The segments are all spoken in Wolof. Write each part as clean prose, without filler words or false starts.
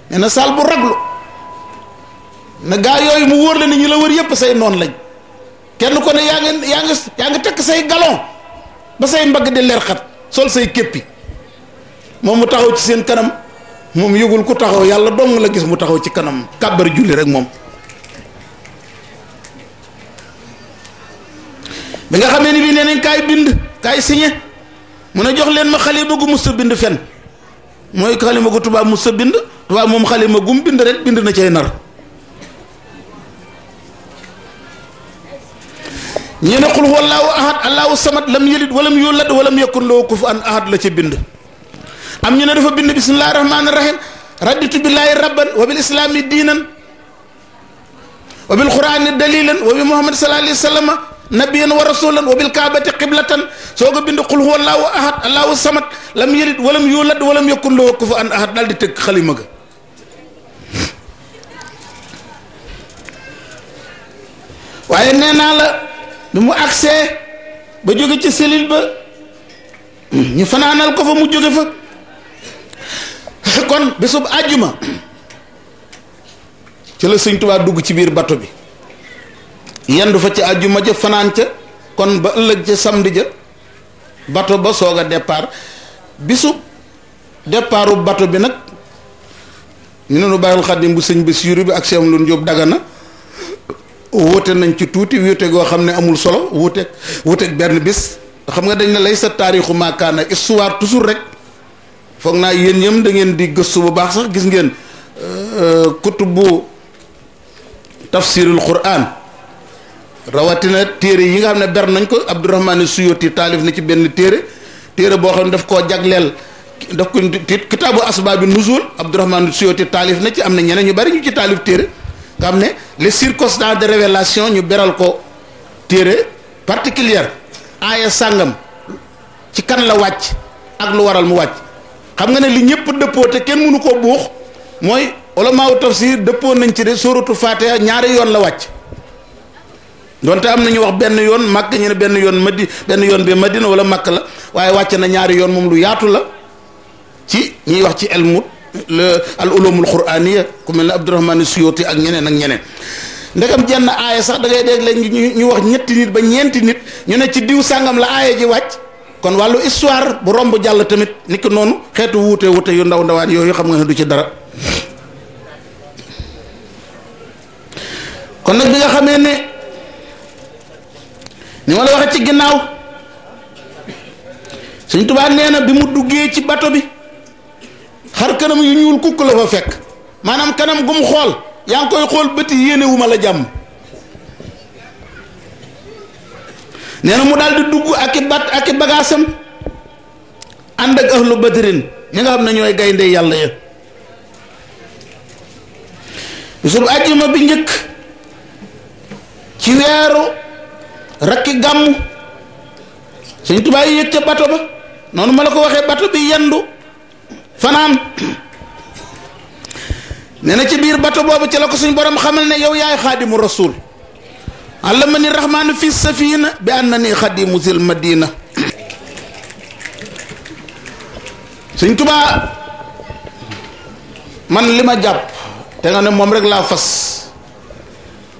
nee na saal bu raglu na gaa yooyu mu wóor la ni ñu la wër yépp say noon lañ kenn ko ne yaa ngi tekk say galon ba say mbagg di leer xat sol say képpi moom mu taxaw ci seen kanam moom yëgul ku taxaw yàlla dong la gis mu taxaw ci kanam kàbbar julli rek moom bi nga xamee ni bii nee nañ kaay bind kaay signé mu ne jox leen ma xalima gu mus a bind fen mooy xalima gu tubaab mus a bind tubaab moom xalima gum bind rek bind na cay nar ñu ne xul wallaahu ahad allahu samad lam yalid walam yulad walam yakun lahu kufuwan ahad la ca bind am ñu ne dafa bind bismillahi rahmaani rahim raditu billahi rabban wa bil islami diinan wa bil qurani dalilan wa bi muhammad sallallahu alayhi wa sallam nabiyan wa rasulan wa bil kaabati qiblatan soo ko bind xul wallaahu ahad allahu samad lam yalid walam yulad walam yakun lahu kufuwan ahad daal di tëgg xalima ga waaye nee naa la bi mu agsee ba jóge ci cellule ba ñu fanaanal ko fa mu jóge fa kon bésub àjjuma ci la sëñ Tuubaa dugg ci biir bato bi yendu fa ci àjjuma ja fanaan ca kon ba ëllëg ca samedi ja bato ba soog a départ bisub départu bato bi nag ñu ne nu bàyyil Xaadim bu sëñ Basiiru bi ak Cheikh Loun Diop Dagana wóote nañ ci tuuti wóote goo xam ne amul solo wóoteeg benn bis xam nga dañ ne lay sa taarixu maakaana histoire toujours rek foog naa yéen ñëm da ngeen di gëstu bu baax sax gis ngeen kutubu tafsirul quran rawatina téere yi nga xam ne ber nañ ko Abdourahmane Suyuti taalif na ci benn téere boo xam ne daf koo jagleel daf ko kitaabu asbaabi nuzul Abdourahmane Suyuti taalif na ci am na ñeneen ñu bari ñu ci taalif téere nga xam ne les circonstances de révélation ñu beral ko téere particulière aaya sàngam ci kan la wàcc ak lu waral mu wàcc xam nga ne li ñëpp dëppoo te kenn mënu koo buux mooy ulamaaw tafsir dëppoo nañ ci de sóoratu Faatiha ñaari yoon la wàcc donte am na ñu wax benn yoon Makk ñu ne benn yoon bi Madina wala Makk la waaye wàcc na ñaari yoon moom lu yaatu la ci ñuy wax ci elmut al ulumul qur'aniya ku mel ne Abdourahmane Suyuti ak ñeneen ndegam jenn aaya sax da ngay dégg léegi ñu wax ñetti nit ba ñeenti nit ñu ne ci diw sàngam la aaya ji wàcc kon wàllu histoire bu romb jàll tamit ni ko noonu xeetu wuute yu ndaw ndawaan yooyu xam nga ne du ci dara kon nag bi nga xamee ne ni ma la waxee ci ginnaaw Sëñ Tuubaa nee na bi mu duggee ci bato bi xar kanam yu ñuul kukk la fa fekk maanaam kanam gum xool yaa ngi koy xool bëti yéene wu ma la jàmm nee na mu daal di dugg ak i bagaasam ànd ak ahlu badrin ñi nga xam ne ñooy gaynde yàlla ya bisub àjjuma bi njëkk ci weeru rakki gàmmu Sëñ Tuubaa yi yëg ca bato ba noonu ma la ko waxee bato bi yendu fanaan nee na ci biir bato boobu ci la ko suñ borom xamal ne yow yaay xaadimu rasul allamani rahmaanu fi safina bi annani xadimu sil madina Sëñ Tuubaa man li ma jàpp te nga ne moom rek laa fas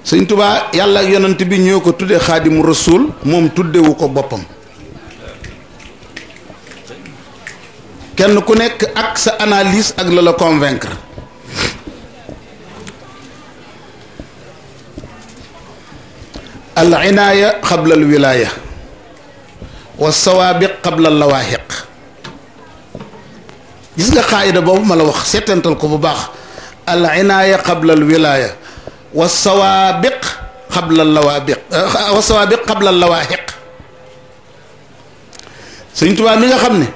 Sëñ Tuubaa yàlla ak yonent bi ñoo ko tuddee xaadimu rasul moom tuddewu ko boppam kenn ku nekk ak sa analyse ak la la convaincre al inaaya qabla al wilaaya wa sawaabiq qabla al lawaahiq gis nga xaayida boobu ma la wax seetantal ko bu baax al inaaya qabla al wilaaya wa sawaabiq qabla al lawaabiq wa sawaabiq qabla al lawaahiq Sëñ Tuubaa mi nga xam ne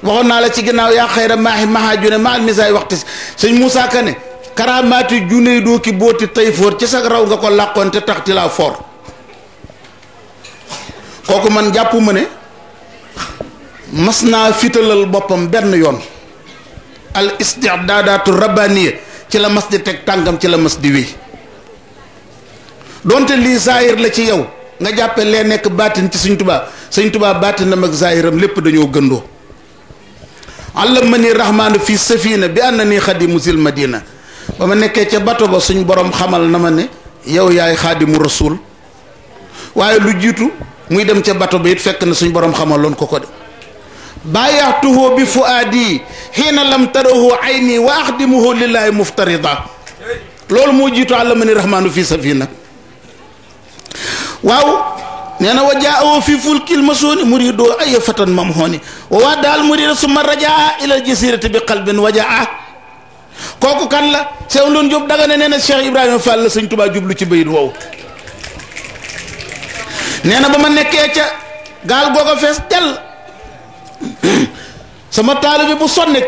waxoon naa la ci ginnaaw yaa xayra maaxi maha june ma al misaay waxti sëñ Moussa Ka ne karaamaati juney doo ki booti tay foor ci sag raw nga ko làqoon te tax ti laa foor kooku man jàpp ma ne mas naa fitalal boppam benn yoon al istidaadaatu rabbaniya ci la mas di teg tàngam ci la mas di wéy donte lii zaahir la ci yow nga jàppe lee nekk baatin ci Sëñ Tuubaa baatinam ak zaahiram lépp dañoo gëndoo allamani rahmaanu fi safina bi annani xadimu sil madina ba ma nekkee ca bato ba suñ borom xamal na ma ne yow yaay xaadimu rasul waaye lu jiitu muy dem ca bato ba it fekk na suñ borom xamaloon ko de baayaxtuhu bi fuaadi xiina lam tarahu ayni wa axdimuhu lillahi muftarida loolu moo jiitu allamani rahmaanu fi safina waaw nee na wa jaawo fi fulkil masooni murido ay fatan mamhooni wa waa daal murida summa rajaa ila jasirati bi qalbin wajaa kooku kan la sew loon Jóob Dagana nee na Cheikh Ibrahima Fall la sëñ Tuubaa jublu ci bayit woowu nee na ba ma nekkee ca gaal googa fees del sama taalibe bu sonneeg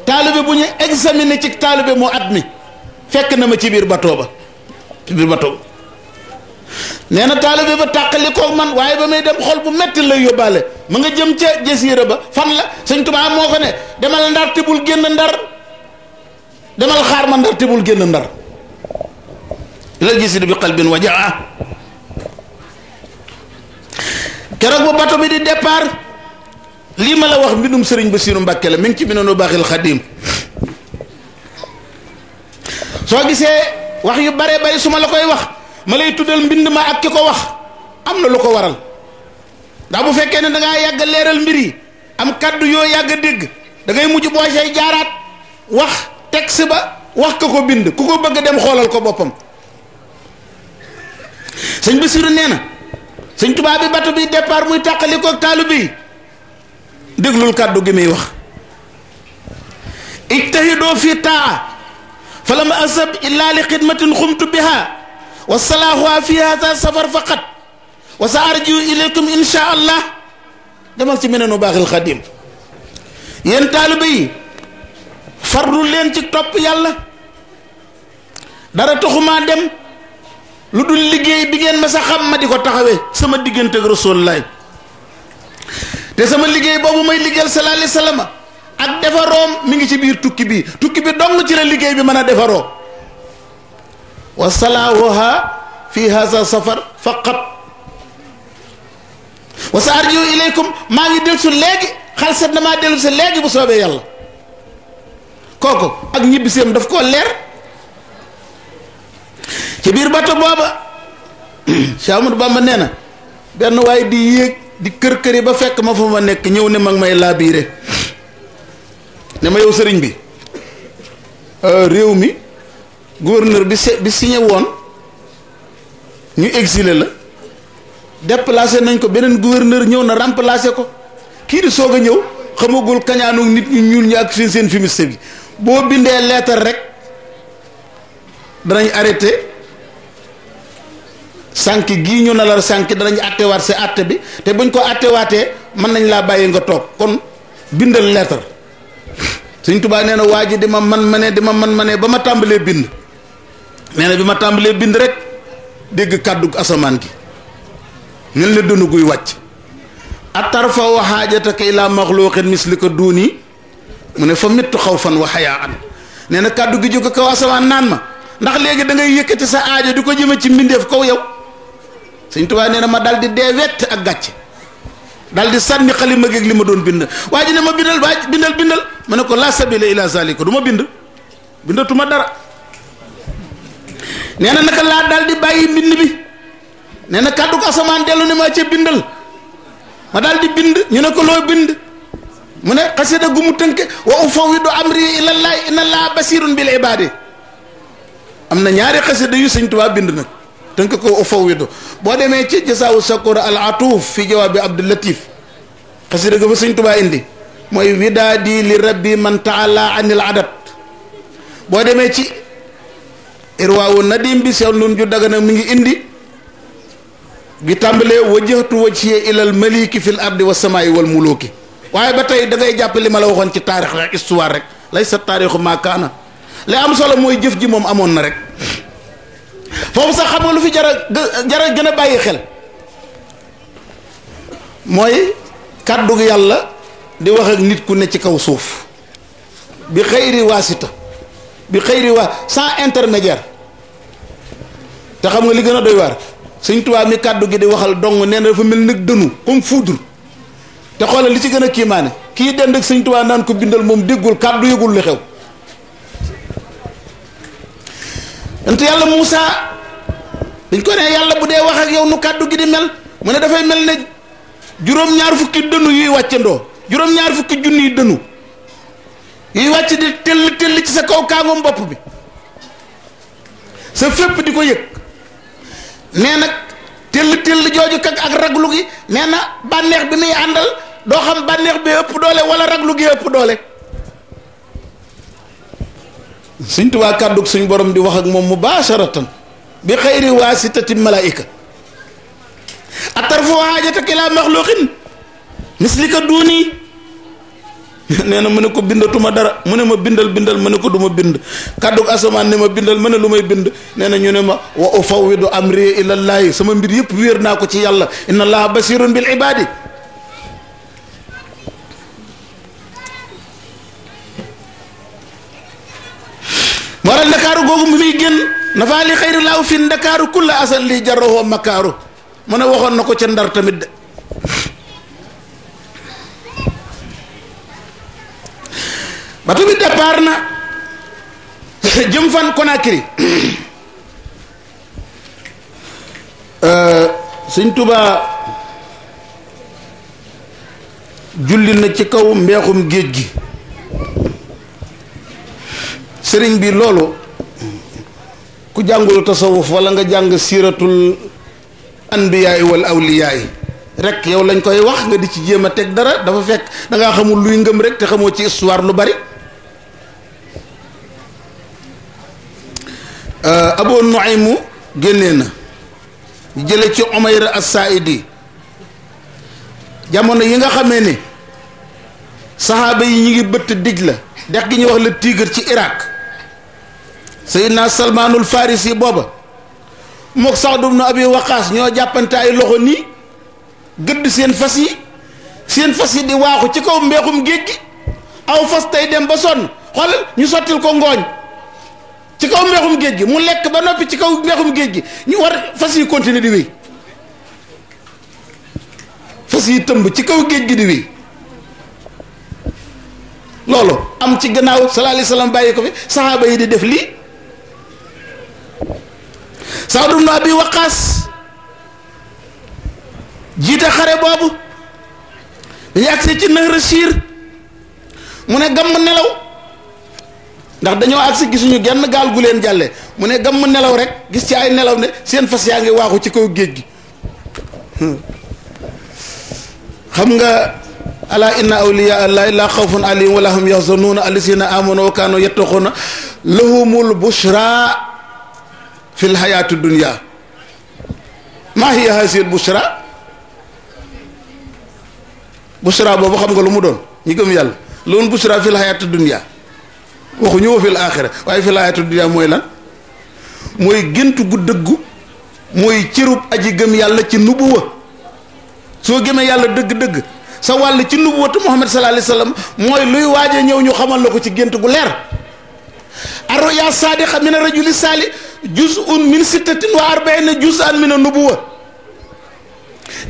taalibe bu ñu examiné ci taalibe moo at mi fekk na ma ci biir bateau ba nee na taalibe ba tàqali koog man waaye ba may dem xol bu metti lay yóbbaale ma nga jëm ca jasiira ba fan la sëñ Tuubaa moo ko ne demal ndar te bul génn ndar demal xaar ma ndar te bul génn ndar la jasiira bi qalbin wajaa keroog ba bato bi di départ lii ma la wax mbindum sëriñ Basiiru Mbàkke la mi ngi ci Minanu Baaxil Xadiim soo gisee wax yu bare bari su ma la koy wax ma lay tuddal mbind ma ak ki ko wax am na lu ko waral ndax bu fekkee ne da ngaa yàgg leeral mbir yi am kaddu yoo yàgg a dégg da ngay mujj boo say jaaraat wax texte ba wax ka ko bind ku ko bëgg dem xoolal ko boppam sëñ Basiiru nee na sëñ Tuubaa bi bato bi départ muy tàqali ko taalibe yi déglul kaddu gi muy wax ijtahidoo fi taa falam asab illa li xidmatin xumtu biha wa salaahuha fi hada safar faqat wa sa arjiu ilaykum insha allah demal ci Minanu Baaxil Xadiim yéen taalibe yi farlu leen ci topp yàlla dara taxumaa dem lu dul liggéey bi ngeen ma sa xam ma di ko taxawee sama diggante ak Rasulullaay te sama liggéey boobu may liggéeyal sallallahu alayhi wa sallam ak defaroom mi ngi ci biir tukki bi dong ci la liggéey bi mën a defaroo wa salaahuha fi hasa safar faqat wa sa arjiu ilaykum maa ngi dellu si léegi xal set na maa dellu si léegi bu soobee yàlla kooku ak ñibbiseem daf koo leer ci biir bato booba Cheikh Ahmadou Bamba nee na benn waaye di yéeg di kër-këri ba fekk ma fa ma nekk ñëw ne mag may laabiire ne ma yow sëriñ bi réew mi gouverneur bi signé woon ñu exilé la déplacé nañ ko beneen gouverneur ñëw na remplacé ko kii di soog a ñëw xamagul kañaanu nit ñu ñuul ñi ak seen fumiste bi boo bindee leetar rek danañ arrêté sànq gii ñu na la sànq danañ attewaat sa atte bi te buñ ko attewaatee mën nañ laa bàyyi nga toog kon bindal leetar Sëñ Tuubaa nee na waa ji di ma man ba ma tàmbalee bind nee na bi ma tàmbalee bind rek dégg kàddu asamaan gi mel ne dunu guy wàcc atarfa wa xaajataka ilaa maxluuqin mislika duuni mu ne fa mittu xawfan wa xayaan nee na kàddu gi jóge kaw asamaan naan ma ndax léegi da ngay yëkkati sa aajo di ko jëme ci mbindeef kaw yow Sëñ Tuubaa nee na ma dal di dee wett ak gàcce dal di sànni xalima géeg li ma doon bind waa ji ne ma bindal ma ne ko laa sabila ila zalika du ma bindatuma dara nee na naka laa dal di bàyyi mbind bi nee na kàddu ko asamaan dellu ne ma ca bindal ma dal di bind ñu ne ko loo bind mu ne xasida gu mu tënke wa ufawidu amri ilallahi inna allaha basirun bil ibadi am na ñaari xasida yu Sëñ Tuubaa bind nag tënk ko ufawidu boo demee ci jasaawu shakur al atuuf fi jawaabi abdul latif xasida ga fa Sëñ Tuubaa indi mooy widaadi li rabbi man taala anil adat boo demee ci irwaawu nadim bi sew nun ju Dagana mi ngi indi bi tàmbalee wajjahtu wajhiya ilal maliki fil ardi wa samaa'i wal muluki waaye ba tey da ngay jàpp li ma la waxoon ci taarix rek histoire rek lay sa taarixu maakaana li am solo mooy jëf ji moom amoon na rek foofu sax xam nga lu fi jara gën a bàyyi xel mooy kàddu yàlla di wax ak nit ku ne ci kaw suuf bi xëyri waasita bi xëyri sans intermédiaire te xam nga li gën a doy waar Sëñ Tuubaa mi kàddu gi di waxal dong nee na dafa mel nag dënu comme foudre te xoolal li ci gën a kiimaane kii dend ak sëñ Tuubaa naan ko bindal moom déggul kàddu yëgul li xew. ante yàlla Moussa dañ ko ne yàlla bu dee wax ak yow nu kàddu gi di mel mu ne dafay mel ne juróom-ñaar fukki dënu yuy wàccandoo juróom-ñaar fukki junniy dënu yuy wàcc di tell tell ci sa kaw kaangum bopp bi sa fépp di ko yëg. nee nag tell jooju kak ak raglu gi nee na bànneex bi muy àndal doo xam bànneex bi ëpp doole wala raglu gi ëpp doole. Sëñ Tuubaa kàddug suñ borom di wax ak moom mubaasharatan bi xayri waasitati malaayika atarfu haajataka ilaa maxluqin mislika duuni. nee na mu ne ko bindatuma dara mu ne ma bindal mu ne ko du ma bind kàddug asamaan ne ma bindal ma ne lu may bind. nee na ñu ne ma wa ufawwidu amri ilallaahi sama mbir yëpp wéer naa ko ci yàlla inna allaha basirun bil ibaadi. waral ndakaaru googu mu muy génn nafa li xayri laaw fi ndakaaru kulla asan li jarrohoo makaaru mu ne waxoon na ko ca Ndar tamit de. bato bi départ na jëm fan Conakry. Sëñ Tuubaa julli na ci kaw mbeexum géej gi. sëriñ bi loolu ku jàngul tasawuf wala nga jàng siiratul anbiyaay wal awliyaay rek yow lañ koy wax nga di ci jéem a teg dara dafa fekk da ngaa xamul luy ngëm rek te xamoo ci histoire lu bari. Abu Nuaymu génnee na jële ci Umayr as-Saaidi jamono yi nga xamee ne saxaaba yi ñu ngi bëtt Dijla dex gi ñuy wax le Tigre ci Irak. Seydina Salmaanul Farisi booba mook Saad ibn Abi Waqaas ñoo jàppante ay loxo nii gëdd seen fas yi di waaxu ci kaw mbeexum géej gi aw fas tey dem ba sonn xoolal ñu sottil ko ngooñ ci kaw mbeexum géej gi mu lekk ba noppi ci kaw mbeexum géej gi ñu war fas yi continuer di wéy fas yi tëmb ci kaw géej gi di wéy. loolu am ci gannaaw sallallahu alayhi wasallam bàyyi ko fi saxaaba yi di def lii. Saad ibn Abi Waqaas jiite xare boobu dañuy agsi ci Nahr Siir mu ne gamm nelaw ndax dañoo agsi gisuñu genn gaal gu leen jàlle mu ne gamm nelaw rek gis ci ay nelaw ne seen fas yaa ngi waaxu ci kaw géej gi. xam nga ala inna awliya allahi la xawfun alayhim wala hum yaxzanuuna allasina amanu wa kaanu yattaquuna lahumul bushra fi lxayaati dunia. maa hiya hasil bushra boobu xam nga lu mu doon ñi gëm yàlla lahumul bushra fi lxayaati dunia waxuñu wa fi l axira waaye fi lxayaati dunia mooy lan mooy gént gu dëggu mooy cërub aji gëm yàlla ci nubuwa. soo gëmee yàlla dëgg-dëgg sa wàll ci nubuwatu Muhammad sallallahu alayhi wasallam mooy luy waaje ñëw ñu xamal la ko ci gént gu leer. arruya sadiqa min rajuli saali juz'un min sittatin wa arba'ina juz'an min nubuwa.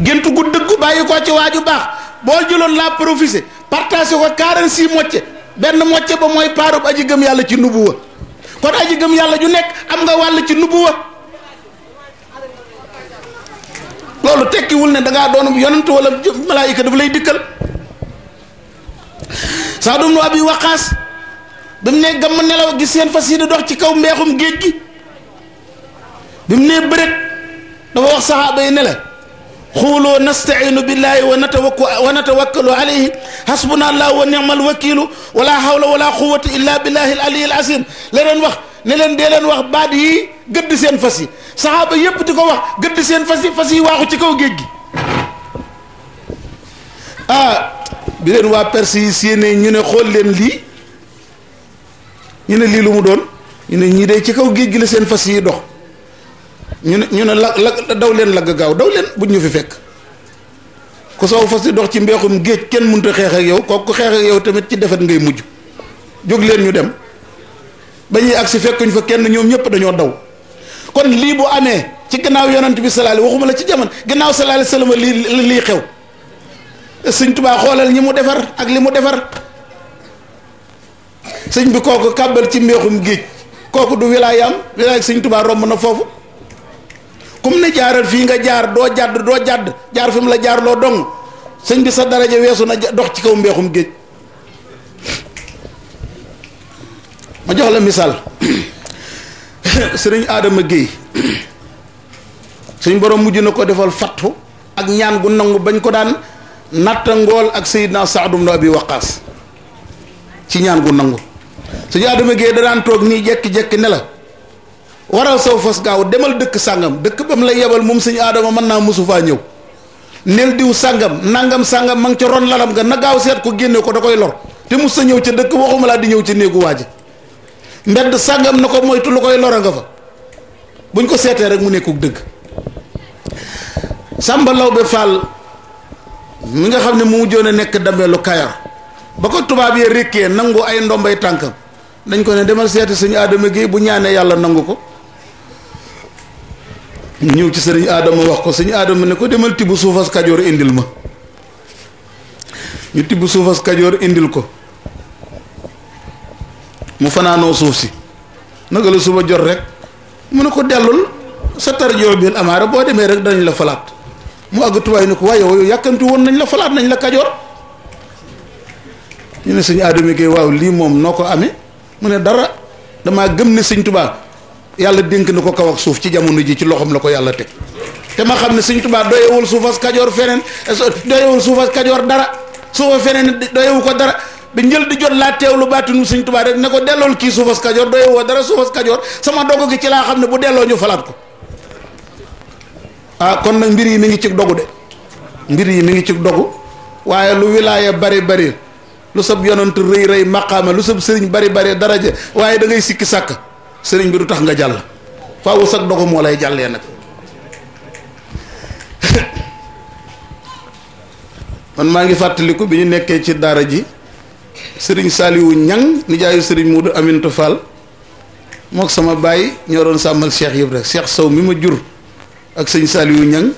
gént gu dëggu bàyyi ko ci waaju baax boo jëloon la prophétie partagé ko 46 mocce benn mocce ba mooy paarub aji gëm yàlla ci nubuwa. kon aji gëm yàlla ju nekk am nga wàll ci nubuwa. loolu tekkiwul ne da ngaa doon yonent wala malaayika dafa lay dikkal. Saad ibn Abi Waqaas bi mu ne gamm nelaw gis seen fas yi di dox ci kaw mbeexum géej gi bi mu ne bëreet dafa wax saxaaba yi ne la xuuloo nastainu billahi wa natawakkalu alayhi hasbuna allah wa ni'mal wakilu wala hawla wala quwwata illa billahi al aliyyil azim la leen wax ne leen dee leen wax baat yi gëdd seen fas yi saxaaba yépp di ko wax gëdd seen fas yi waaxu ci kaw géej gi. bi leen waa Perse yi séenee ñu ne xool leen lii ñu ne lii lu mu doon ñu ne ñii de ci kaw géej gi la seen fas yi dox ñu ne la daw leen lagg gaaw daw leen buñ ñu fi fekk ku saw fas yi dox ci mbeexum géej kenn mënut a xeex ak yow kooku xeex ak yow tamit ci defet ngay mujj jóg leen ñu dem ba ñuy agsi fekkuñ fa kenn ñoom ñëpp dañoo daw. kon lii bu amee ci gannaaw yonent bi sallallahu alayhi waxuma la ci jamono gannaaw sallallahu alayhi wasallam lii xew sëñ Tuubaa xoolal ñi mu defar ak li mu defar sëñ bi kooku kàbbal ci mbéexum géej kooku du wilaayam wilaay sëñ Tuubaa romb na foofu kum ne jaaral fii nga jaar doo jàdd jaar fi mu la jaar loo dong sëñ bi sa daraja weesu na dox ci kaw mbéexum géej. ma jox la misaal sëriñ Adama Guèye suñ borom mujj na ko defal fattu ak ñaan gu nangu bañ ko daan natta ngool ak Seydina Saadu ibn Abi Waqaas ci ñaan gu nangu suñu Adama Guèye da daan toog nii jekki-jekki ne la waral saw fas gaaw demal dëkk sàngam dëkk ba mu lay yebal moom suñu Adama mën naa mosu faa ñëw nel diw sàngam nangam sàngam ma ngi ca ron lalam nga na gaaw seet ko génne ko da koy lor te mus sa ñëw ca dëkk waxuma laa di ñëw ca néegu waa ji mbedd sàngam na ko moytu lu koy lora nga fa buñ ko seetee rek mu nekkuk dëgg. Samba Lawbe Fall mi nga xam ne mu mujjoon a nekk dameelu Kayor ba ko tubaab yee rékkee nangu ay ndombay tànkam dañ ko ne demal seeti sëñ Adama Guèye bu ñaanee yàlla nangu ko ñëw ci sëriñ Adama wax ko sëñ Adama ne ko demal tibb suufas Kajoor indil ma ñu tibb suufas Kajoor indil ko mu fanaanoo suuf si naka la suba jot rek mu ne ko dellul sa tarjoor bil amaara boo demee rek dañ la falaat mu àgg tubaay ni ko waaye yow yàkkantu woon nañ la falaat nañ la Kajoor ñu ne sëñ Adama Guèye waaw lii moom noo ko amee mu ne dara damaa gëm ne sëñ Tuubaa yàlla dénk na ko kaw ak suuf ci jamono ji ci loxoom la ko yàlla teg te ma xam ne sëñ Tuubaa doyewul suufas Kajoor feneen doyewul suufas Kajoor dara suufa feneen doyewu ko dara ba njël di jot laa teewlu baatinu sëñ Tuubaa rek ne ko dellool kii suufas Kajoor doyewoo dara suufas Kajoor sama dogu gi ci laa xam ne bu delloo ñu falaat ko ah kon nag mbir yi mi ngi ci dogu de mbir yi mi ngi ci dogu waaye lu wilaaya bari bari lu sab yonant rëy rëy maqaama lu sab sëriñ bari bari daraja waaye da ngay sikki sàkk sëriñ bi du tax nga jàll faawu sag dogu moo lay jàllee nag man maa ngi fàttaliku bi ñu nekkee ci daara ji sëriñ Saliou Ñang nijaayu sëriñ Muudu Aminta Fall mook sama baay ñoo doon sàmmal Cheikh Ibra Cheikh Sow mi ma jur ak sëñ Saliou Ñang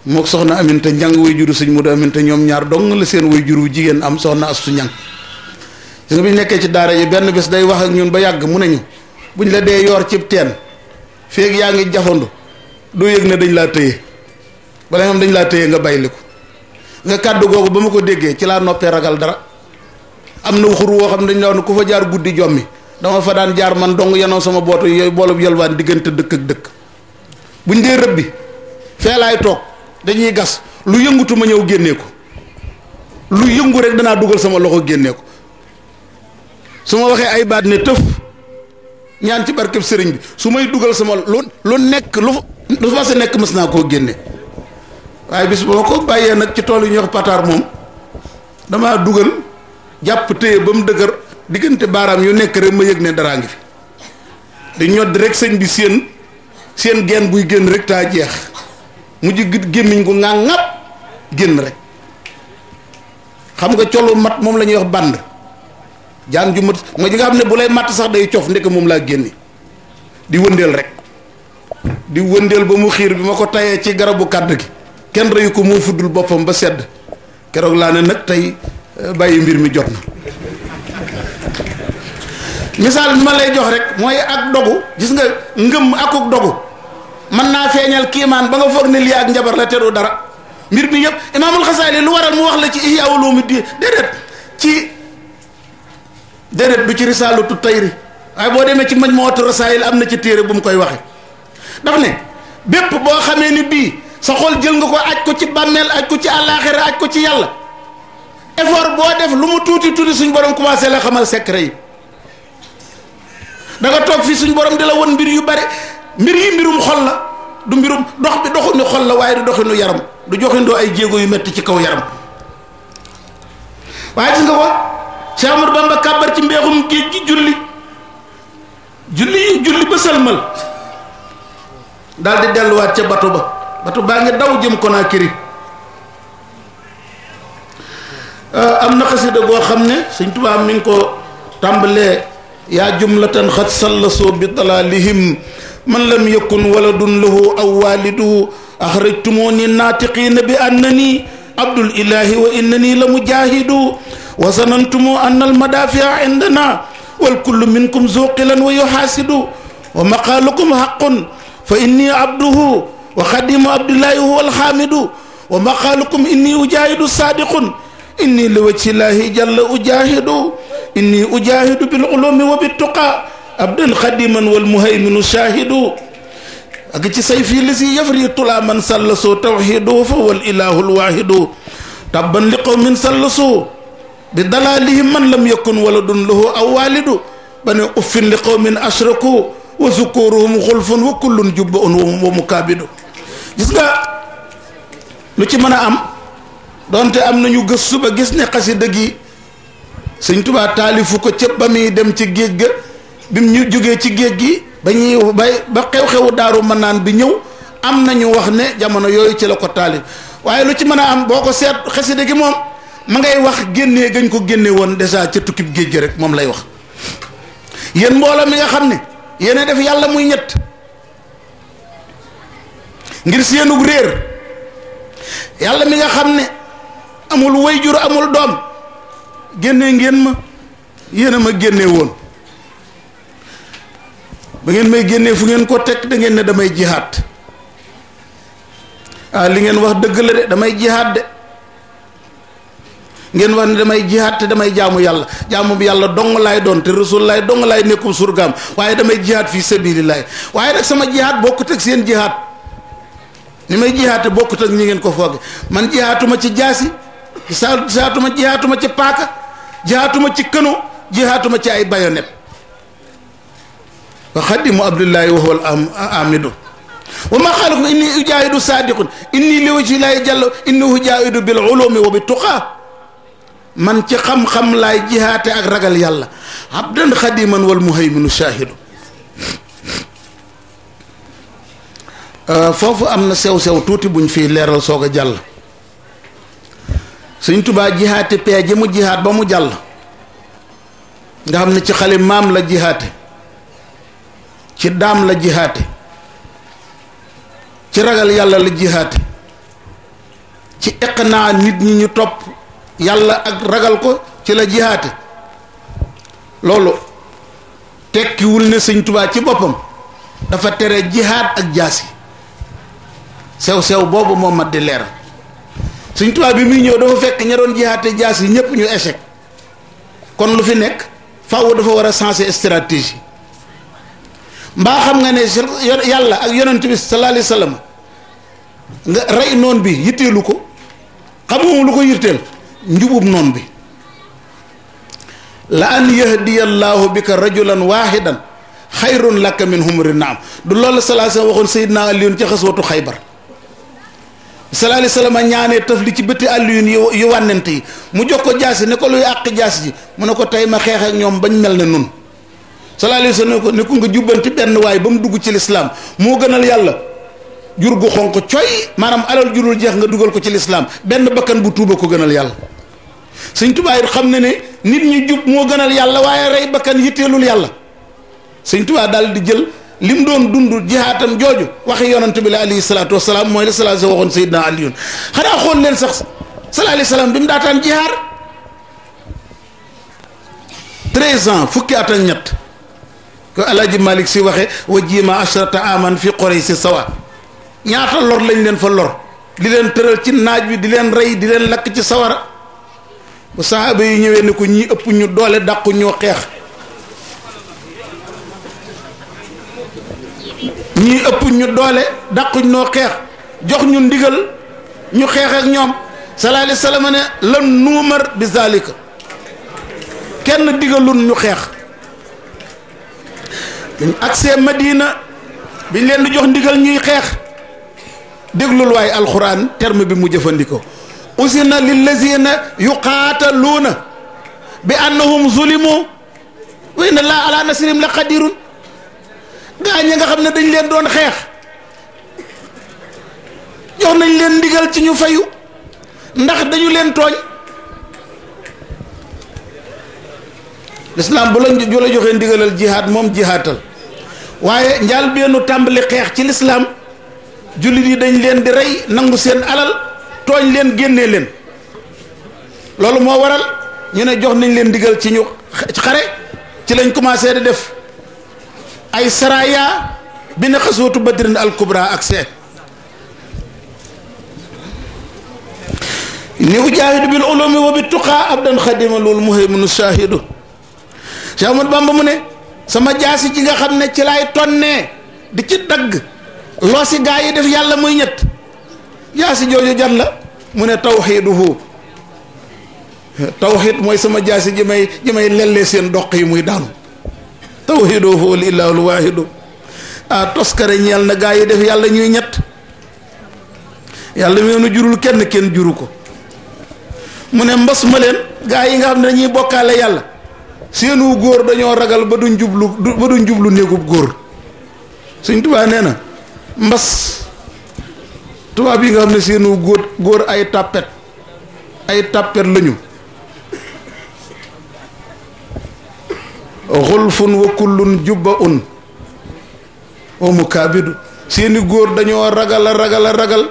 mook soxna Aminta Ñang way juru sëñ Muudu Aminta ñoom ñaar dong la seen way jur wu jigéen am soxna Astu Ñang gis nga bi ñu nekkee ci daara ji benn bés day wax ak ñun ba yàgg mu ne ñu buñ la dee yoor cib teen feeg yaa ngi jafandu doo yëg ne dañ laa tëye bala nga xam dañ laa tëye nga bayli ko nga kàddu googu ba ma ko déggee ci laa noppee ragal dara am na xur woo xam ne dañ la wax ne ku fa jaar guddi jommi dama fa daan jaar man dong yanoo sama bootu yooyu boolub yalwaan diggante dëkk ak dëkk buñ dee rëbbi fee laay toog dañuy gas lu yëngutu ma ñëw génnee ko lu yëngu rek danaa dugal sama loxo génnee ko su ma waxee ay baat ne tëf ñaan ci barkeb sëriñ bi su may dugal sama lu nekk lu fa sa nekk mës naa koo génne waaye bis ba ma ko bàyyee nag ci tool yi ñuy wax pataar moom damaa dugal jàpp téye ba mu dëgër diggante baaraam yu nekk rek ma yëg ne daraa ngi fi di ñodd rek sëñ bi seen geen buy génn rek taa jeex mujj gémmiñ gu ŋaa ŋàpp génn rek xam nga colu mat moom la ñuy wax bànd jaan ju mat mooy ji nga xam ne bu lay matt sax day cof ndeke moom laa génne di wëndeel rek di wëndeel ba mu xiir bi ma ko tayee ci garabu kàdd gi kenn reyu ko moo fuddul boppam ba sedd keroog laa ne nag tey bàyyi mbir mi jot na misaal bi ma lay jox rek mooy ak dogu gis nga ngëm akuk dogu mën naa feeñal kiimaan ba nga foog ne lii ak njabar la teru dara mbir mi yëpp imaamul Xasaali lu waral mu wax la ci Ihya Ulumuddin déedéet du ci risaalatu tayri waaye boo demee ci Majmuatu Rasaayil am na ci téere bu mu koy waxe daf ne bépp boo xamee ni bii sa xol jël nga ko aj ko ci bàmmeel aj ko ci àllaaxira aj ko ci yàlla effort boo def lu mu tuuti tuuti suñ borom commencé la xamal secret yi da nga toog fii suñ borom di la won mbir yu bari mbir yi mbirum xol la du mbirum dox bi doxinu xol la waaye du doxinu yaram du joxindoo ay jéego yu metti ci kaw yaram waaye gis nga ko Cheikh Ahmadou Bamba kàbbar ci mbeexum géej gi julli ba sëlmal daal di delluwaat ca bato baa ngi daw jëm Conakry am na xasida goo xam ne Sëñ Tuubaa mi ngi ko tàmbalee yaa jumlatan xat sallasoo bi dalalihim man lam yakun waladun lahu aw waliduhu axrajtumuni naatiqiina bi annani abdul ilahi wa innani la mujahidu wa sanantumu anna al madafia indana wal kullu minkum zuqilan wa yuhasidu wa maqalukum haqqun fa inni abduhu wa khadimu abdillahi huwa al hamidu wa maqalukum inni ujahidu sadiqun inni li wajhi llahi jalla ujahidu inni ujahidu bil ulumi wa bit tuqa abdan khadiman wal muhayminu shahidu ak ci sayfi lisi yafri tula man sallasu tawhidu fa wal ilahul wahidu tabban li qawmin sallasu bi dalalihim man lam yakun waladun lahu aw walidu bani uffin li qawmin ashraku wa zukuruhum khulfun wa kullun jubbun wa mukabidu gis nga lu ci mën a am donte am nañu gëstu ba gis ne xasida gi Sëñ Tuubaa taalifu ko cëpp ba muy dem ci géej ga bi mu ñu jógee ci géej gi ba xew-xewu Daaru Manaan bi ñëw am nañu wax ne jamono yooyu ci la ko taalif waaye lu ci mën a am boo ko seet xasida gi moom ma ngay wax génnee gañ ko génne woon dèjà ca tukkib géej gi rek moom lay wax yéen mbooloo mi nga xam ne yéen def yàlla muy ñett ngir seenug réer yàlla mi nga xam ne amul wayjur amul doom génne ngeen ma yéen a ma génne woon ba ngeen may génnee fu ngeen ko teg da ngeen ne damay jihaat li ngeen wax dëgg la de damay jihaat de ngeen wax ne damay jihaat te damay jaamu yàlla jaamu bi yàlla dong laay doon te rasul laay dong laay nekkum surgaam waaye damay jihaat fii sabilillahi waaye nag sama jihaat bokkut ak seen jihaat ni may jihaate bokkut ak ñi ngeen ko fooge man jihaatuma ci jaasi jihaatuma ci paaka jihaatuma ci këno jihaatuma ci ay bayonet wa xadimu abdullahi wa huwa al amidu wa ma xaalakum inni ujahidu sadiqun inni li wajhi llahi jalla inni ujahidu bil ulumi wa bit tuqa man ci xam-xam laay jihaate ak ragal yàlla abdan xadiman wal muhayminu shahidu foofu am na sew-sew tuuti buñ fii leeral soog a jàll Sëñ Tuubaa jihaate pee ji mu jihaat ba mu jàll nga xam ne ci xale maam la jihaate ci daam la jihaate ci ragal yàlla la jihaate ci iqnaa nit ñi ñu topp yàlla ak ragal ko ci la jihaate loolu tekkiwul ne Sëñ Tuubaa ci boppam dafa tere jihaat ak jaasi sew-sew boobu moo mat di leeral Sëñ Tuubaa bi muy ñëw dafa fekk ña doon jihaate jaasi ñépp ñu échec kon lu fi nekk faaw dafa war a changer stratégie mbaa xam nga ne yàlla ak yonent bi sallallahu alayhi wa sallam nga rey noon bi yitteelu ko xam nga moom lu ko yitteel njubub noon bi la an yahdiyallahu bika rajulan wahidan xayrun laka min humri naam du loolu sallallahu alayhi wa sallam waxoon Seydina Aliyun ci xaswatu Xaybar sallallahu alayhi wa sallam ñaanee taf li ci bëtti Aliyun yu wànnent yi mu jox ko jaasi ne ko luy àq jaasi ji mu ne ko tey ma xeex ak ñoom bañ mel ne nun sallallahu alayhi wa sallam ne ko nga jubbanti benn waay ba mu dugg ci lislaam moo gënal yàlla jur gu xonq coy maanaam alal jurul jeex nga dugal ko ci lislaam benn bakkan bu tuuba ko gënal yàlla Sëñ Tuubaa it xam ne ne nit ñi jub moo gënal yàlla waaye rey bakkan yitteelul yàlla Sëñ Tuubaa daal di jël li mu doon dund jihaatam jooju waxi yonante bi la alayhi salaatu wasalaam mooy la salaatu waxoon Seydina Aliyun xanaa xool leen sax sallallahu alayhi wa sallam bi mu daataan jihaar 13 ans fukki at ak ñett ko Alaaji Malik Si waxe wa jiima ashrata aman fi Quraysh sawa ñaata lor lañ leen fa lor di leen tëral ci naaj wi di leen rey di leen lakk ci sawara bu sahaaba yi ñëwee ne ko ñii ëpp ñu doole dàqu ñoo xeex ñii ëpp ñu doole dàquñ noo xeex jox ñu ndigal ñu xeex ak ñoom sallallahu alayhi wa sallam ne lan nuumar bi zalika kenn digalun ñu xeex dañ agsee Madina biñ leen di jox ndigal ñuy xeex déglul waaye alxuraan terme bi mu jëfandikoo usina lillazina yuqaataluuna bi annahum zulimu wa inna allaha ala nasrihim la qadirun gaa ñi nga xam ne dañ leen doon xeex jox nañ leen ndigal ci ñu fayu ndax dañu leen tooñ lislaam bu la joxee ndigalal jihaad moom jihaatal waaye njaal beenu tàmbali xeex ci lislaam jullit yi dañ leen di rey nangu seen alal tooñ leen génnee leen loolu moo waral ñu ne jox nañ leen digal ci ñu xare ci lañ commencé di def ay saraya bi na xaswatu badrin al kubra ak see ni ujaahidu bil ulumi wa bi tuqaa abdan xadima loolu muhayminu shahidu Cheikh Ahmadou Bamba mu ne sama jaasi ji nga xam ne ci laay tonnee di ci dagg loo si gaa yi def yàlla muy ñett jaasi jooju jan la mu ne tawxiiduhu tawxiid mooy sama jaasi ji may lellee seen doq yi muy daanu tawxiiduhu lillaahul waahidu toskare ñeel na gaa yi def yàlla ñuy ñett yàlla meenu jurul kenn juru ko mu ne mbas ma leen gaa yi nga xam ne dañuy bokkaale yàlla seenu góor dañoo ragal ba duñ jublu néegub góor Sëñ Tuubaa nee na mbas tubaab yi nga xam ne seenu góor ay tàppet lañu xulfun wa kullun jubba un wa mukaabidu seeni góor dañoo ragal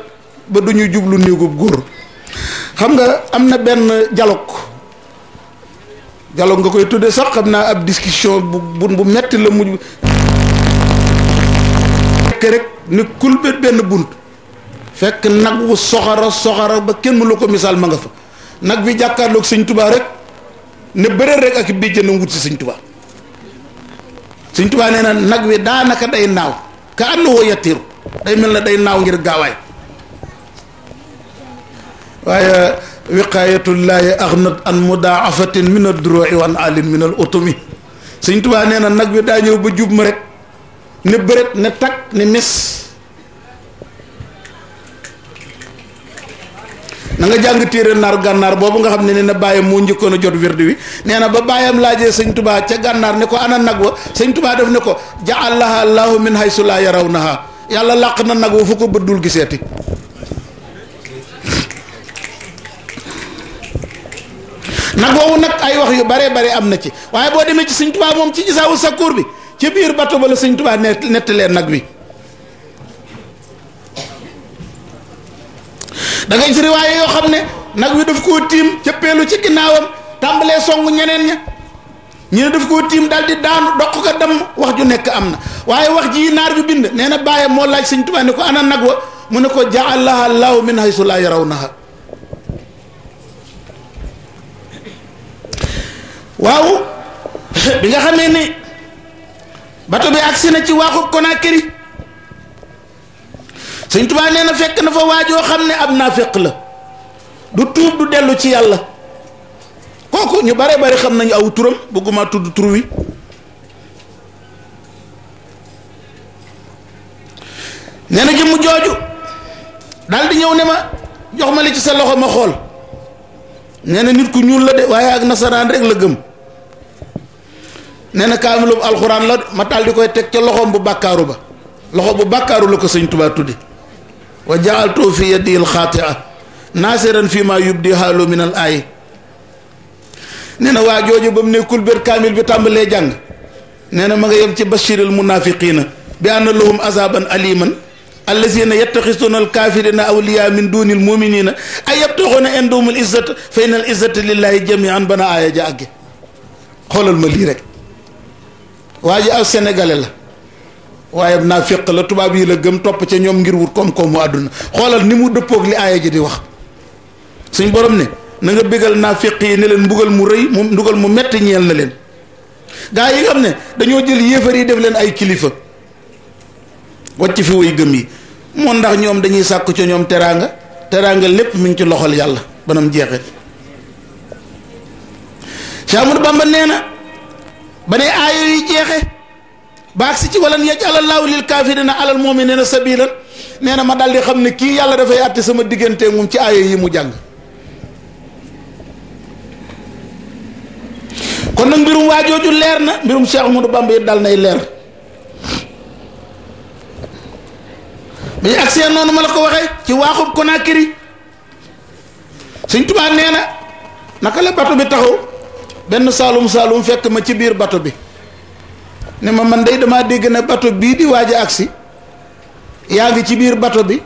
ba duñu jublu néegub góor xam nga am na benn dialogue nga koy tudde sax xam naa ab discussion bu metti la mujj rek ni kulbét benn bunt fekk nag wu soxara ba kenn mënu ko misaal ma nga fa nag bi jàkkaarloog Sëñ Tuubaa rek ne bëre rek ak béjjënam wut si Sëñ Tuubaa Sëñ Tuubaa nee na nag wi daanaka day naaw ka annahu yatiiru day mel na day naaw ngir gaawaay waaye wiqaayatullaahi aghnat an mudaafatin min ad-duruu'i wa an alin min al utumi Sëñ Tuubaa nee na nag wi daa ñëw ba jub ma rek ne bëret ne takk ne mes na nga jàng téere naar gànnaar boobu nga xam ne nee na bàyyam moo njëkkoon a jot wirdu wi nee na ba bàyyam laajee Sëñ Tuubaa ca gànnaar ne ko ana nag wa Sëñ Tuubaa def ne ko ja'alaha allahu min haysu laa yarawnaha yàlla làq na nag wa fu ko bëddul giseeti nag woowu nag ay wax yu bare am na ci waaye boo demee ci Sëñ Tuubaa moom ci Isaawu Sakkoor bi ci biir bato ba la Sëñ Tuubaa nettalee nag wi da ngay ci riwaaye yoo xam ne nag wi daf koo tiim cëppeelu ci ginnaawam tàmbalee song ñeneen ña ñu ne daf koo tiim daal di daanu doq ko damm wax ju nekk am na waaye wax ji naar bi bind nee na bàyyam moo laaj Sëñ Tuubaa ne ko ana nag wa mu ne ko ja'alaha allahu min haysu laa yarawnaha waaw bi nga xamee ni bato bi agsi na ci waaxu Conakry Sëñ Tuubaa nee na fekk na fa waajoo xam ne ab naafeq la du tuub du dellu ci yàlla kooku ñu bare xam nañu aw turam bëgguma tudd tur wi nee na jëmm jooju daal di ñëw ne ma jox ma li ci sa loxo ma xool nee na nit ku ñuul la de waaye ak nasaraan rek la gëm nee na kaamilub alxuraan la ma taal di koy teg ca loxoom bu bàkkaaru ba loxo bu bàkkaaru la ko Sëñ Tuubaa tuddi wa ja'altu fi yadi alxaatia naasiran fi ma yubdi haalu min al aay nee na waa jooju ba mu nekkul bér kaamil bi tàmbalee jàng nee na ma nga yem ci bashiril munaafiqiina bi anna lahum azaban aliman allazina yattaxisuuna alkaafirina awliya min duni almuminina ay yabtaxuuna indahum al izzata fa inna al izzata lillahi jamian bana aaya ja àgge xoolal ma lii rek waa ji aw sénégalais la waaye naa féq la tubaab yi la gëm topp ca ñoom ngir wut koom-koomu àdduna xoolal ni mu dëppoog li aaya ji di wax suñ borom ne na nga bégal naa féq yi ne leen mbugal mu rëy mu mbugal mu metti ñeel na leen gaa yi nga xam ne dañoo jël yéefar yi def leen ay kilifa wàcc fi way gëm yi moo ndax ñoom dañuy sàkk ca ñoom teraanga lépp mi ngi ci loxol yàlla banam jeexit Cheikh Ahmadou Bamba nee na ba ne aaya yi jeexe baax si ci walan yaj'alallaahu lil kaafiriina alal mu'miniina sabiilan nee na ma daal di xam ne kii yàlla dafay àtte sama diggante moom ci aaya yi mu jàng kon nag mbirum waa jooju leer na mbirum Cheikh Ahmadou Bamba yi dal nay leer bi ñu agsee noonu ma la ko waxee ci waaxub Conakry Sëñ Tuubaa nee na naka la bato bi taxaw benn saalum fekk ma ci biir bato bi ne ma man day damaa dégg ne bato bii di waaj a agsi yaa ngi ci biir bato bi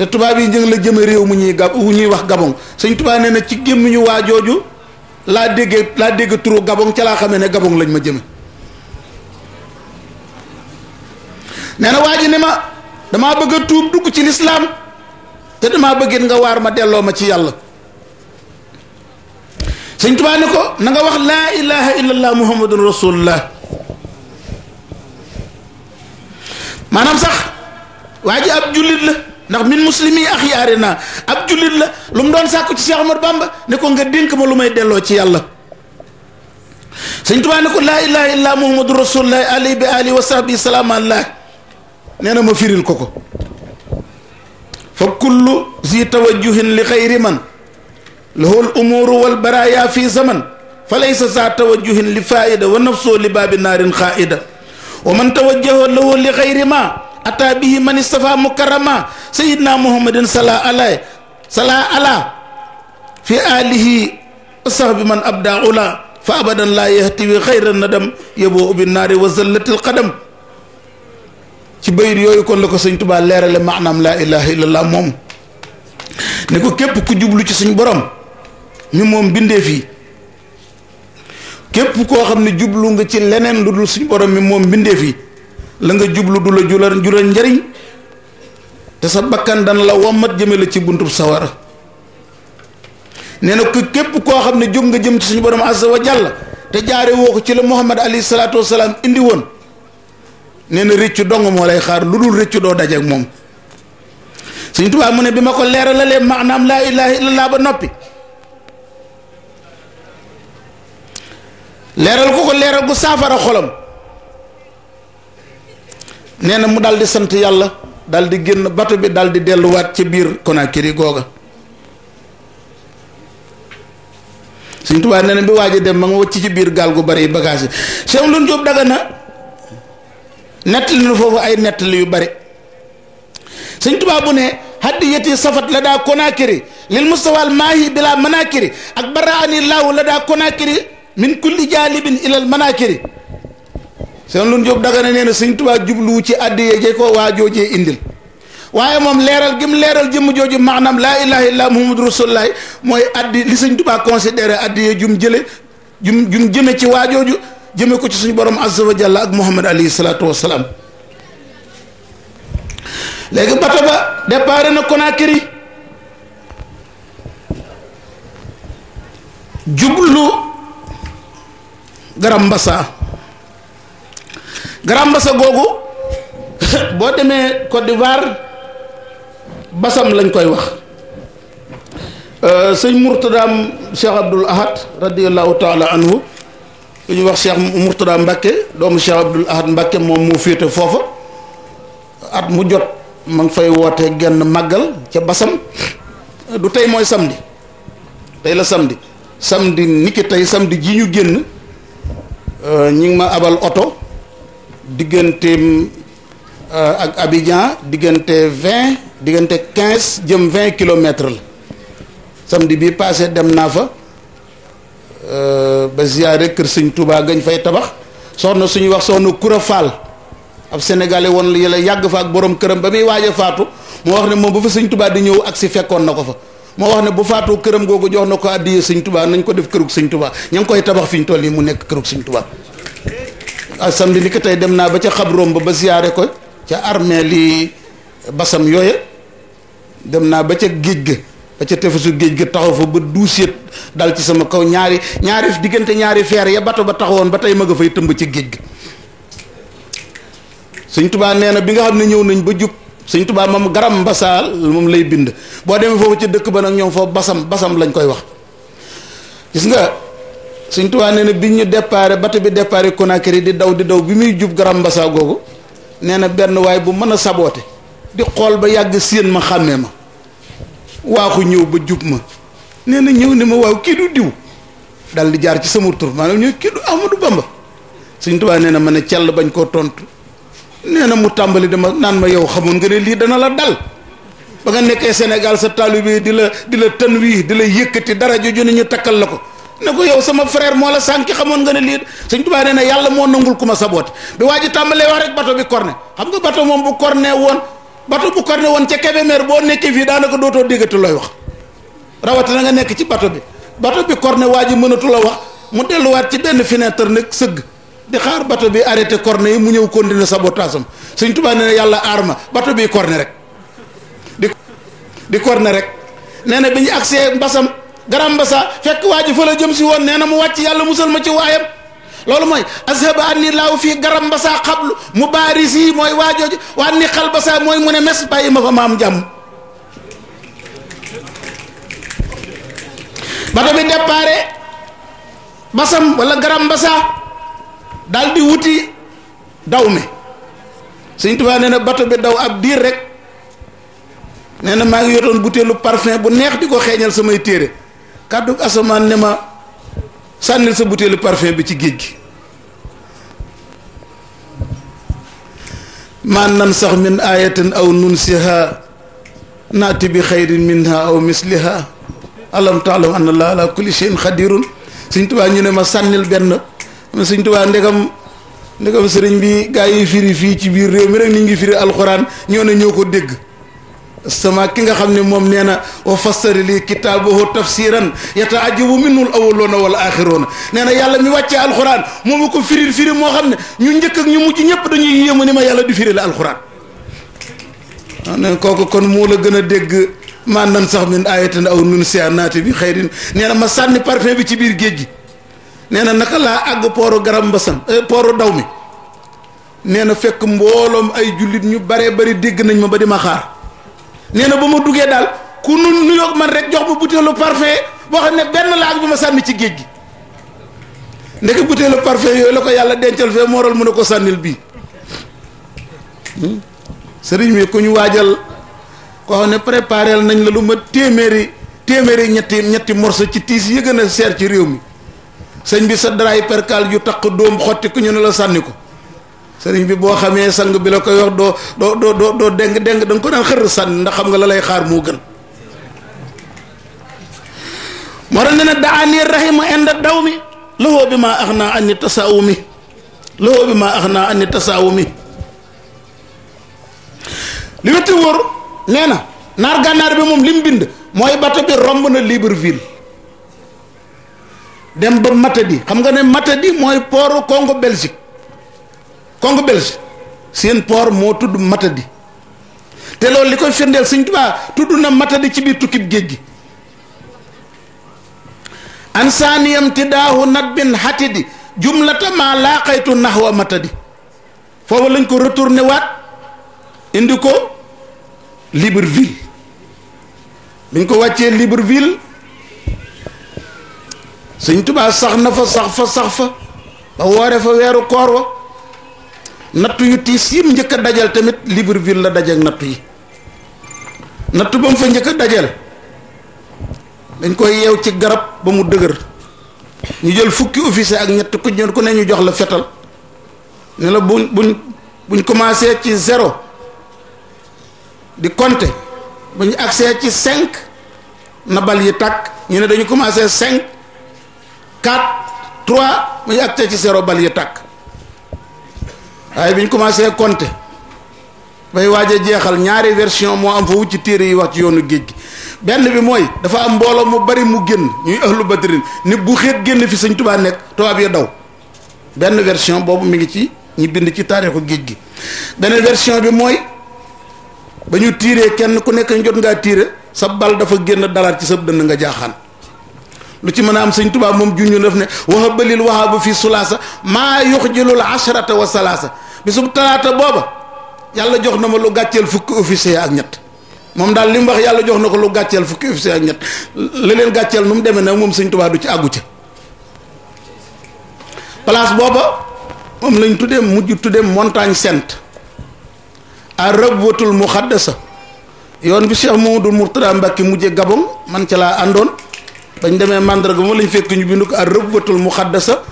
te tubaab yi njëng la jëme réew mu ñuy wax Gabon sëñ Tuubaa nee na ci gémmiñu waa jooju laa dégg turu Gabon ca laa xamee ne Gabon lañ ma jëme nee na waa ji ne ma damaa bëgg a tuub dugg ci lislaam te damaa bëggeen nga waar ma delloo ma ci yàlla sëñ Tuubaa ne ko na nga wax laa ilaha illallah muhammadun rasulullah maanaam sax waa ji ab jullit la ndax min muslimi axyaari naa ab jullit la lu mu doon sàkku ci Cheikh Ahmadou Bamba ne ko nga dénk ma lu may delloo ci yàlla sëñ Tuubaa ne ko laa ilaha illallah muhammadun rasulullah alayhi bi alihi wa sahbihi salaamallah nee na ma firil ko fa kullu zi tawajjuhin li xayri man lahu l umuru wal baraya fi zaman fa laysa za tawajjuhin li faida wa nafsoo li baabi naarin xaaida wa man tawajjaha lahu li xayri ma ata bihi man istafa mukarrama sayidna muhammadin sala ala fi alihi sahbi man abda ula fa abadan la yahtiwi xayra nadam yaboo bi naari wa zallatil qadam ci bayit yooyu kon la ko sëñ Tuubaa leerale maanaam laa ilaha illallah moom ne ko képp ku jublu ci suñ borom mi moom bindee fii képp koo xam ne jublu nga ci leneen lu dul suñ borom mi moom bindee fii la nga jublu du la jural njariñ te sa bakkan dana la wommat jëme la ci buntub sawara nee na ko képp koo xam ne jóg nga jëm ci suñu borom azza wa jalla te jaare woo ko ci la Muhammad alayhi salaatu wasalaam indi woon nee na rëccu dong moo lay xaar lu dul rëccu doo dajeek moom Sëñ Tuubaa mu ne bi ma ko leeralalee maanaam laa ilaha illallah ba noppi leeral ko leeral gu saafara xolam nee na mu daal di sant yàlla daal di génn bato bi daal di delluwaat ci biir Conakry googa Sëñ Tuubaa nee na bi waaj a dem ma nga wacc ci biir gaal gu bari bagage yi Cheikh Lune Diop Dagana nettali na foofu ay nettali yu bari Sëñ Tuubaa bu ne haddiyati safat la daa Conakry lil Mustafa al maahi bila manakiri ak baraani laaw la daa Conakry min kulli jaalibin ilal manakiri Cheikh Lune Diop Dagana nee na Sëñ Tuubaa jubluwu ci addiye je ko waa joojee indil waaye moom leeral gi mu leeral jëmm jooju maanaam laa ilaha illa muhammadu rasulullah mooy addi li Sëñ Tuubaa considéré addiye jum jëme ci waa jooju jëme ko ci suñu borom azza wa jalla ak Muhammad alayhi salaatu wa salaam léegi bato ba départ na Conakry jublu Grand-Bassam googu boo demee Côte d'Ivoire Bassam lañ koy wax sëñ Murtadaam Cheikh Abdoul Ahad radiyallahu taala anhu lu ñuy wax Cheikh Murtada Mbacke doomu Cheikh Abdoul Ahad Mbacke moom moo féete foofa at mu jot ma ngi fay woote genn màggal ca Bassam du tey mooy samedi tey la samedi niki tey samedi ji ñu génn ñi ngi ma abal oto digganteem ak Abidjan diggante 15 jëm 20 kilomètres la samedi bi passé dem naa fa ba ziyaare kër Sëñ Touba gañ fay tabax soxna suñu wax soxna Koura Fall ab sénégalais woon la yàgg fa ak borom këram ba muy waaj a faatu moo wax ne moom bu fa Sëñ Touba di ñëw ak si fekkoon na ko fa moo wax ne bu faatoo këram googu jox na ko àddiyee Sëñ Touba nañ ko def kërug Sëñ Touba ña ngi koy tabax fi ñu toll nii mu nekk kërug Sëñ Touba ak samedi ni ko tey dem naa ba ca xabroom ba ziyaare ko ca armée li Bassam yooya dem naa ba ca géej ga ba ca tefesu géej ga taxaw fa ba duuseet dal ci sama kaw ñaari diggante ñaari feer ya bato ba taxawoon ba tey ma nga fay tëmb ci géej ga Sëñ Tuubaa nee na bi nga xam ne ñëw nañ ba jub Sëñ Tuubaa moom Grand-Bassam moom lay bind boo demee foofu ca dëkk ba nag ñoom foofu Bassam lañ koy wax gis nga Sëñ Tuubaa nee na bi ñu déparé bato bi déparé Conakry di daw bi muy jub Grand-Bassam googu nee na benn waay bu mën a saboote di xool ba yàgg séen ma xàmmee ma waaxu ñëw ba jub ma nee na ñëw ne ma waaw kii du diw dal di jaar ci sama tur maanaam ñëw kii du Ahmadou Bamba Sëñ Tuubaa nee na ma ne cell bañ koo tontu nee na mu tàmbali dama naan ma yow xamoon nga ne lii dana la dal ba nga nekkee Sénégal sa taalibe di la tën wii di la yëkkati dara joju ne ñu takkal la ko ne ko yow sama frère moo la sànki xamoon nga ne lii Sëñ Tuubaa nee na yàlla moo nangul ku ma saboote bi waa ji tàmbalee wax rek bato bi corné xam nga bato moom bu corné woon bato bu corné woon ca Kébémer boo nekkee fii daanaka dootoo déggatu looy wax rawatina nga nekk ci bato bi corné waa ji mënatu la wax mu delluwaat ci benn fenêtre nag sëgg di xaar bato bi arrêté corné yi mu ñëw continuer sabotage am Sëñ Tuubaa nee na yàlla aar ma bato bi corné rek di corné rek nee na bi ñu agsee mbasam garam mbasa fekk waa ji fa la jëm si woon nee na mu wàcc yàlla musal ma ci waayam loolu mooy azhaba anni laaw fii garam mbasa xablu mu baarisi mooy waajooju waa ni xal basa mooy mu ne mes bàyyi ma fa maam jàmm bato bi déparé basam wala garam mbasa daal di wuti Dawme Sëñ Tuubaa nee na bato bi daw ab diir rek nee na maa ngi yotoon butéelu parfum bu neex di ko xeeñal samay téere kàddu asamaan ne ma sànnil sa butéelu parfum bi ci géej gi maan nan sax min ayatin aw nunsiha naati bi xayrin minha aw misliha alam taalam anna allah ala kulli shay'in xadirun Sëñ Tuubaa ñu ne ma sànnil benn Sëñ Tuubaa ndegam sëriñ bi gaa yi firi fii ci biir réew mi rek ni ngi firi alxuraan ñoo ne ñoo ko dégg sama ki nga xam ne moom nee na wa fassari li kitaabahu tafsiran yata'ajjabu minhu al-awwaluuna wal aaxiruuna nee na yàlla mi wàccee alxuraan moom ko firi moo xam ne ñu njëkk ak ñu mujj ñëpp dañuy yéemu ni ma yàlla di firi la alxuraan ne kooku kon moo la gën a dégg maan nan sax min ayatin aw nunsiha naati bi xayrin nee na ma sànni parfum bi ci biir géej gi nee na naka laa àgg pooru garam mbasam pooru Dawme nee na fekk mbooloom ay jullit ñu baree bari dégg nañ ma ba di ma xaar nee na ba ma duggee daal ku nu yoog man rek jox ma butéelu parfum boo xam ne benn la ak bi ma sànni ci géej gi ndeke butéelu parfum yooyu la ko yàlla dencal fee mooral mu ne ko sànnil bii sëriñ mi ku ñu waajal koo xam ne préparel nañ la lu ma téeméeri ñetti morceau ci tiis yi gën a seer ci réew mi sëñ bi sa daraay perkal yu taq dóom xotti ku ñu ne la sànni ko sëriñ bi boo xamee sang bi la koy wax doo déng da nga ko daan xër sànni ndax xam nga la lay xaar moo gën moo tax ne na daani rahima inda Dawmi lahoo bi maa ax naa anni tasaawumi lahoo bi maa ax naa anni tasaawumi li wetti wóor nee na naar gànnaar bi moom li mu bind mooy bato bi romb na Libreville dem ba Matadi xam nga ne Matadi mooy pooru Congo Belgique seen port moo tudd Matadi te loolu li koy firndeel Sëñ Tuubaa tudd na Matadi ci biir tukkib géej gi ansaaniyam tidaahu nat bin xatidi jumlata ma laaqaytu naxwa Matadi foofu lañ ko retourné waat indi ko Libreville biñ ko wàccee Libreville Sëñ Tuubaa sax fa ba woore fa weeru koor wa nattu yu tiis yim njëkk a dajal tamit Libreville la dajal nattu yi nattu ba mu fa njëkk a dajal dañ koy yeew ci garab ba mu dëgër ñu jël fukki officier ak ñett ku ne ñu jox la fetal ne la buñ commencé ci 0 di compter bu ñu accès ci 5 na bal yi tàkk ñu ne dañu commencé 5 4 3 bu ñu accès ci 0 bal yi tàkk waaye bi ñu commencé compter bay waaj a jeexal ñaari version moo am fa wu ci téere yi wax ci yoonu géej gi benn bi mooy dafa am mbooloo mu bari mu génn ñuy ahlu badrin ni bu xeet génn fi Sëñ Tuubaa nekk tubaab yi daw benn version boobu mi ngi ci ñi bind ci taarixu géej gi beneen version bi mooy ba ñu tiiree kenn ku nekk ñu jot ngaa tiire sa bal dafa génn dalaat ci sa dënn nga jaaxaan lu ci mën a am Sëñ Tuubaa moom junñu def ne waxa balil waxaabu fii sulaasa maa yuxjilul ashrata wa salaasa bisub talaata booba yàlla jox na ma lu gàcceel fukki officier ak ñett moom daal li mu wax yàlla jox na ko lu gàcceel fukki officier ak ñett la leen gàcceel nu mu demee nag moom Sëñ Tuubaa du ci àggu ci place booba moom lañ tuddee montagne sainte à Rabwatul Muxaddasa yoon bi Cheikh Mamadou Mourtada Mbacke mujje Gabon man ca laa àndoon bañ demee mandarga moom lañ fekk ñu bind ko à Rabwatul Muxaddasa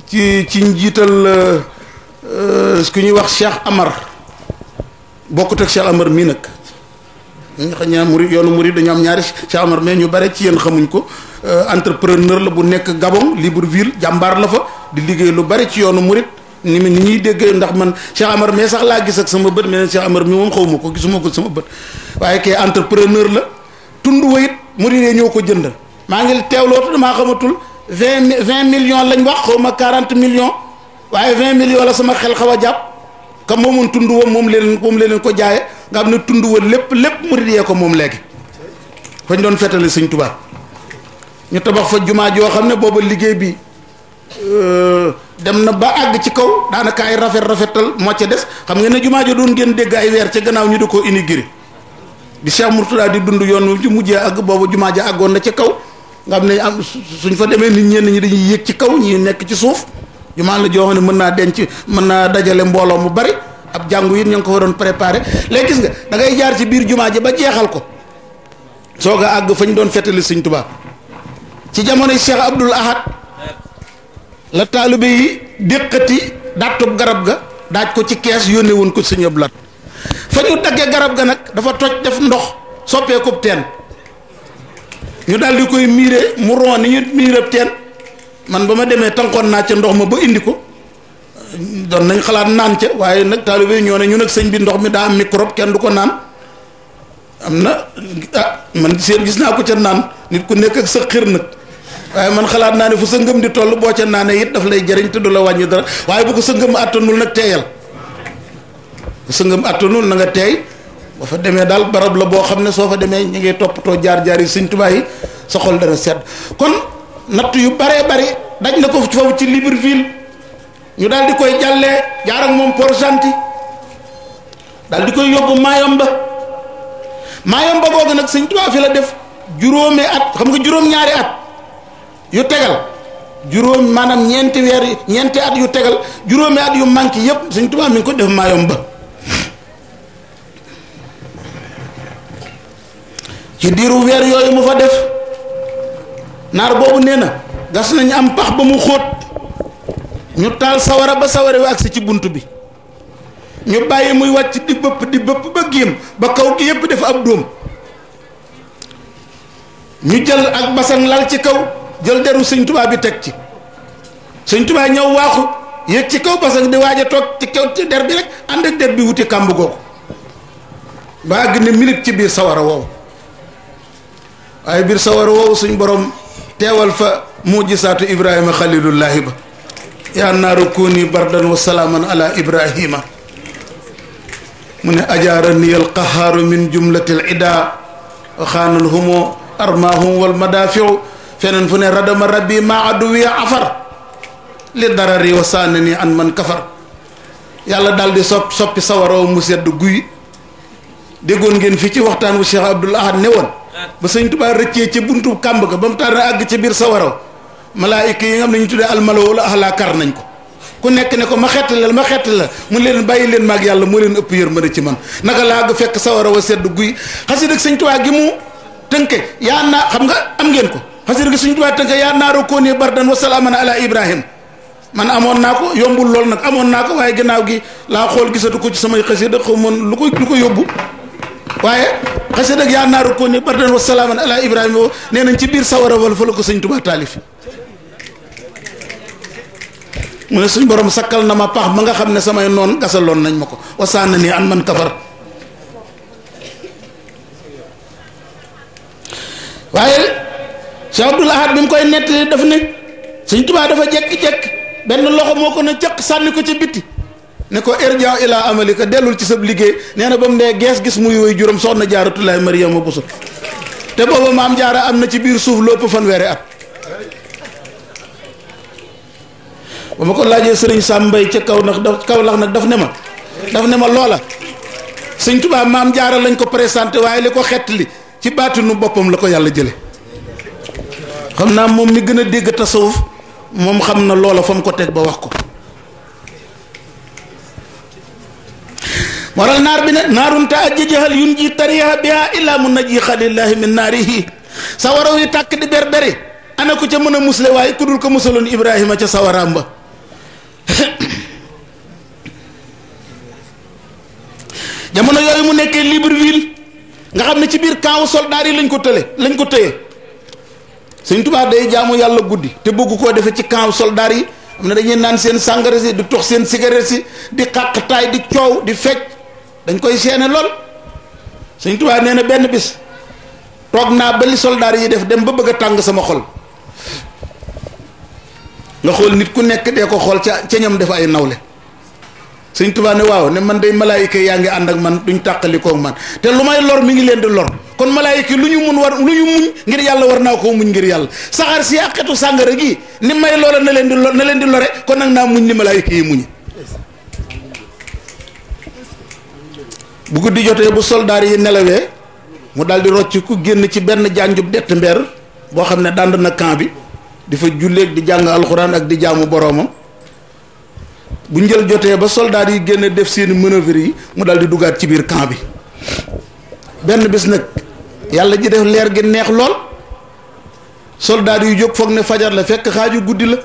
ci njiital ku ñuy wax Cheikh Amar bokkut ak Cheikh Amar mii nag ñu xam ñaar murid yoonu murid dañu am ñaari Cheikh Amar mais ñu bare ci yéen xamuñ ko entrepreneur la bu nekk Gabon Libreville jàmbaar la fa di liggéey lu bari ci yoonu murid ni ñuy déggee ndax man Cheikh Amar mais sax laa gis ak sama bët mais Cheikh Amar mi moom xaw ma ko gisuma ko sama bët waaye kay entrepreneur la tund wa it murid ñoo ko jënd maa ngi teewlootu damaa xamatul 20 millions lañ wax xaw ma 40 millions waaye 20 millions la sama xel xaw a jàpp ka moomoon tund wa moom leen ko jaaye nga xam ne tund wa lépp murid yee ko moom léegi fañ doon fetale Sëñ Tuubaa ñu tabax fa jumaa joo xam ne booba liggéey bi dem na ba àgg ci kaw daanaka ay rafetal moo ca des xam nga ne jumaa jo doon ngeen dégg ay weer ca gannaaw ñu di ko inauguré di Cheikh Mourtada di dund yoon ci mujjee àgg boobu jumaa ja àggoon na ca kaw nga xam ne am suñ fa demee nit ñenn ñi dañuy yéeg ci kaw ñi nekk ci suuf jumaa la joo xam ne mën naa dajale mbooloo mu bari ab jàngu it ña ngi ko fa doon préparé léegi gis nga da ngay jaar ci biir jumaa ji ba jeexal ko soog a àgg fañ doon fetali Sëñ Tuubaa ci jamonoy Cheikh Abdoul Ahad la taalibe yi déqati daatub garab ga daaj ko ci kees yónnee woon ko Sëñ Abdou Lahad fa ñu daggee garab ga nag dafa toj def ndox soppeekub teen ñu daal di koy miire mu ron ni ñu miirab teen man ba ma demee tànkoon naa ca ndox ma ba indi ko doon nañ xalaat naan ca waaye nag taalibe yi ñoo ne ñu nag sëñ bi ndox mi daa am microbe kenn du ko naan am na man seen gis naa ko ca naan nit ku nekk ak sa xir nag waaye man xalaat naa ne fu sa ngëm di toll boo ca naanee it daf lay jëriñ te du la wàññi dara waaye bu ko sa ngëm àttanul nag teeyal bu sa ngëm àttanul na nga teey ba fa demee daal barab la boo xam ne soo fa demee ñu ngi toppatoo jaar-jaar yi Sëñ Tuubaa yi sa xol dana sedd kon natt yu baree bari daj na ko foofu ci Libreville ñu daal di koy jàllee jaar ak moom Port-Gentil daal di koy yóbbu Mayomba googu nag Sëñ Tuubaa fi la def juróomi at xam nga juróom-ñaari at yu tegal maanaam ñeenti at yu tegal juróomi at yu manqué yépp Sëñ Tuubaa mi ngi ko def Mayomba ci diiru weer yooyu mu fa def naar boobu nee na gas nañu am pax ba mu xóot ñu taal sawara ba sawara wi agsi ci bunt bi ñu bàyyi muy wàcc di bëpp ba géem ba kaw gi yépp def ab dóom ñu jël ak basan lal ci kaw jël deru Sëñ Tuubaa bi teg ci Sëñ Tuubaa ñëw waaxu yéeg ci kaw basan di waaj a toog ci kaw ci der bi rek ànd ak der bi wuti kàmb googu ba àgg ne minute ci biir sawara woowu waaye biir sawara woowu suñ borom teewal fa mujisaatu Ibrahima xalilullahi ba yaa naaru kuuni bardan wa salaaman ala Ibrahima mu ne ajaara niyal qahaaru min jumlatil ida wa xaanal humo armahum wal madaafiu feneen fu ne radama rabbi ma aduwi afar li darari wa saanani an man kafar yàlla daal di soppi sawaraw mu sedd guy déggoon ngeen fii ci waxtaan wu Cheikh Abdoul Ahad ne woon ba Sëñ Tuubaa rëccee ci buntu kàmb ga ba mu tar na àgg ci biir sawaraw malaayika yi nga xam ne ñu tuddee almala wala axlaa kar nañ ko ku nekk ne ko ma xettali la mu leen bàyyi leen maag yàlla moo leen ëpp yërmande ci man naka laa àgg fekk sawara wa sedd guy xasida ak Sëñ Tuubaa gi mu tënke yaa naa xam nga am ngeen ko xasida gi Sëñ Tuubaa tënke yaa naaro kooni bardan wa salaaman ala Ibrahim man amoon naa ko yombul lool nag amoon naa ko waaye gannaaw gi laa xool gisatu ko ci samay xasida xaw moon lu ko yóbbu waaye xasida ak yaa naaru kooni bardan wa salaaman ala Ibrahima nee nañ ci biir sawara wala fa la ko Sëñ Tuubaa taalif mu ne suñ borom sakkal na ma pax ma nga xam ne samay noon gasaloon nañ ma ko wasaana nii an man kafar waaye Cheikh Abdoul Ahad bi mu koy nettali daf ne Sëñ Tuubaa dafa jekki-jekki benn loxo moo ko ne jëkk sànni ko ci bitti ne ko irja ila amalika dellul ci sab liggéey nee na ba mu dee gees gis muy woy juróom soxna Jaaratulaay Mariama Buso te booba maam Jaara am na ci biir suuf lépp fanweeri at ba ma ko laajee sëriñ Sam Mbay ca kaw nag daf ne ma loola Sëñ Tuubaa maam Jaara lañ ko présenté waaye li ko xettali ci baatinu boppam la ko yàlla jële xam naa moom mi gën a dégg tasawuf moom xam na loola fa mu ko teg ba wax ko waral naar bi ne naarun ta ajjahal yun ji tariha biha illa mun naji xalillahi min naarihi sawaraw yi tàkk di berberi ana ko ca mën a musle waaye ku dul ko musaloon Ibrahima ca sawaraam ba jamono yooyu mu nekkee Libreville nga xam ne ci biir camp soldat yi lañ ko tëye Sëñ Tuubaa day jaamu yàlla guddi te bëgg koo defee ci camp soldat yi am na dañuy naan seen sàngara si di tox seen cigarette si di xàqtaay di coow di fecc dañ koy seene lool. Sëñ Tuubaa nee na benn bis toog naa ba li soldaar yi def dem ba bëgg a tàng sama xol nga xool nit ku nekk dee ko xool ca ñam def ay nawle. Sëñ Tuubaa ne waaw ne man day malaayika yaa ngi ànd ak man duñ tàqalikoo man te lu may lor mi ngi leen di lor kon malaayika lu ñu muñ ngir yàlla war naa koo muñ ngir yàlla. saxaar si ak xetu sàngara gi ni may loola na leen di lore kon nag naa muñ ni malaayika yi muñ. bu guddi jotee bu soldaar yi nelawee mu daal di rocc ku génn ci benn jànjub dett mbeer boo xam ne dànd na camp bi di fa julleeg di jàng alxuraan ak di jaamu boroomam. bu njël jotee ba soldaar yi génn def seeni manœuvre yi mu daal di dugaat ci biir camp bi. benn bis nag yàlla ji def leer gi neex lool soldaar yu jóg foog ne fajar la fekk xaaju guddi la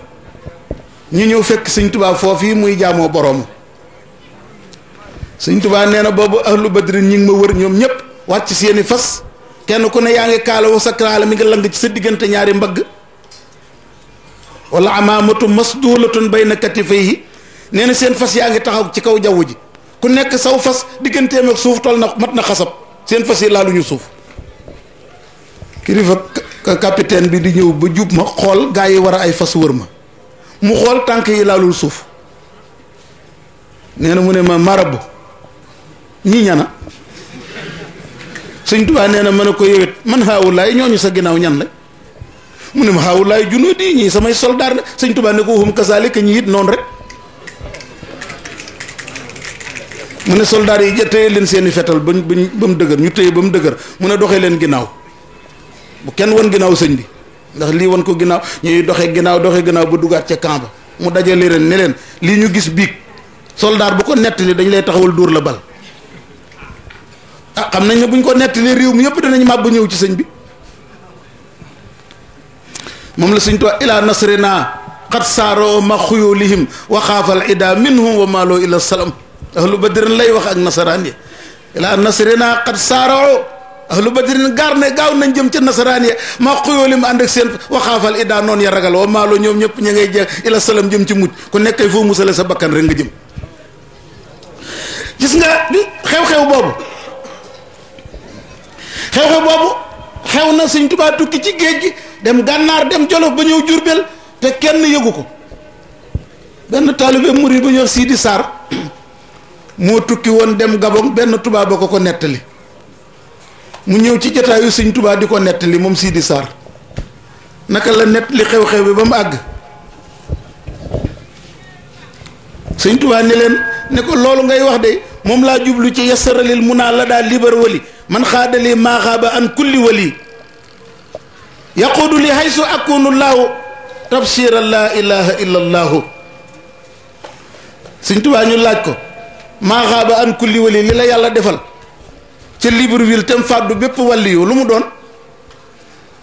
ñu ñëw fekk Sëñ Tuubaa foofii muy jaamoo boroomam. Sëñ Tuubaa nee na boobu ahlu badrin ñi ngi ma wër ñoom ñëpp wàcc seeni fas kenn ku ne yaa ngi kaalawu sa kaala mi nga lang ci sa diggante ñaari mbagg wala amaamatu masdulatun bayna katifayhi nee na seen fas yaa ngi taxaw ci kaw jaww ji ku nekk saw fas digganteem ak suuf tol na mat na xasab seen fas yi laaluñu suuf. kilifa capitaine bi di ñëw ba jub ma xool gaa yi war a ay fas wër ma mu xool tànk yi laalul suuf nee na mu ne ma marabu ñii ñana. Sëñ Tuubaa nee na mën a ko yowet man xaawulaay ñooñu sa ginnaaw ñan la mu ne ma xaawulaay junóo di ñii samay soldaar la. Sëñ Tuubaa ne ko hum kasaalika ñi it noonu rek mu ne soldaar yi téye leen seeni fetal ba mu dëgër ñu téye ba mu dëgër mu ne doxee leen ginnaaw bu kenn wan ginnaaw sëñ bi ndax lii wan ko ginnaaw ñuy doxee ginnaaw ba dugaat ca camp ba mu dajale leen ne leen lii ñu gis biig soldaar bu ko nettali dañ lay taxawal dóor la bal. xam nañ ne buñ ko nettali réew mi yëpp danañ màbb ñëw ci sëñ bi. moom la Sëñ Tuubaa ilaa nasrina qad saaro ma xuyulihim wa xaafal ida minhum wa maaloo ila salam ahlu badrin lay wax ak nasaraan yi ilaa nasrina qad saaro ahlu badrin gaar ne gaaw nañ jëm ca nasaraan yi ma xuyulihim ànd ak seen wa xaafal ida noonu ya ragal wa maaloo ñoom ñëpp ña ngay jeex ila salam jëm ci mucc ku nekkay foo musale sa bakkan rek nga jëm. gis nga xew-xew boobu xew na Sëñ Tuubaa tukki ci géej gi dem gànnaar dem Jolof ba ñëw Jurbel te kenn yëgu ko. benn taalibe murid bu ñuy wax Sidi Sarr moo tukki woon dem Gabon benn tubaab ba ko nettali mu ñëw ci jotaayu Sëñ Tuubaa di ko nettali moom Sidi Sarr naka la nettali xew-xew bi ba mu àgg Sëñ Tuubaa ne leen ne ko loolu ngay wax de moom laa jublu ci yasaralil mun naa la daal libar wali man xaadali maaxaaba an kulli wali yaquudu li haysu akunu llaahu tabshira laa ilaha illa allaahu. Sëñ Tuubaa ñu laaj ko maaxaaba an kulli wali li la yàlla defal ca Libreville tem fàddu bépp wàlli yu lu mu doon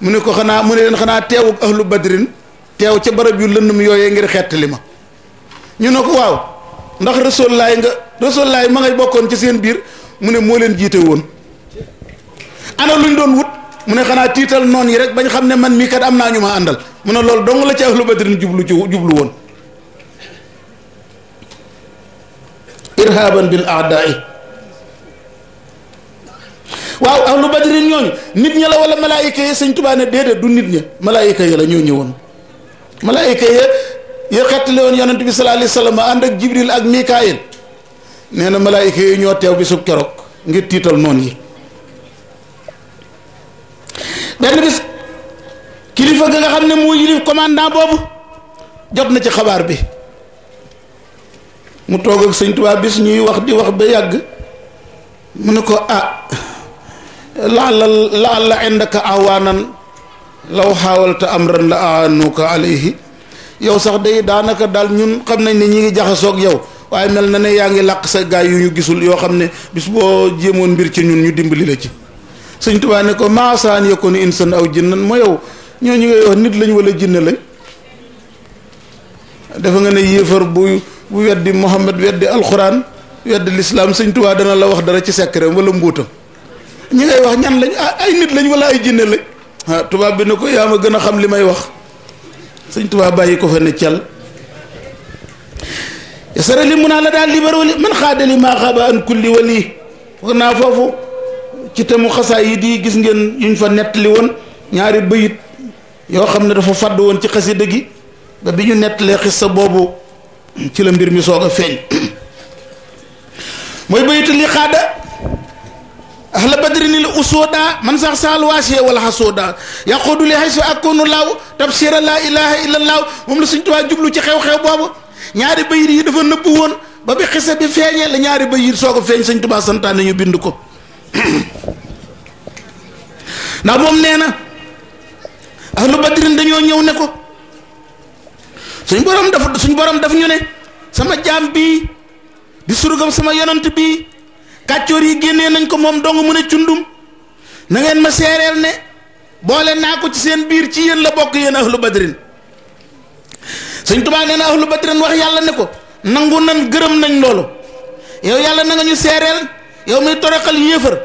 mu ne ko xanaa mu ne leen xanaa teewuk ahlu badrin teew ca barab yu lëndëm yooyee ngir xettali ma. ñu ne ko waaw ndax Rasulullaay ma ngay bokkoon ci seen biir mu ne moo leen jiite woon. ana luñ doon wut mu ne xanaa tiital noon yi rek bañ xam ne man mii kat am naa ñu ma àndal mu ne loolu dong la ci ahlu badrin jublu woon. irhaban bil aadaai. waaw ahlu badrin ñooñu nit ña la wala malaayika yi Sëñ Tuubaa ne déedéet du nit ña malaayika yi la ñoo ñëwoon. malaayika ya xettali woon yonent bi sallallahu alayhi wa sallam ànd ak Jibril ak Mikaayil nee na malaayika yi ñoo teew bi sub keroog ngir tiital noon yi. benn bis kilifa ga nga xam ne moo yilif commandant boobu jot na ci xabaar bi mu toog ak Sëñ Tuubaa bis ñuy wax di wax ba yàgg mu ne ko la indaka awaanan law xaawalta amran la aanuka alayhi yow sax day daanaka daal ñun xam nañ ne ñi ngi jaxasoog yow waaye mel na ne yaa ngi làq sa gaay yu ñu gisul yoo xam ne bis boo jéemoon mbir ci ñun ñu dimbali la ci. Sëñ Tuubaa ne ko maasaan yakunu insan aw jinnan moo yow ñooñu ngay wax nit lañ wala jinne lañ. dafa nga ne yéefar bu weddi Muhammad weddi alxuraan weddi lislaam Sëñ Tuubaa dana la wax dara ci secret wala mbuutam ñi ngay wax ñan lañ ay nit lañ wala ay jinne lañ. tubaab bi ne ko yaa ma gën a xam li may wax. Sëñ Tuubaa bàyyi ko fa ne cal yasara li mun naa la daal libar wali man xaadali maa xaaba an kulli wali foog naa foofu ci temu xasaay yi di gis ngeen yuñ fa nettali woon ñaari bayit yoo xam ne dafa fàdd woon ci xasida gi ba bi ñu nettalee xissa boobu ci la mbir mi soog a feeñ mooy bayitu li xaada ahla badrinil usooda man sax saal waasiye wala xasooda yaquudu li haysu akunu laaw tabsira laa ilaha illa laaw moom la suñ tuwaa jublu ci xew-xew boobu ñaari bayit yi dafa nëbb woon ba bi xisa bi feeñee la ñaari bayit soog a feeñ sëñ Tuubaa santaane ñu bind ko ndax moom nee na ahlu badrin dañoo ñëw ne ko suñ borom daf ñu ne sama jaam bii di surgam sama yonant bii kàccoor yi génnee nañ ko moom dong mu ne cundum na ngeen ma seereel ne boole naa ko ci seen biir ci yéen la bokk yéen ahlu badrin sëñ Tuubaa nee na ahlu badrin wax yàlla ne ko nangu nan gërëm nañ loolu yow yàlla na nga ñu seereel yow muy toroxal yéefar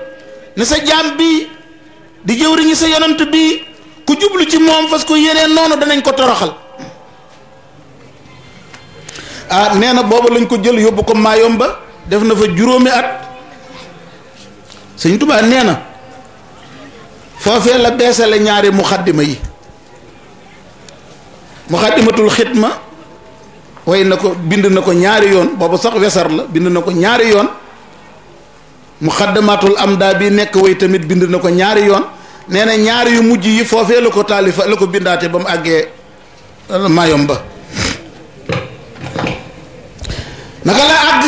ne sa jaam bii di jëwriñu sa yonant bii ku jublu ci moom fas ko yéenee noonu danañ ko toroxal nee na booba lañ ko jël yóbbu ko Maayomba def na fa juróomi at sëñ Tuubaa nee na foofee la beesale ñaari muxaddima yi muxaddimatul xidma way na ko bind na ko ñaari yoon boobu sax wesar la bind na ko ñaari yoon muxaddamatul amda bi nekk way tamit bind na ko ñaari yoon nee na ñaari yu mujj yi foofee la ko taalifa la ko bindaate ba mu àggee Mayomba naka la àgg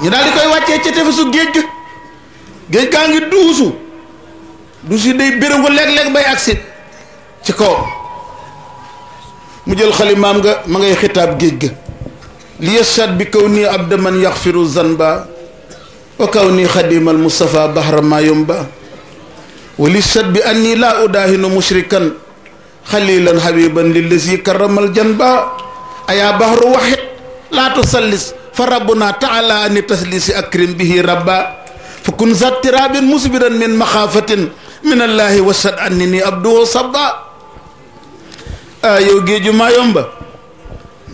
ñu daal di koy wàccee ci tefesu géej gaa ngi duusu yi day béréngu léeg-léeg bay agsi ci kaw mu jël xalimaam nga ma ngay xitaab géej ga li yashad bi kaw nii abda man yaxfiru zanba wa kaw nii xadimal Mustafa bahra Mayomba wa li shad bi anni laa udaahinu mushrikan xalilan habiban lillazi karamal janba ayaa bahru waxit laa tusallis fa rabbuna taala ani taslisi akrim bihi rabba fa kun zattirabin musbiran min maxaafatin min allahi washad anni ni abduhu sabba yow géeju Mayomba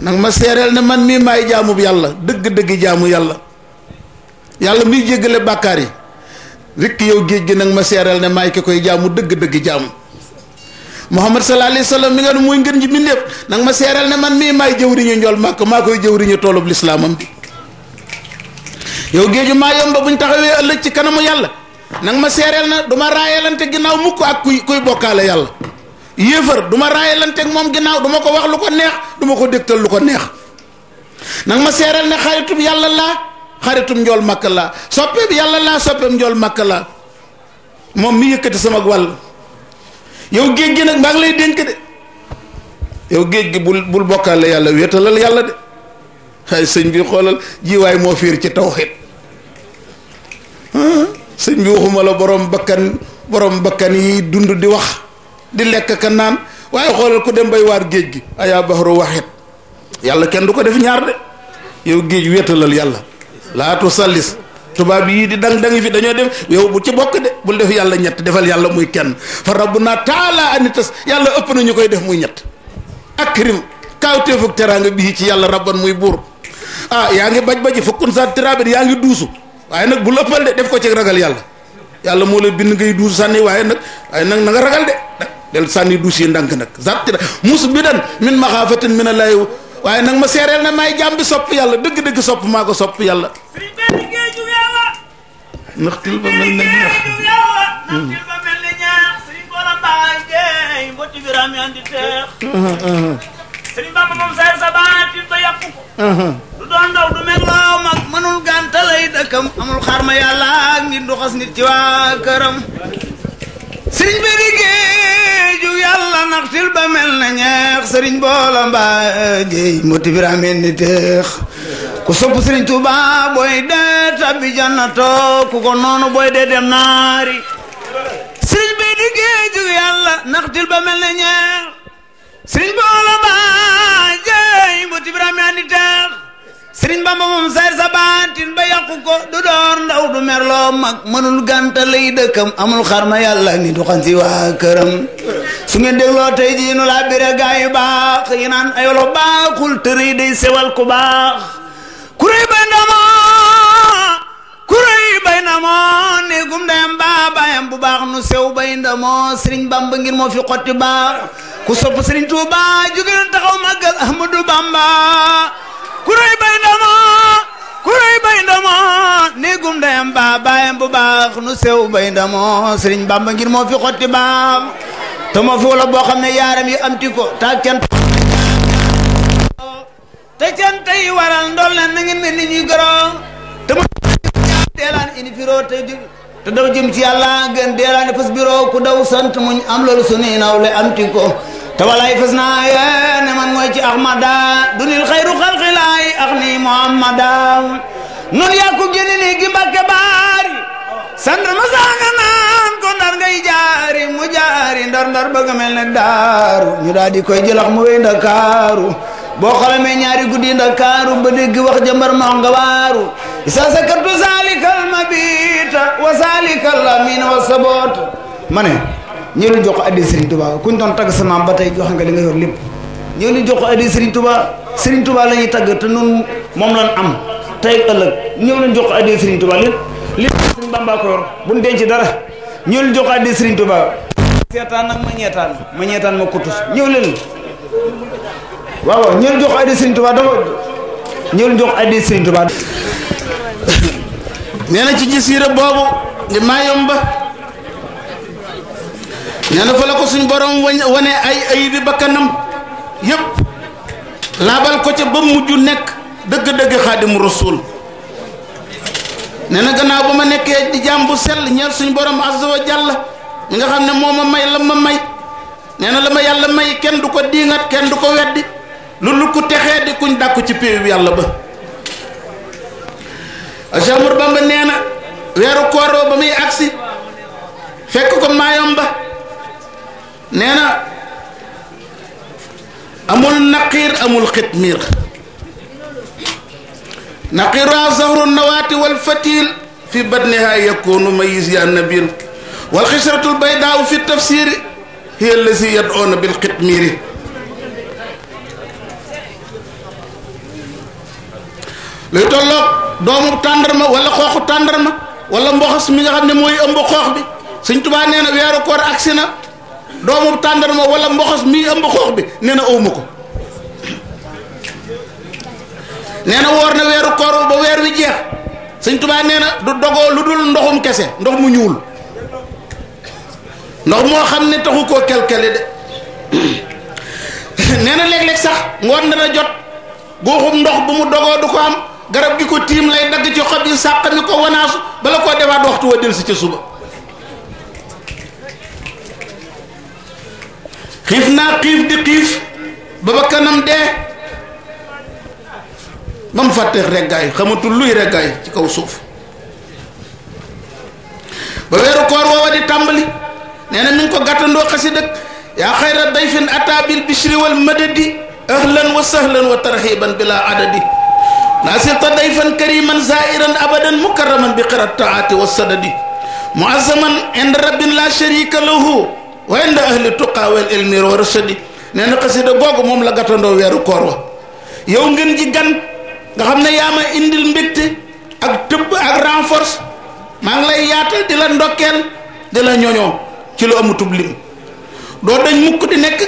nag ma seereel ne man mii maay jaamub yàlla dëgg-dëgg jaamu yàlla miy jéggale bàkkaar yi rek yow géej gi nag ma seereel ne maay ki koy jaamu dëgg-dëgg jaamu Muhammad sallallahu alayhi wa sallam mi nga ne mooy ngeen ji mbindéef nag ma seereel ne man mii maay jëwriñu njool màkk maa koy jëwriñu toolub lislaamam bi yow géeju Mayomba buñ taxawee ëllëg ci kanamu yàlla nag ma seereel na du ma raayalante ginnaaw mukk ak kuy bokkaale yàlla yéefar du ma raayalanteeg moom ginnaaw du ma ko wax lu ko neex du ma ko dégtal lu ko neex nag ma seereel ne xaritub yàlla laa xaritub njool màkk laa soppeeb yàlla laa soppeeb njool màkk laa moom mi yëkkati sama wàll yow géej gi nag maa ngi lay dénk de yow géej gi bul bokkaale yàlla wéetalal yàlla de xay sëñ bi xoolal jiwaay moo fiir ci tawhid sëñ bi waxuma la borom bakkan yi dund di wax di lekk ka naan waaye xoolal ku dem bay waar géej gi ayaa baxaru waxit yàlla kenn du ko def ñaar de yow géej wéetalal yàlla laatu sallis tubaab yii di dang-dangi fi dañoo def yow bu ci bokk de bul def yàlla ñett defal yàlla muy kenn fa rabbuna taala anitas yàlla ëpp na ñu koy def muy ñett akrim kaawteefuk teraanga bii ci yàlla rabban muy buur yaa ngi baj-baji fukkun sa tiraabit yaa ngi duusu waaye nag bul ëppal de def ko ci ragal yàlla moo la bind ngay duusu sànni waaye nag na nga ragal de del sànni duus yi ndànk nag zattira mus bi dan min maxaafatin min allahi waaye nag ma seereel na maay jaam bi sopp yàlla dëgg-dëgg sopp maa ko sopp yàlla naxtil ba mel ne ñaax sëriñ Boola Mbaay jeey mboti biram andi teex sëriñ Bamba moom sayar sa baatin ba yàqu ko du doon ndaw du mel loo mag mënul gàntalay dëkkam amul xarma yàlla ak nit du xas nit ci waa këram sëriñ bi di géeju yàlla naxtil ba mel na ñeex sëriñ Boola Mbaay jeey mboti biram andi teex ku sopp sëriñ Tuuba booy dee tabbi jannato ku ko noonu booy dee dem naari sëriñ bi di géeju yàlla naxtil ba mel ne ñeex sëriñ Boola Mbaay jeey mboti Ibrahima andi teex sëriñ Bamba moom sayr sa baatin ba yàqu ko du door ndaw du merloo mag mënul gànta lay dëkkam amul xarma yàlla ni du xan si waa këram su ngeen dégloo tey jii nu laa bire gaa yu baax yi naan ayolo baaxul tëri day sewal ku baax kuréy bay ndamoo kuréy bay ndamoo néegum ndeyam baabayam bu baax nu sew bay ndamoo Sëriñ Bamba ngir moo fi xotti baax ku sopp Sëriñ Tuuba jógeen taxaw màggal Ahmadu Bamba kuréy bay ndamoo kuréy bay ndamoo néegum ndeyam baabayam bu baax nu sew bay ndamoo Sëriñ Bamba ngir moo fi xotti baax te moo fi wala boo xam ne yaaram yi am ti ko ta cant te cant yi waral ndol leen na ngeen mel ni ñuy goro te ma deelaan ini firoo te daw jëm ci yàlla gën deelaan fas biroo ku daw sant muñ am loolu sunuy nawle am ti ko te walaay fas naa yéene man mooy ci ahmada dunil xayru xalqilaay ax ni muhammada noonu yaa ko génne ni gi Mbàkke baari sandr ma sanga naan ko ndar ngay jaari mu jaari ndar bëgg mel ne daaru ñu daal di koy jëlax mu wéy Ndakaaru boo xalamee ñaari guddi Ndakaaru ba dégg wax jëmbar nox nga waaru isa sakartu salikal mabita wa salikal amin wa sabot ma ne ñëw leen jox ko addi Serigne Touba kuñ doon tagg sa maam ba tey joxe nga li nga yor lépp ñëw leen jox ko addi Serigne Touba la ñuy tagg te nun moom lañ am tey ëllëg ñëw leen jox ko addi Serigne Touba lépp Serigne Bamba ko yor bu ñu denc dara ñëw leen jox ko addi Serigne Touba seetaan nag ma ñeetaan ma kutus ñëw leen waaw ñëw leen jox ko addi Serigne Touba dafa ñëw leen jox ko addi Serigne Touba nee na ci jasiira boobu di Mayumba nee na fa la ko suñ borom wane ay bi bakkanam yëpp laabal ko ca ba mujj nekk dëgg-dëgg Xaadimu Rasuul nee na gannaaw ba ma nekkee di jaam bu sell ñeel suñ borom azza wa jalla mi nga xam ne moo ma may la ma may nee na la ma yàlla may kenn du ko diingat kenn du ko weddi lu ku texee di kuñ dàkku ci péew bi yàlla ba Cheikh Ahmadou Bamba nee na weeru koor ba muy agsi fekk ko Mayumba nee na amul naqiir amul xitmiir naqiiruha zahru nawaati wal fatil fi badniha yakunu mayis ya nabil wal xisratul baydaa fi tafsiri hiya allazi yad'una bil xitmiiri luy tolloog doomu tàndarma wala xooxu tàndarma wala mboxas mi nga xam ne mooy ëmb xoox bi Sëñ Tuubaa nee na weeru koor agsi na doomu tàndarma wala mboxas mi ëmb xoox bi nee na awma ko nee na woor na weeru koor ba weer wi jeex Sëñ Tuubaa nee na du dogoo lu dul ndoxum kese ndox mu ñuul ndox moo xam ne taxu koo kelkeli de nee na léeg-léeg sax ngoon dana jot guuxum ndox bu mu dogoo du ko am garab gi ko tiim lay dagg ci xob yi sàq mi ko wanaasu bala koo defaat waxtu wa del si ca suba xiif naa xiif di xiif ba ba kanam dee ba mu fàtteex reggaay xamatul luy reggaay ci kaw suuf ba weeru koor woowa di tàmbali nee na mi ngi ko gàttandoo xasida yaa xayra dayfin ata bil bishri wal madadi ahlan wa sahlan wa tarhiban bila adadi nasirta dayfan kariman zairan abadan mukarraman bi qirat taati wa sadadi muazzaman inda rabbin la sharika lahu wa inda ahli tuqa wal ilmi wa rashadi nee na xasida googu moom la gàttandoo weeru koor wa yow ngeen ji gan nga xam ne yaa ma indil mbégte ak tëbb ak renforce maa ngi lay yaatal di la ndokkeel di la ñoñoo ci lu amutub lim doo dañ mukk di nekk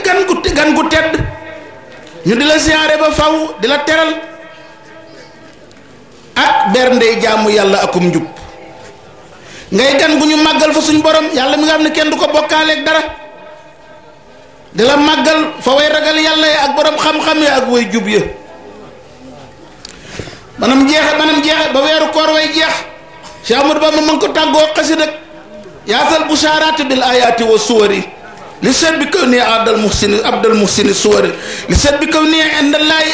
gan gu tedd ñu di la siyaare ba faw di la teral ak berndey jaamu yàlla akum njub ngay gan gu ñu màggal fa suñ borom yàlla mi nga xam ne kenn du ko bokkaaleeg dara di la màggal fa way ragal yàlla yi ak borom xam-xam yi ak way jub ya manam jeexe ba weeru koor way jeex Cheikh Ahmadou Bamba man ko tàggoo xasida yaatal bushaaraati bil ayaati wa suwari li seet bi kaw nii abdal muhsini suwari li seet bi kaw nii indallaahi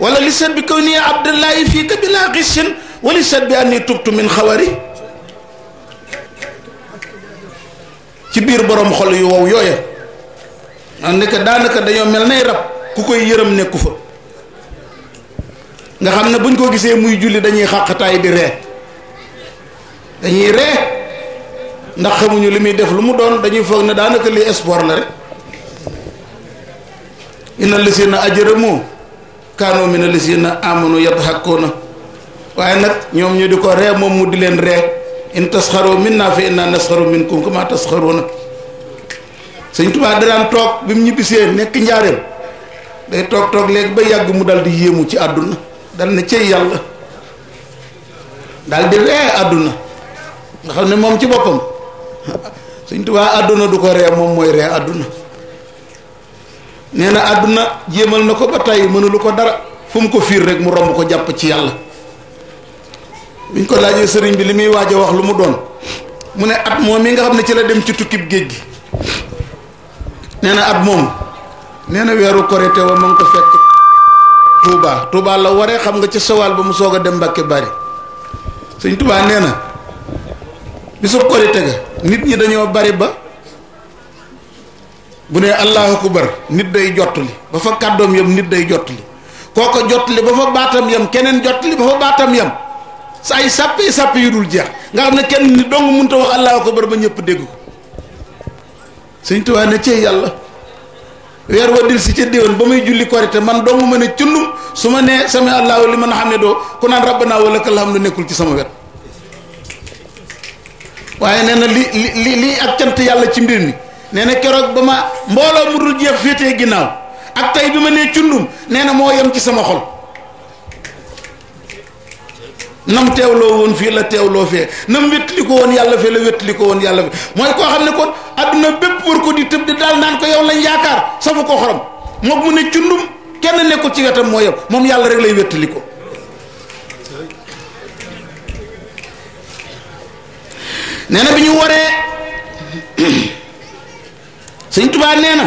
wala li seet bi kaw nii abdullaahi fii ka bilaa xissin wa li seet bi anni tubtu min xawari ci biir borom xol yu wow yooya daanaka dañoo mel nay rab ku koy yërëm nekku fa nga xam ne buñ ko gisee muy julli dañuy xàqataay di ree dañuy ree ndax xamuñu li muy def lu mu doon dañuy foog ne daanaka lii sport la rek inna lisina ajramu kaanu mina lisina amanu yadhakuna waaye nag ñoom ñu di ko ree moom mu di leen ree in tasxaru minna fa inna nasxaru minkum kama tasxaruna sëñ Tuubaa daan toog bi mu ñibbisee nekk njaareem day toog léegi ba yàgg mu dal di yéemu ci àdduna dal na cey yàlla dal di ree àdduna nga xam ne moom ci boppam sëñ Tuubaa àdduna du ko ree moom mooy ree àdduna nee na àdduna jéemal na ko ba tey mënulu ko dara fu mu ko fiir rek mu romb ko jàpp ci yàlla biñ ko laajee sëriñ bi li muy waaj a wax lu mu doon mu ne at moom mi nga xam ne ci la dem ci tukkib géej gi nee na at moom nee na weeru korite wa ma ngi ko fekk Touba la waree xam nga ci sowal ba mu soog a dem Mbàkke Bari sëñ Touba nee na bisub korite ga nit ñi dañoo bari ba bu ne allahu akbar nit day jottali ba fa kàddoom yam nit day jottali kooko jottali ba fa baatam yam keneen jottali ba fa baatam yam sa ay sàppe yu dul jeex nga xam ne kenn ni dong mënta wax allahu akbar ba ñëpp dégg ko sëñ Tuubaa ne cey yàlla weer wa dil si ca déwén ba muy julli korite man dong ma ne cundum su ma nee sami allahu li man xam ne doo ku naan rabbana wa lakal hamdu nekkul ci sama wet waaye nee na li ak cant yàlla ci mbir mi nee na keroog ba ma mbooloo mu dul jeex féetee ginnaaw ak tey bi ma nee cundum nee na moo yem ci sama xol nam teewloo woon fii la teewloo fee nam wétli ko woon yàlla fee la wétli ko woon yàlla fee mooy koo xam ne kon adduna bépp war ko di tëb di daal naan ko yow lañ yaakaar safu ko xorom moom mu ne cundum kenn nekkul ci wetam moo yem moom yàlla rek lay wétli ko nee na bi ñu waree sëñ Tuubaa nee na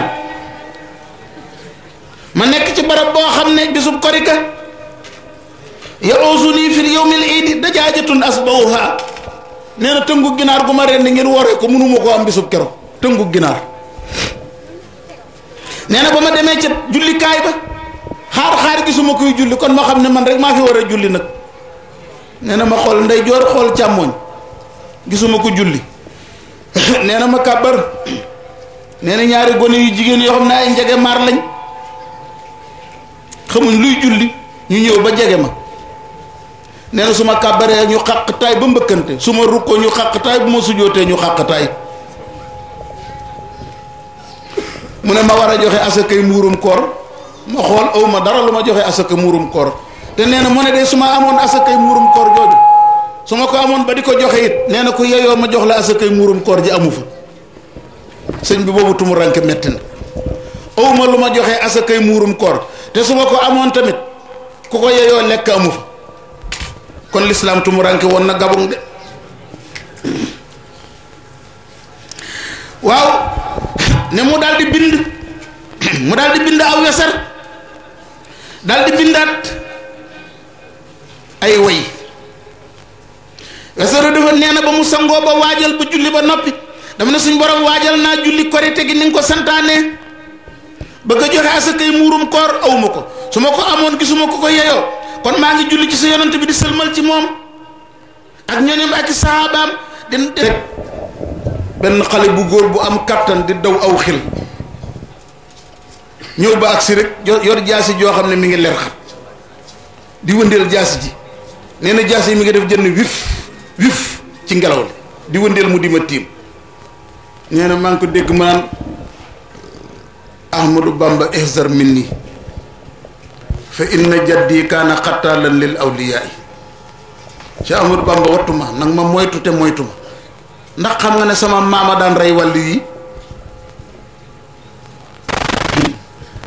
ma nekk ci barab boo xam ne bisub korika yausuni fil yawmil iidi dajaajatun asbawha nee na tëngu ginaar gu ma rendi ngeen waree ko mënuma koo am bisub keroog tëngu ginaar nee na ba ma demee ca jullikaay ba xaar gisuma koy julli kon ma xam ne man rek maa fi war a julli nag nee na ma xool ndeyjoor xool càmmooñ gisuma ko julli nee na ma kàbbar nee na ñaari gone yu jigéen yoo xam ne ay njege maar lañ xamuñ luy julli ñu ñëw ba jege ma nee na su ma kàbbaree ñu xàqtaay ba mbëkkante su ma rukkoo ñu xàqtaay bu ma sujootee ñu xàqtaay mu ne ma war a joxe asakay muurum koor ma xool aw ma dara lu ma joxe asaka muurum koor te nee na mu ne de su ma amoon asakay muurum koor jooju su ma ko amoon ba di ko joxe it nee na ko yeyoo ma jox la asakay muurum koor ji amu fa sëñ bi boobu tumuranke metti na aw ma lu ma joxe asakay muurum koor te su ma ko amoon tamit ku ko yeyoo lekk amu fa kon lislaam tumuranke woon na gabung de waaw ne mu daal di bind aw wesar daal di bindaat ay way wesaru dafa nee na ba mu sangoo ba waajal ba julli ba noppi dama ne suñ borom waajal naa julli korite gi ni nga ko santaane bëgg a joxe asakay muurum koor awma ko su ma ko amoon gisuma ko yeyoo kon maa ngi julli ci sa yonent bi di sëlmal ci moom ak ñoñam ak saabaam di rek benn xale bu góor bu am kattan di daw aw xil ñëw ba agsi rek yor jaasi joo xam ne mi ngi leer xat di wëndeel jaasi ji nee na jaasi yi mi ngi def jënn wif ci ngelaw li di wëndeel mu di ma tiim nee na maa ngi ko dégg ma naan Ahmadou Bamba ihzar minni fa inna jaddi kaana xattaalan lil awliyaay Cheikh Ahmadou Bamba wattu ma nag ma moytu te moytu ma ndax xam nga ne sama maama daan rey wàll yi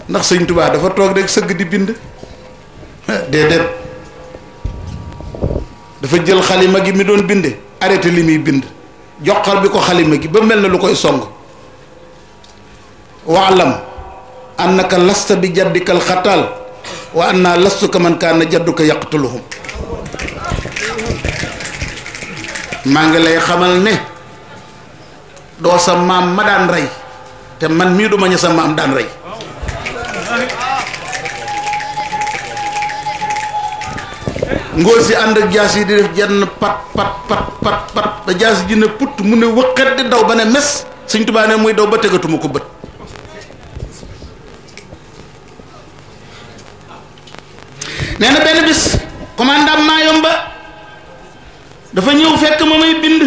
ndax sëñ Tuubaa dafa toog rek sëgg di bind déedéet dafa jël xalima gi mi doon binde arrêté li muy bind joxal bi ko xalima gi ba mel na lu koy song waalam annaka lasta bi jaddikal xatal wa anna lastu ka man kaana jadduka yaqtuluhum maa ngi lay xamal ne doo sa maam ma daan rey te man mii du ma ña sa maam daan rey ngóor si ànd ak jaas yi di def jenn pat ba jaas ji ne put mu ne wëqat di daw ba ne mes Sëñ Tuubaa ne muy daw ba tegatuma ko bët nee na benn bis commandant Mayomba dafa ñëw fekk ma may bind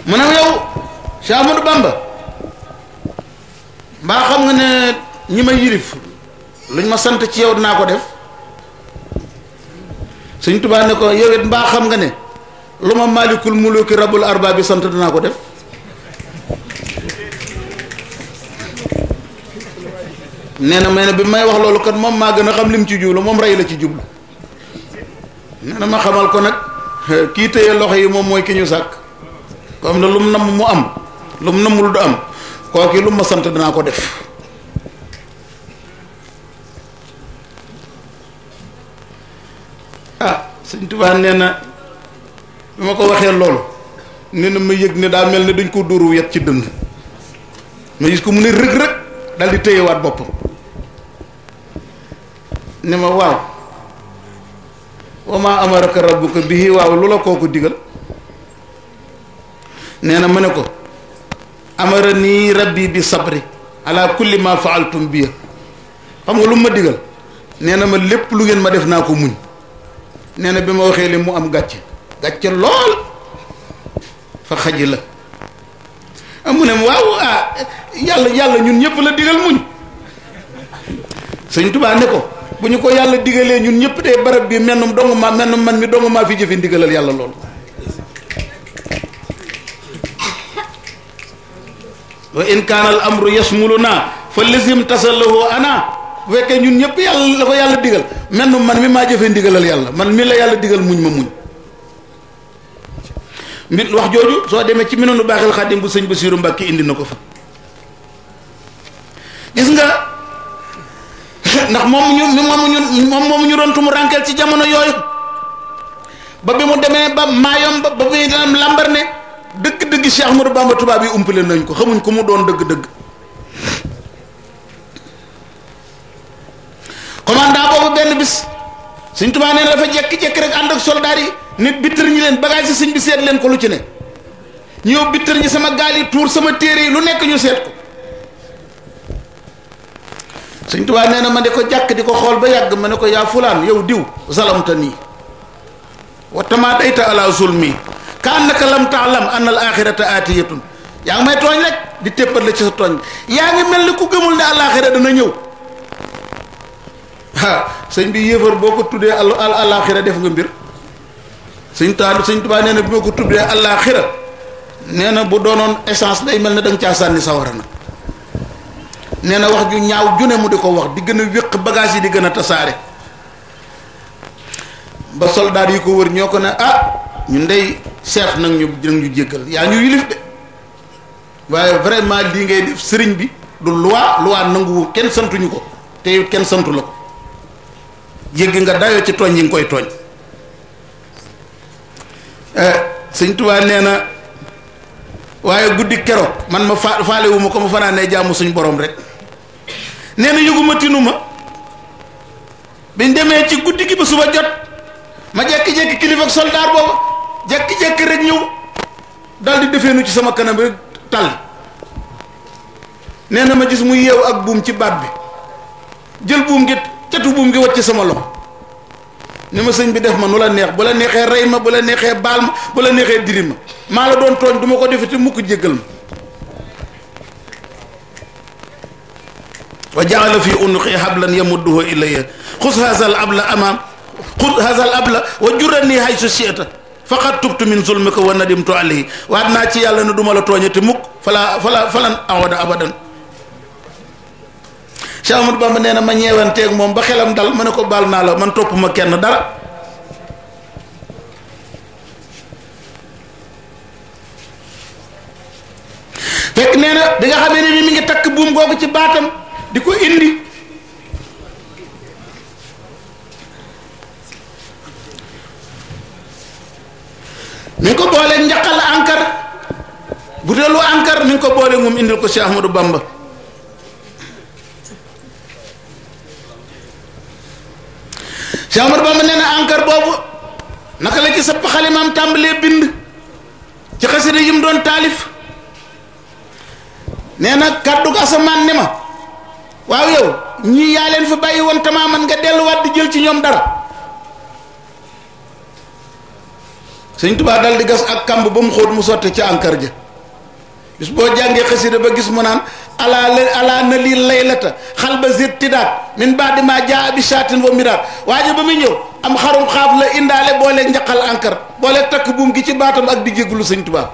mu ne yow Cheikh Ahmadou Bamba mbaa xam nga ne ñi ma yilif luñ ma sant ci yow dinaa ko def Sëñ Tuubaa ne ko yow it mbaa xam nga ne lu ma maalikul muluki rabbul arba bi sant dinaa ko def nee na bi may wax loolu kat moom maa gën a xam lim ci jublu moom rey la ci jublu nee na ma xamal ko nag kii téye loxo yi moom mooy ki ñu sàkk comme ne lu mu namm mu am lu mu nammul du am kooki lu ma sant dinaa ko def Sëñ Tuubaa nee na bi ma ko waxee loolu nee na ma yëg ne daa mel ne dañ ko dóoru yet ci dënd ma gis ko mu ne rëg-rëg daal di téyewaat boppam ne ma waaw wa maa amaraka rabbuka bihi waaw lu la kooku digal nee na ma ne ko amara nii rabbi bi sabri ala kulli ma faaltum biya xam nga lu ma digal nee na ma lépp lu ngeen ma def naa ko muñ nee na bi ma waxee li mu am gàcce lool fa xaji la amu ne waaw yàlla ñun ñëpp la digal muñ Sëñ Tuubaa ne ko bu ñu ko yàlla digalee ñun ñëpp de barab bi mennum man mi dong maa fi jëfe ndigalal yàlla lool wa in kaana al amru yasmuluna fa lazim tasallahu ana bu fekkee ñun ñëpp yàlla la ko yàlla digal mennum man mi maa jëfe ndigalal yàlla man mi la yàlla digal muñ ma muñ mbir wax jooju soo demee ci Minanu Baaxil Xaadim bu sëñ Basiiru Mbàkke indi na ko fa gis nga ndax moom ñu doon tumu rànkeel ci jamono yooyu ba bi mu demee ba maayom ba bi am lambar ne dëgg-dëgg Cheikh Ahmadou Bamba tubaab yi umpale nañ ko xamuñ ko mu doon dëgg-dëgg commandant boobu benn bis Sëñ Tuubaa nee na dafa jekki-jekki rek ànd ak soldaar yi nit bittër ñi leen bagage yi sëñ bi seet leen ko lu ci ne ñëw bittër ñi sama gaal yi tuur sama téere yi lu nekk ñu seet ko Sëñ Tuubaa nee na ma di ko jàkk di ko xool ba yàgg ma ne ko yaa fulaan yow diw zalamta nii wa tamaadayta ala zulmi ka annaka lam taalam anna al axirata aatiyatun yaa ngi may tooñ rek di téppat la ci sa tooñ yaa ngi mel ni ku gëmul ne alaxira dana ñëw sëñ bi yéefar boo ko tuddee alaxira def nga mbir Sëñ Tuubaa nee na bi ma ko tuddee alaxira nee na bu doonoon essence day mel ne da nga caa sànni sawara nag nee na wax ju ñaaw june mu di ko wax di gën a wéq bagage yi di gën a tasaare ba soldat yi ko wër ñoo ko ne ñun ndey seef nag ñu jéggal yaa ñu yilif de waaye vraiment lii ngay def sëriñ bi du loi nanguwu kenn santuñu ko te it kenn santu la ko jéggi nga dayoo ci tooñ yi nga koy tooñ Sëñ Tuubaa nee na waaye guddi keroog man ma faalewu ma ko ma fanaanee jaamu suñ borom rek nee na yëguma tinuma biñ demee ci guddi gi ba suba jot ma jekki-jekki kilifa ak soldaar boobu jekki-jekki rek ñëw dal di defeenu ci sama kanam rek tàll nee na ma gis muy yeew ak buum ci baat bi jël buum gi catu buum gi wacc sama loxo ni ma sëñ bi def ma nu la neex bu la neexee rey ma bu la neexee baal ma bu la neexee diri ma maa la doon tooñ du ma ko defeti mukk jéggal ma wa jaala fi unuqi hablan yamudduhu ilayya xus hasal abla amaam xus hasal abla wa jurani haysu shi'ta faqad tubtu min zulmika wa nadimtu alayhi waat naa ci yàlla ne du ma la tooñati mukk falan awada abadan Cheikh Ahmadou Bamba nee na ma ñeewanteeg moom ba xelam dal ma ne ko baal naa la man topp ma kenn dara fekk nee na bi nga xamee ne mi ngi takk buum googu ci baatam di ko indi mi ngi ko boolee njaqal ankar buteelu ankar mi ngi ko boolee moom indil ko Cheikh Ahmadou Bamba Cheikh Ahmadou Bamba nee na ankar boobu naka la ci sëpp xalimaam tàmbalee bind ci xasida yi mu doon taalif nee na kàddu asamaan ne ma waaw yow ñii yaa leen fa bàyyi woon tamaaman nga delluwaat di jël ci ñoom dara. Sëñ Tuubaa dal di gas ak kamb ba mu xóot mu sotti ci ankar ja bis boo jàngee xasida ba gis mu naan ala na lii laylata xal ba zir tidaat min baadi ma jaa bi shaatin wa miraat waaye ba muy ñëw am xarum xaaf la indaale booleeg njaqal ankar booleeg takk buum gi ci baatam ak di jéggulu Sëñ Tuubaa.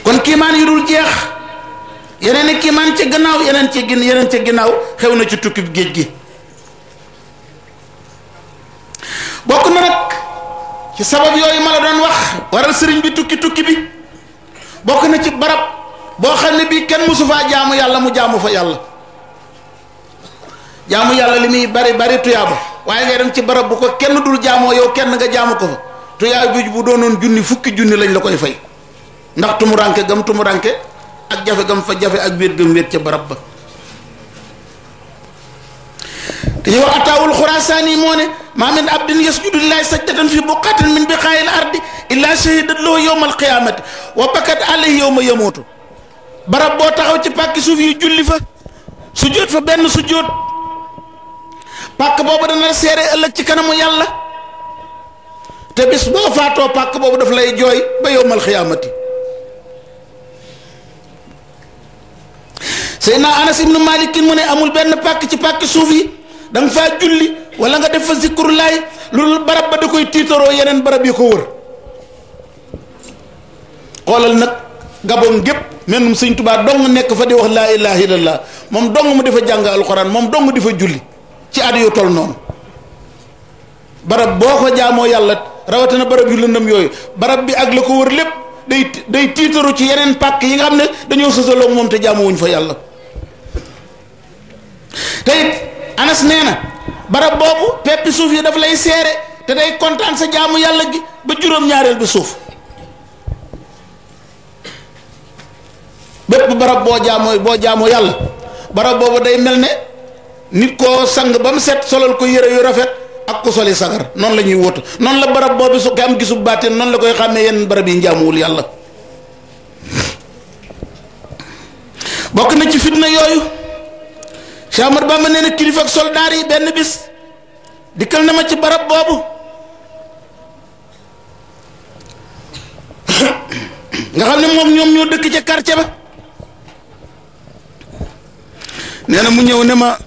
kon kiimaan yu dul jeex yeneen i kiimaan ca gannaaw yeneen ca ginnaaw xew na ci tukki géej gi. bokk na nag ci sabab yooyu ma la doon wax waral sëriñ bi tukki bi bokk na ci barab boo xam ne bii kenn musu faa jaamu yàlla mu jaamu fa yàlla. jaamu yàlla li muy bari tuyaaba waaye ngay dem ci barab bu ko kenn dul jaamoo yow kenn nga jaamu ko fa tuyaaba bi bu doonoon junni fukki junni lañ la koy fay ndax tumuranke gam tumuranke ak jafe gam fa jafe ak wéet gam wéet ca barab ba. te ñu wax ataawul xuraasaani moo ne maa min abdin yasjudu lillahi sajdatan fi buqatin min biqaayil ardi illa shahidat lahu yawma alqiyamati wa bakat alayhi yawma yamuutu. barab boo taxaw ci pàkki suuf yi julli fa sujjóot fa benn sujjóot pàkk boobu dana seere ëllëg ci kanamu yàlla te bis boo faatoo pàkk boobu daf lay jooy ba yawmal qiyaamati. Seydina Anas ibnu Malikin mu ne amul benn pàkk ci pàkki suuf yi da nga faa julli wala nga def fa zikrullaay loolu barab ba da koy tiitaroo yeneen barab yi ko wër. xoolal nag Gabon gépp mennum Sëñ Tuubaa dong nekk fa di wax laa ilaha illallah moom dong mu defa jàng alxuraan moom dong di fa julli ci at yu tol noonu. barab boo ko jaamoo yàlla rawatina barab yu lëndëm yooyu barab bi ak la ko wër lépp day tiitaru ci yeneen pàkk yi nga xam ne dañoo sësaloo moom te jaamuwuñ fa yàlla. te it Anas nee na barab boobu peppi suuf yi daf lay seere te day kontaan sa jaamu yàlla gi ba juróom-ñaareel bi suuf. bépp barab boo jaamoo yàlla barab boobu day mel ne nit koo sang ba mu set solal ko yére yu rafet ak ko soli sagar noonu la ñuy wóotu noonu la barab boobu su ko am gisub baatin noonu la koy xàmmee yenn barab yi njaamuwul yàlla. bokk na ci fitna yooyu Cheikh Ahmadou Bamba nee na kilifa ak soldaar yi benn bis dikkal na ma ci barab boobu nga xam ne moom ñoom ñoo dëkk ca quartier ba. nee na mu ñëw ne ma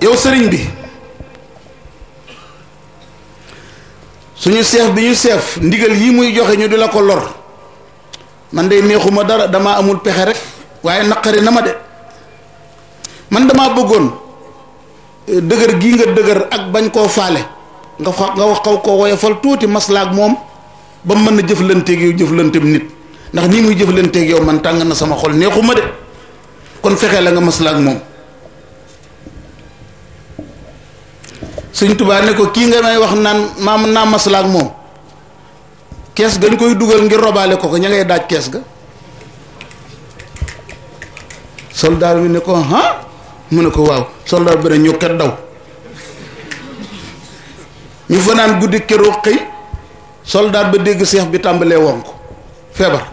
yow sëriñ bi suñu chef bi ñu chef ndigal yi muy joxe ñu di la ko lor man de neexuma dara damaa amul pexe rek waaye naqari na ma de man damaa bëggoon dëgër gii nga dëgër ak bañ koo faale nga wax xaw koo woyofal tuuti maslaak moom ba mu mën a jëflanteeg yow jëflanteem nit ndax nii muy jëflanteeg yow man tàng na sama xol neexuma de kon fexe la nga maslaak moom. Sëñ Tuubaa ne ko kii nga may wax naan maam naa maslaak moom kees gañ koy dugal ngir robaale ko ña ngay daaj kees ga. soldaar bi ne ko ah mu ne ko waaw soldaar bi ne ñu kat daw ñu fanaan guddi keroog xëy soldaar ba dégg seex bi tàmbalee wonk feebar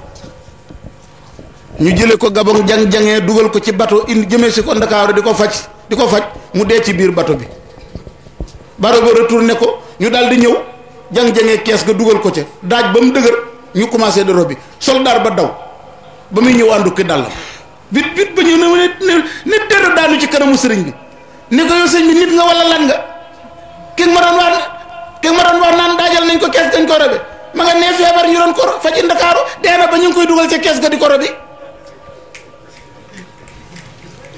ñu jële ko Gabon jang-jangee dugal ko ci bato indi jëmee si ko Ndakaaru di ko faj mu dee ci biir bato bi. baro ba retourné ko ñu daal di ñëw jang-jangee kees ga dugal ko ca daaj ba mu dëgër ñu commencé de robi soldaar ba daw ba muy ñëw àndu ki dàllam bit ba ñëw ne dër daanu ci kanamu sëriñ bi ne ko yow sëriñ bi nit nga wala lan nga ki ma doon wax naan daajal nañ ko kees dañ ko robe ma nga nee feebar ñu doon ko faj Ndakaaru dee na ba ñu ngi koy dugal ca kees ga di ko robi.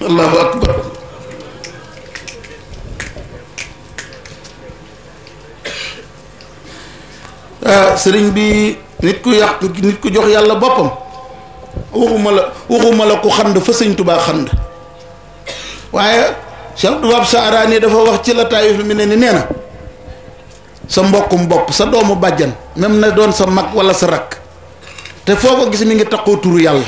allahu akbar. sëriñ bi nit ku jox yàlla boppam waxuma la ku xand fa Sëñ Tuubaa xand waaye Cheikh Tubaab Saaraani dafa wax ci la taayif mi ne ni nee na sa mbokkum bopp sa doomu bàjjan même na doon sa mag wala sa rakk te foo ko gis mi ngi taqoo turu yàlla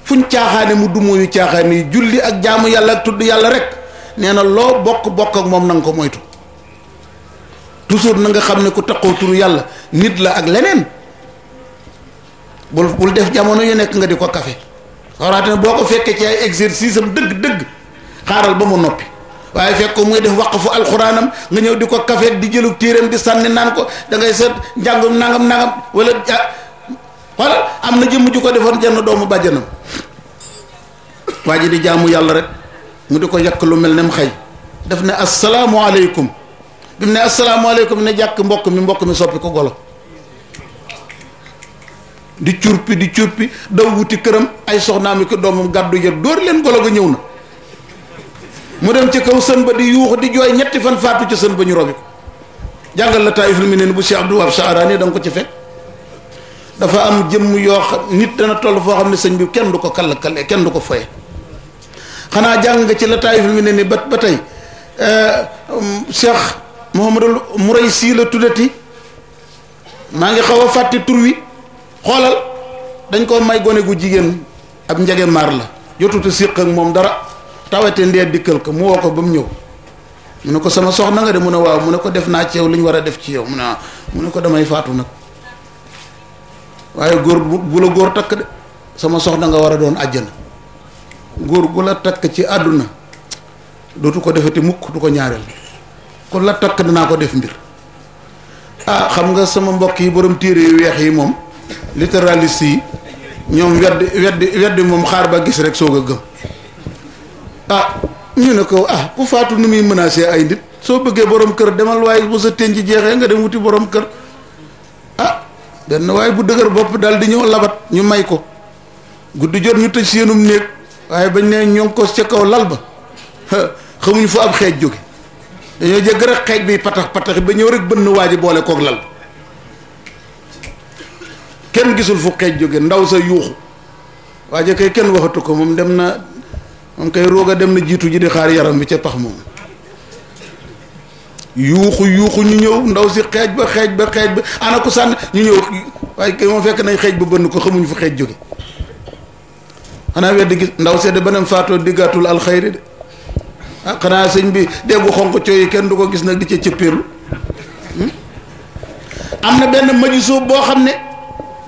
fuñ caaxaane mu dumóoyu caaxaane yi julli ak jaamu yàlla ak tudd yàlla rek nee na loo bokk ak moom na nga ko moytu toujours na nga xam ne ku taqoo turu yàlla nit la ak leneen bul def jamono yu nekk nga di ko kafe xawraate boo ko fekkee ci ay exercice am dëgg xaaral ba mu noppi waaye fekk ko muy def waqfu alxuraanam nga ñëw di ko kafe di jëlu téeram di sànni naan ko da ngay seet njàngum nangam wala xoolal am na jëmm ju ko defoon jenn doomu bàjjanam waa ji di jaamu yàlla rek mu di ko yàq lu mel ne mu xëy daf ne asalaamualeykum bi mu ne asalaamualeykum ne jàkk mbokk mi soppi ko golo di curpi daw wuti këram ay soxnaam yi ko doomam gàddu yër dóor leen golo ga ñëw na mu dem ci kaw sën ba di yuuxu di jooy ñetti fan faatu ci sën ba ñu robi ko jàngal la taayiful mi ne bu Cheikh Abdou Wahab Sahraani da nga ko ci fekk dafa am jëmm yoo xam nit dana toll foo xam ne sëñ bi kenn du ko kall kenn du ko foye xanaa jàng nga ci la taayiful mi ne ni ba tey Cheikh Mouhamadul Mouraysi la tuddati maa ngi xaw a fàtte tur wi xoolal dañ ko may gone gu jigéen ab njege maar la jotuta siq ak moom dara tawete ndee dikkal ko mu woo ko ba mu ñëw mu ne ko sama soxna nga de mu ne waaw mu ne ko def naa ci yow li ñu war a def ci yow mu ne ko damay faatu nag waaye góor bu la góor takk de sama soxna nga war a doon àjjana góor gu la takk ci àdduna dootu ko defati mukk du ko ñaareel ku la takk danaa ko def mbir xam nga sama mbokk yi borom téere yu weex yi moom littéraliste yi ñoom weddi moom xaar ba gis rek soog a gëm ñu ne ko ku faatu nu muy menacé ay nit soo bëggee borom kër demal waaye bu sa teen ci jeexee nga dem wuti borom kër benn waaye bu dëgër bopp daal di ñëw labat ñu may ko guddi jot ñu tëj seenum néeg waaye bañ ne ñoo ngi ko ca kaw lal ba xamuñ fu ab xeej jóge dañoo jégg rek xeej bi patax ba ñëw rek bënn waa ji boole kook lal ba kenn gisul fu xeej jóge ndaw sa yuuxu waaje kay kenn waxatu ko moom dem na moom kay roog a dem na jiitu ji di xaar yaram bi ca pax moom yuuxu ñu ñëw ndaw si xeej ba ana ko sànn ñu ñëw waaye kay moom fekk nañ xeej ba bënn ko xamuñ fu xeej jóge xanaa weddi gis ndaw sedde banam faatoo diggaatul alxayri de xanaa sëñ bi déggu xonq cooyi kenn du ko gis nag di ca cëppeelu am na benn majusoo boo xam ne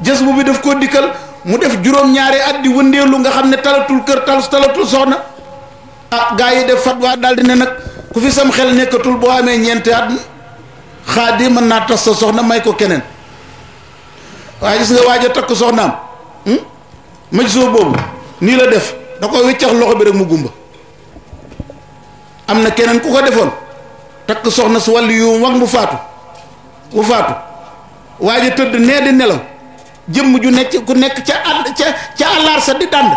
jës bu bi daf koo dikkal mu def juróom-ñaari at di wëndeelu nga xam ne talatul kër talatul soxna gaa yi def fatwa daal di ne nag ku fi sam xel nekkatul boo amee ñeenti at xaadi mën naa tas sa soxna may ko keneen waaye gis nga waaj a takk soxnaam majusoo boobu nii la def da ko wiccax loxo bi rek mu gumba am na keneen ku ko defoon takk soxna su wàllu yu wax mu faatu waaj a tëdd nee di nelaw jëmm ju nekk ku nekk ca àllaar sa di dànd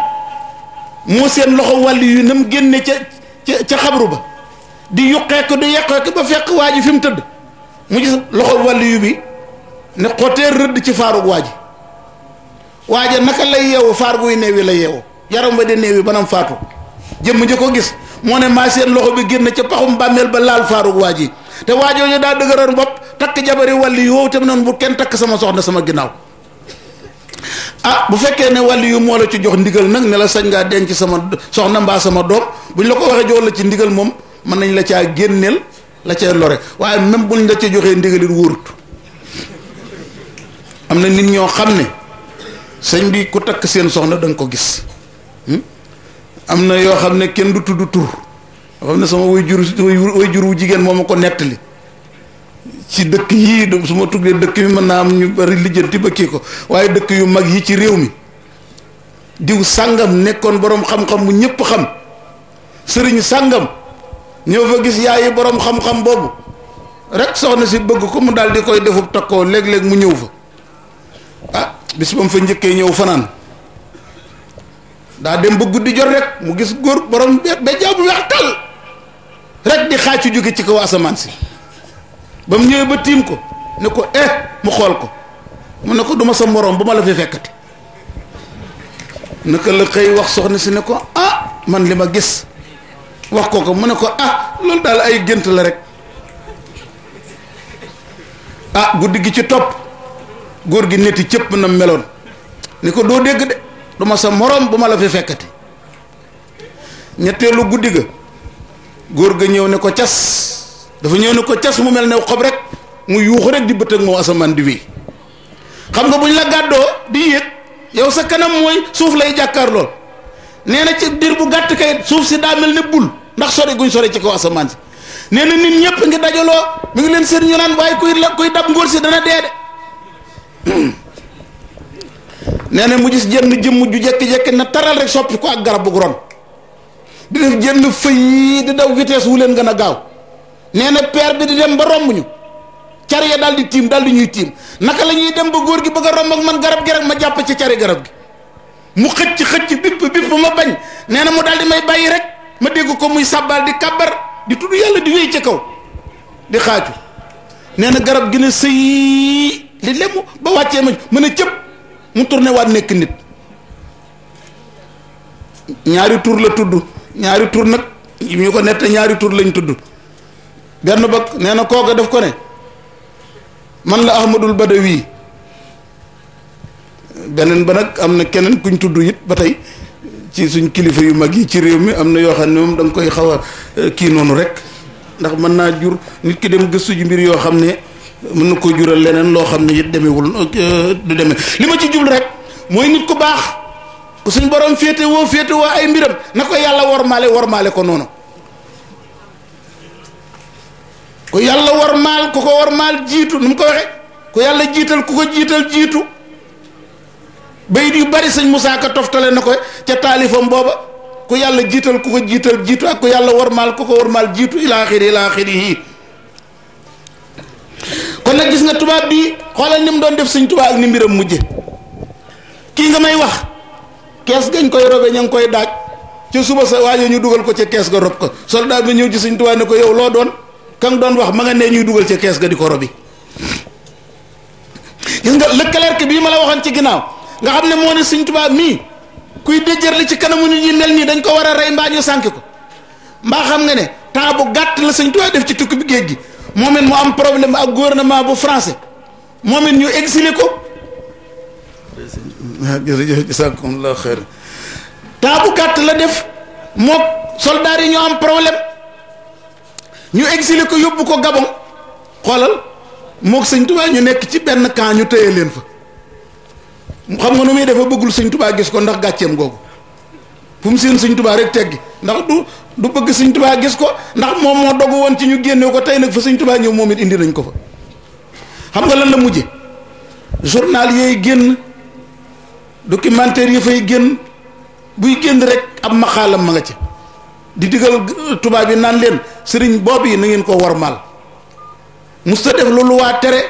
moo seen loxo wàllu yu na mu génne ca xabru ba di yuqee ko di yeqee ko ba fekk waa ji fi mu tëdd mu gis loxo wàllu yu bi ne xotee rëdd ci faarug waaja naka lay yeewu faar guy neewi la yeewu yaram ba de neewi banam faatu jëmm ji ko gis moo ne maa seen loxo bi génn ca paxum bàmmeel ba laal faarug waa ji te waajooju daa dëgëroon bopp takk jabari wàllu yu wow tam noonu bu kenn takk sama soxna sama ginnaaw bu fekkee ne wàllu yu moo la ci jox ndigal nag ne la sañ ngaa denc sama soxna mbaa sama doom buñ la ko waxee jox la ci ndigal moom mën nañ la caa génneel la cay lore waaye même buñ la ca joxee ndigal it wóorut am na nit ñoo xam ne sëñ bi ku takk seen soxna da nga ko gis am na yoo xam ne kenn du tudd tur yoo xam ne sama way jur wu jigéen moo ma ko nettali ci dëkk yii su ma tuddee dëkk mi mën naa am ñu bari lijjanti ba kii ko waaye dëkk yu mag yi ci réew mi diw sàngam nekkoon boroom xam-xam bu ñëpp xam sëriñ sàngam ñëw fa gis yaayi boroom xam-xam boobu rek soxna si bëgg ko mu daal di koy defub takkoo léeg-léeg mu ñëw fa bis ba mu fa njëkkee ñëw fanaan daa dem ba guddi jot rek mu gis góor boroom ba jaabu weex tal rek di xaacu jóge ci kaw asamaan si ba mu ñëwee ba tiim ko ne ko mu xool ko mu ne ko duma sa moroom ba ma la fi fekkati naka la xëy wax soxna si ne ko man li ma gis wax ko mu ne ko loolu daal ay gént la rek guddi gi ci topp góor gi netti cëpp na meloon ni ko doo dégg de duma sa moroom ba ma la fi fekkati ñetteelu guddi ga góor ga ñëw ne ko cas dafa ñëw ne ko cas mu mel ne xob rek mu yuuxu rek di bët ak moom asamaan di wéy xam nga bu ñu la gàddoo di yéeg yow sa kanam mooy suuf lay jàkkaar lool nee na ci diir bu gàtt kay suuf si daa mel ne bul ndax sori guñ sori ci kaw asamaan si nee na nit ñëpp ngi dajaloo mi ngi leen seen ñu naan waaye kuy dab ngóor si dana dee de nee na mu gis jënn jëmm ju jekki-jekki na taral rek soppi ko ak garab bu ron di def jënn fëy di daw vitesse wu leen gën a gaaw nee na peer bi di dem ba romb ñu car ya daal di tiim daal di ñuy tiim naka la ñuy dem ba góor gi bëgg a romb ak man garab gi rek ma jàpp ci cari garab gi mu xëcc bipp ma bañ nee na mu daal di may bàyyi rek ma dégg ko muy sàbbaal di kàbbar di tudd yàlla di wéy ca kaw di xaaju nee na garab gi ne sëy li lemu ba wàccee ma mën a cëpp mu tourné waat nekk nit ñaari tur la tudd ñaari tur nag ñu ko nett ñaari tur lañ tudd benn ba nee na kooka def ko ne man la Ahmadul Badawi beneen ba nag am na keneen kuñ tudd it ba tey ci suñ kilifa yu mag yi ci réew mi am na yoo xam ne moom da nga koy xaw a kii noonu rek ndax mën naa jur nit ki dem gëstu ji mbir yoo xam ne mën na ko jural leneen loo xam ne it demewul du demee li ma ci jublu rek mooy nit ku baax ku suñ borom féete woo ay mbiram na ko yàlla wormaale ko noonu ku yàlla wormaal ku ko wormaal jiitu nu mu ko waxe ku yàlla jiital ku ko jiital jiitu bayit yu bari sëñ Moussa Ka toftale na ko ca taalifam booba ku yàlla jiital ku ko jiital jiitu ak ku yàlla wormaal ku ko wormaal jiitu ilaa axiri yi kon nag gis nga tubaab bi xoolal ni mu doon def sëñ tubaab ak ni mbiram mujje kii nga may wax kees gañ koy robe ña ngi koy daaj ca suba sa waajo ñu dugal ko ca kees ga rob ko soldat bi ñëw ci sëñ tubaab ne ko yow loo doon kan doon wax ma nga nee ñuy dugal ca kees ga di ko robi gis nga lëkkaleerke bii ma la waxoon ci ginnaaw nga xam ne moo ne sëñ tubaab mii kuy déjjër li ci kanamu nit ñi mel nii dañ ko war a rey mbaa ñu sànki ko mbaa xam nga ne temps bu gàtt la sëñ tubaab def ci tukki bi géej gi moom it mu am problème ak gouvernement bu français moom it ñu exilé ko jërëjëf jazakumullahu xeyr temps bu gàtt la def mook soldats yi ñu am problème ñu exilé ko yóbbu ko Gabon xoolal mook sëñ Tuubaa ñu nekk ci benn camp ñu téye leen fa xam nga nu muy dafa bëggul sëñ Tuubaa gis ko ndax gàcceem googu fu mu seen sëñ Tuubaa rek teggi ndax du bëgg sëñ Tuubaa gis ko ndax moom moo dogu woon ci ñu génne ko tey nag fa sëñ Tuubaa ñëw moom it indi nañ ko fa xam nga lan la mujje journal yooyu génn documentaire yi fay génn buy génn rek ab maxaalam ma nga ci di digal tubaab yi naan leen sëriñ boobu yi na ngeen ko wormaal musta def loolu waa tere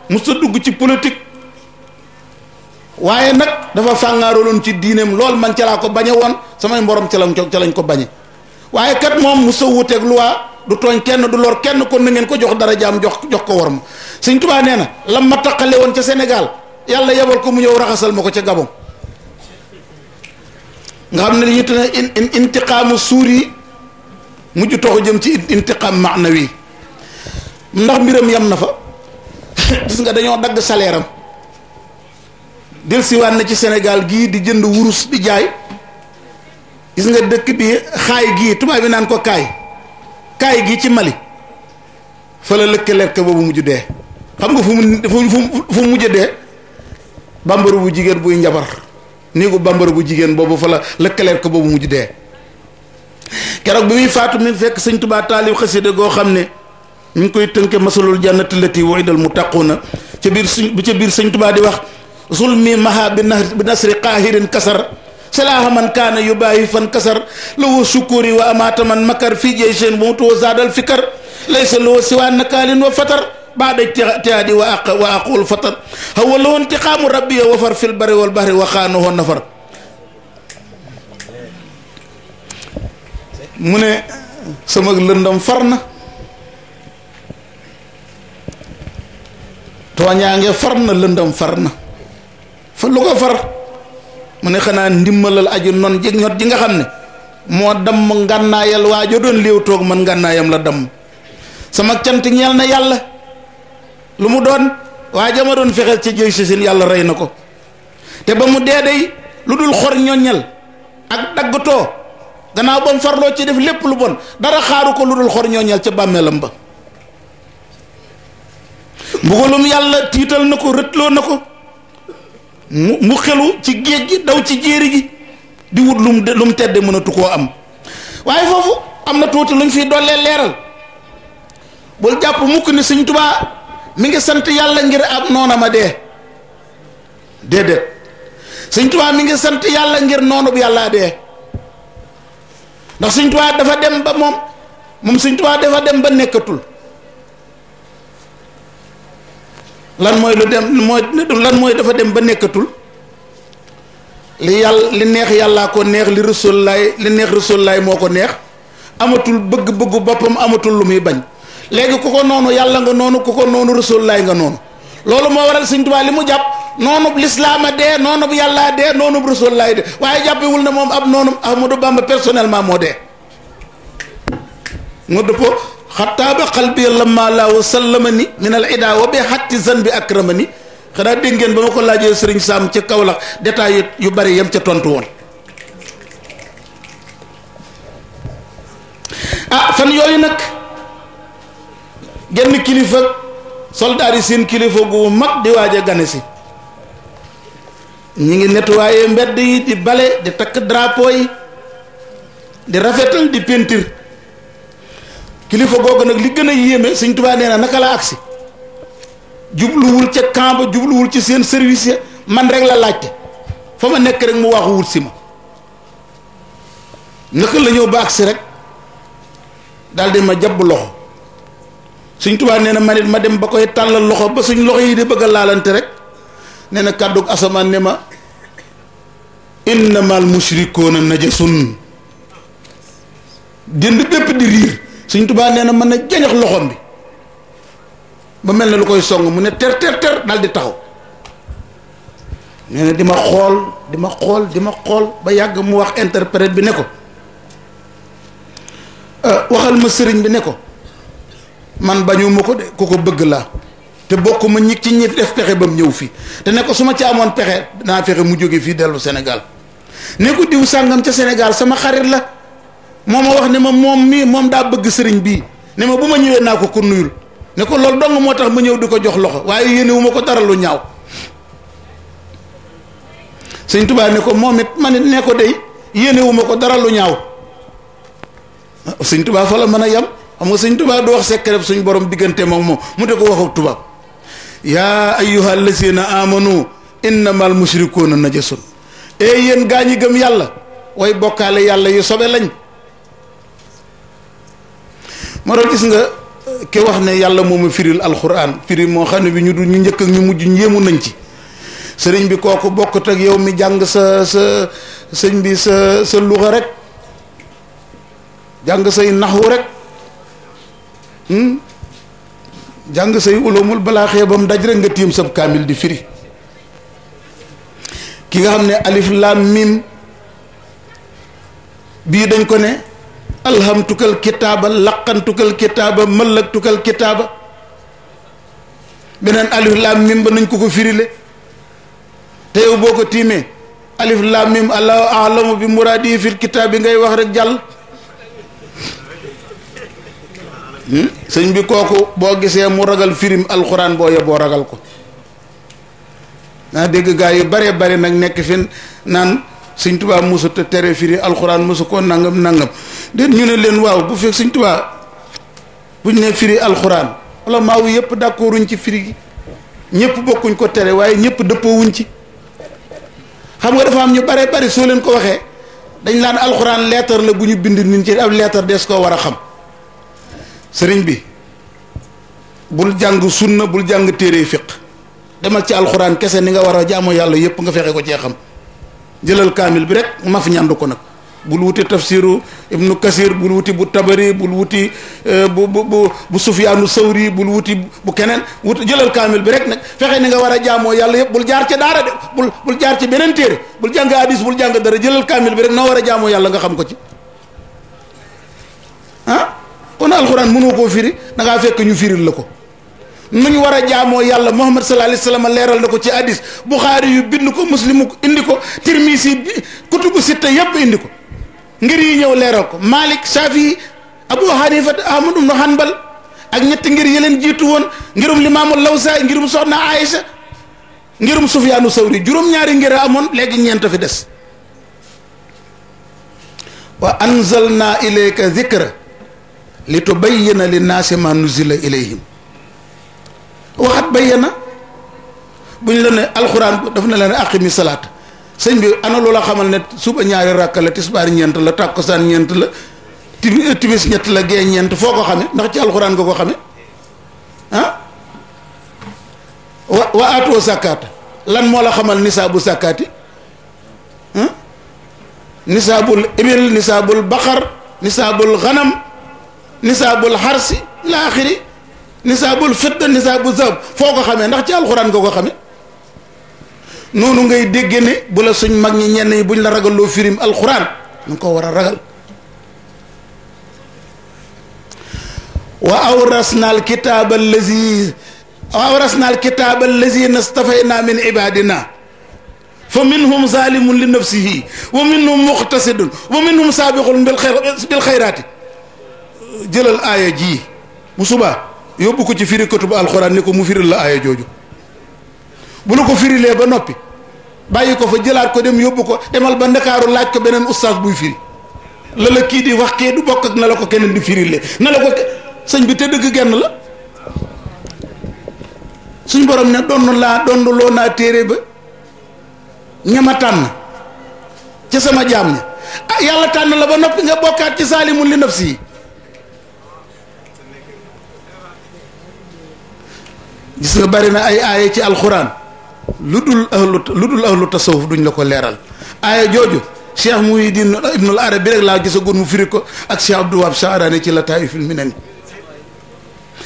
musta dugg ci politique waaye nag dafa fàngaarooloon ci diineem lool man ca laa ko bañe woon samay mborom ca lañ ko bañe waaye kat moom musta wuteeg loi du tooñ kenn du lor kenn kon na ngeen ko jox dara jaam jox ko worma sëñ Tuubaa nee na la ma taqale woon ca Sénégal yàlla yebal ko mu ñëw raxasal ma ko ca Gabon nga xam ne li ñu tuddee intiqaamu suuri mujj toxu jëm ci intiqaam maanawi ndax mbiram yam na fa gis nga dañoo dagg salaire am dellusiwaat na ci Sénégal gii di jënd wurus di jaay gis nga dëkk bi xaay gii tubaab bi naan ko kaay gii ci Mali fa la lëkkaleer ka boobu mujj dee xam nga fu mu mujj dee bambara bu jigéen buy njabar néegu bambara bu jigéen boobu fa la lëkkaleer ko boobu mujj dee keroog bi muy faatu mi fekk sëñ Tuubaa taalif xasida goo xam ne ñu ngi koy tënke masalul jannati lati wa'idal muttaquuna ca biir sëñ Tuubaa di wax zulmi maha bi nasri qaahirin kasar salaaha man kaana yubaahi fan kasar lawo sukuri wa amaata man makar fii jey seen bu mu tuwo zaadal fikar laysa lawo siwaa nakaalin wa fatar baada ijtihaadi wa aqul fatar hawa lawo intiqaamu rabbi wa far fil bari wal bahri wa xaanahu nafar mu ne sama lëndam far na tooñaange far na lëndam far na fa lu ko far mu ne xanaa ndimbalal aju non jég ñot ji nga xam ne moo damm ngànnaayal waajo doon léew toog man ngànnaayam la damm sama cant ñeel na yàlla lu mu doon waaja ma doon fexeel ci jëy si seen yàlla rey na ko te ba mu dee day lu dul xor ñoññal ak daggatoo gannaaw ba mu farloo ci def lépp lu bon dara xaaru ko lu dul xor ñoññal ca bàmmeelam ba mbugalum yàlla tiital na ko rëtloo na ko mu xelu ci géej gi daw ci jéeri gi di wut lu mu tedde mënatu koo am. waaye foofu am na tuuti luñ fiy dollee leeral bul jàpp mukk ni Sëñ Tuubaa mi ngi sant yàlla ngir ab noona ma dee déedéet Sëñ Tuubaa mi ngi sant yàlla ngir noonu bu yàllaa dee ndax Sëñ Tuubaa dafa dem ba moom Sëñ Tuubaa dafa dem ba nekkatul lan mooy dafa dem ba nekkatul li neex yàllaa ko neex li neex Rasulullaay moo ko neex amatul bëgg-bëggu boppam amatul lu muy bañ léegi ku ko noonu yàlla nga noonu ku ko noonu Rasulullaay nga noonu loolu moo waral Sëñ Tuubaa li mu jàpp noonu lislaama dee noonu yàllaa dee noonu Rasulullaay dee waaye jàppewul ne moom ab noonu Ahmadou Bamba personnellement moo dee mu dëppoo xattaaba xalbi lamma laahu sallamani min al ida wa bi xatti zan bi akramani xanaa dégg ngeen ba ma ko laajee Sëriñ Saam ca Kaolack détail yu bari yam ca tontu woon fan yooyu nag genn kilifa soldaar yi seen kilifa gu mag di waaj a gane si ñi ngi nettoyé mbedd yi di bale di takk drapeau yi di rafetal di peinture kilifa googu nag li gën a yéeme Sëñ Tuubaa nee na naka la agsi jubluwul ca camp ba jubluwul ci seen service man rek la laajte fa ma nekk rek mu waxu wut si ma naka la ñëw ba agsi rek daal di ma jàpp loxo Sëñ Tuubaa nee na man it ma dem ba koy tàllal loxo ba suñ loxo yi di bëgg a laalante rek nee na kàddug asamaan ne ma innamal mushrikuuna najasun dënd bépp di riir Sëñ Tuubaa nee na mën na jañax loxoom bi ba mel na lu koy song mu ne ter daal di taxaw nee na di ma xool ba yàgg mu wax interprète bi ne ko waxal ma sëriñ bi ne ko man bañu ma ko de ku ko bëgg laa te bokk ma ñi ci ñi def pexe ba mu ñëw fii te ne ko su ma ci amoon pexe danaa fexe mu jóge fii dellu Sénégal ne ko diw sàngam ca Sénégal sama xarit la moo ma wax ne ma moom daa bëgg sëriñ bii ne ma bu ma ñëwee naa ko nuyul ne ko loolu dong moo tax ma ñëw di ko jox loxo waaye yéenewu ma ko dara lu ñaaw Sëñ Tuubaa ne ko moom it man it ne ko dey yéenewu ma ko dara lu ñaaw Sëñ Tuubaa fa la mën a yem xam nga Sëñ Tuubaa du wax secret suñ borom diggante moom mu de ko waxu tubaab yaa ayyuha allazina amanu innamal mushrikuuna najasun yéen gaa ñi gëm yàlla way bokkaale yàlla yu sobe lañ moo tax gis nga ki wax ne yàlla moo ma firil alxuraan firi moo xam ne bi ñu njëkk ak ñu mujj yéemu nañ ci sëriñ bi kooku bokkut ak yow mi jàng sa sëñ bi sa luxa rek jàng say naxwu rek jàng say ulumul balaa xee ba mu daj rek nga tiim sab kaamil di firi ki nga xam ne alif lam mim bii dañ ko ne alhamtukal kitaaba laqantukal kitaaba mëllaktukal kitaaba beneen alif lam mim ba nañ ko firile te yow boo ko tiimee alif lam mim allahu alamu bi muraadi fil kitaab bi ngay wax rek jàll sëñ bi kooku boo gisee mu ragal firim alxuraan boo yeboo ragal ko naa dégg gaa yu bare bare nag nekk fi naan Sëñ Tuubaa mosu te tere firi alxuraan mosu ko nangam déet ñu ne leen waaw bu fekk Sëñ Tuubaa buñ ne firi alxuraan wala maawu yëpp d'accorduñ ci firi gi ñëpp bokkuñ ko tere waaye ñëpp dëppoowuñ ci xam nga dafa am ñu bare bare soo leen ko waxee dañ laan alxuraan leetar la bu ñu bind nit ci ab leetar des koo war a xam sëriñ bi bul jàng sunna bul jàng téere fiq demal ci alxuraan kese ni nga war a jaamoo yàlla yëpp nga fexe ko cee xam jëlal kaamil bi rek maf ñandu ko nag bul wuti tafsiru ibnu kasir bul wuti bu tabari bul wuti bu sufyaanu sawri bul wuti bu keneen jëlal kaamil bi rek nag fexe ni nga war a jaamoo yàlla yëpp bul jaar ca daara de bul jaar ci beneen téere bul jàng hadis bul jàng dara jëlal kaamil bi rek noo war a jaamoo yàlla nga xam ko ci kon alxuraan mënoo koo firi da ngaa fekk ñu firil la ko nu ñu war a jaamoo yàlla Muhammad sallallahu alayhi wa sallam leeral na ko ci hadis Buxaari yu bind ko Muslim indi ko Tirmisi bi kutubu sitta yépp indi ko ngir yi ñëw leeral ko Malik Shafi Abu Hanifa Ahmad ibn Hanbal ak ñetti ngir yi leen jiitu woon ngirum Limaamu Lawsa ngirum Soxna Aïcha ngirum Sufyaanu Sawri juróom-ñaari ngir amoon léegi ñeent fi des wa anzalna ilayka dhikra li tubayyina linnaasi ma nuzila ilayhim waxat bayyana bu ñu la ne alxuraan daf na la ne aqimi salaat sëñ bi ana loola xamal ne suba ñaari rakk la tisbaar ñeent la tàkkusaan ñeent la timis ñett la gee ñeent foo ko xame ndax ci alxuraan nga ko xame ah wa aatoo sàkkaata lan moo la xamal nisaabu sàkkaati nisaabul ibil nisaabul baqar nisaabul xanam nisaabul xarsi ila axiri nisaabul fidda nisaabu zahab foo ko xamee ndax ci alxuraan nga ko xame noonu ngay dégge ne bu la suñ mag ñi ñenn ñi buñ la ragal loo firim alxuraan nga ko war a ragal wa awrasna alkitaaba allazi nastafayna min ibadina fa minhum zalimun li nafsihi wa minhum muqtasidun wa minhum sabiqun bil xayraati jëlal aaya ji bu subaa yóbbu ko ci firikatu bu alxuraan ni ko mu firil la aaya jooju bu la ko firilee ba noppi bàyyi ko fa jëlaat ko dem yóbbu ko demal ba ndakaaru laaj ko beneen ustaas buy firi la la kii di wax kii du bokk ak na la ko keneen di firilee na la ko sëñ bi te dëgg genn la suñ borom ne donn loo naa téere ba ñama tànn ca sama jaam ña ah yàlla tànn la ba noppi nga bokkaat ci saalimun li nafsi yi gis nga bari na ay aaya ci alxuraan lu dul ahlu tasawuf duñ la ko leeral aaya jooju cheikh Muhyiddin Ibnul Arabi rek laa gisagoon mu firi ko ak cheikh Abdou Wahab Sha'rani ci Lataa'iful Minan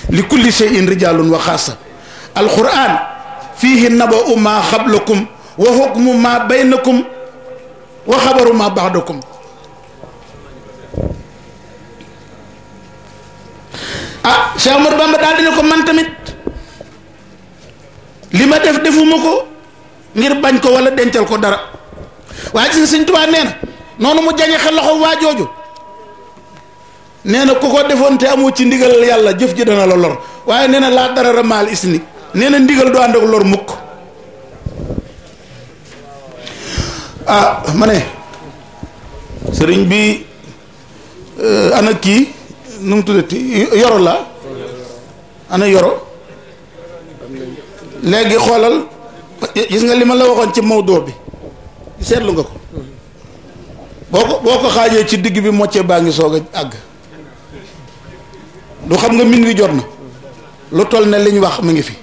li kulli shay'in rijaalun wa xaasa alxuraan fiihi naba'u maa xablakum wa hukmu maa baynakum wa xabaru maa ba'dakum ah Cheikh Ahmadou Bamba daal dina ko man tamit li ma def defuma ko ngir bañ ko wala dencal ko dara waaye gis nga Sëñ Tuubaa nee na noonu mu jañe xel loxo waa jooju nee na ku ko defoon te amoo ci ndigal yàlla jëf ji dana la lor waaye nee na laa darara maal isni nee na ndigal du ànd ak lor mukk ah ma ne sëriñ bi ana kii nu mu tuddati yoro la ana yoro léegi xoolal gis nga li ma la waxoon ci mawdoo bi seetlu nga ko boo ko xaajee ci digg bi mocce baa ngi soog a àgg du xam nga min wi jot na lu toll ne li ñu wax mi ngi fi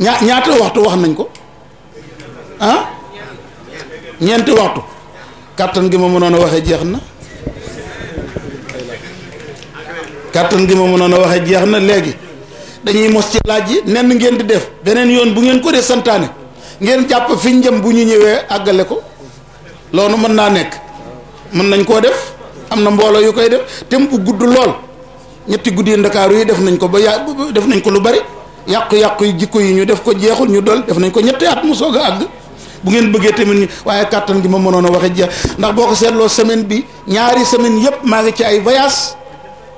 ñaata waxtu wax nañ ko ah ñeenti waxtu kàttan gi ma mënoon a waxee jeex na kàttan gi ma mënoon a waxee jeex na léegi dañuy mos ci laaj yi nenn ngeen di def beneen yoon bu ngeen ko dee santaane ngeen jàpp fi njëm bu ñu ñëwee àggale ko loolu mën naa nekk mën nañ koo def am na mbooloo yu koy def te bu gudd lool ñetti guddi ndakaaru yi def nañ ko ba def nañ ko lu bari yàqu-yàqu yi jikko yi ñu def ko jeexul ñu dol def nañ ko ñetti at mu soog a àgg bu ngeen bëggee tamit ñu waaye kàttan gi ma mënoon a waxe jeex ndax boo ko seetloo semaine bi ñaari semaine yëpp maa ngi ci ay voyage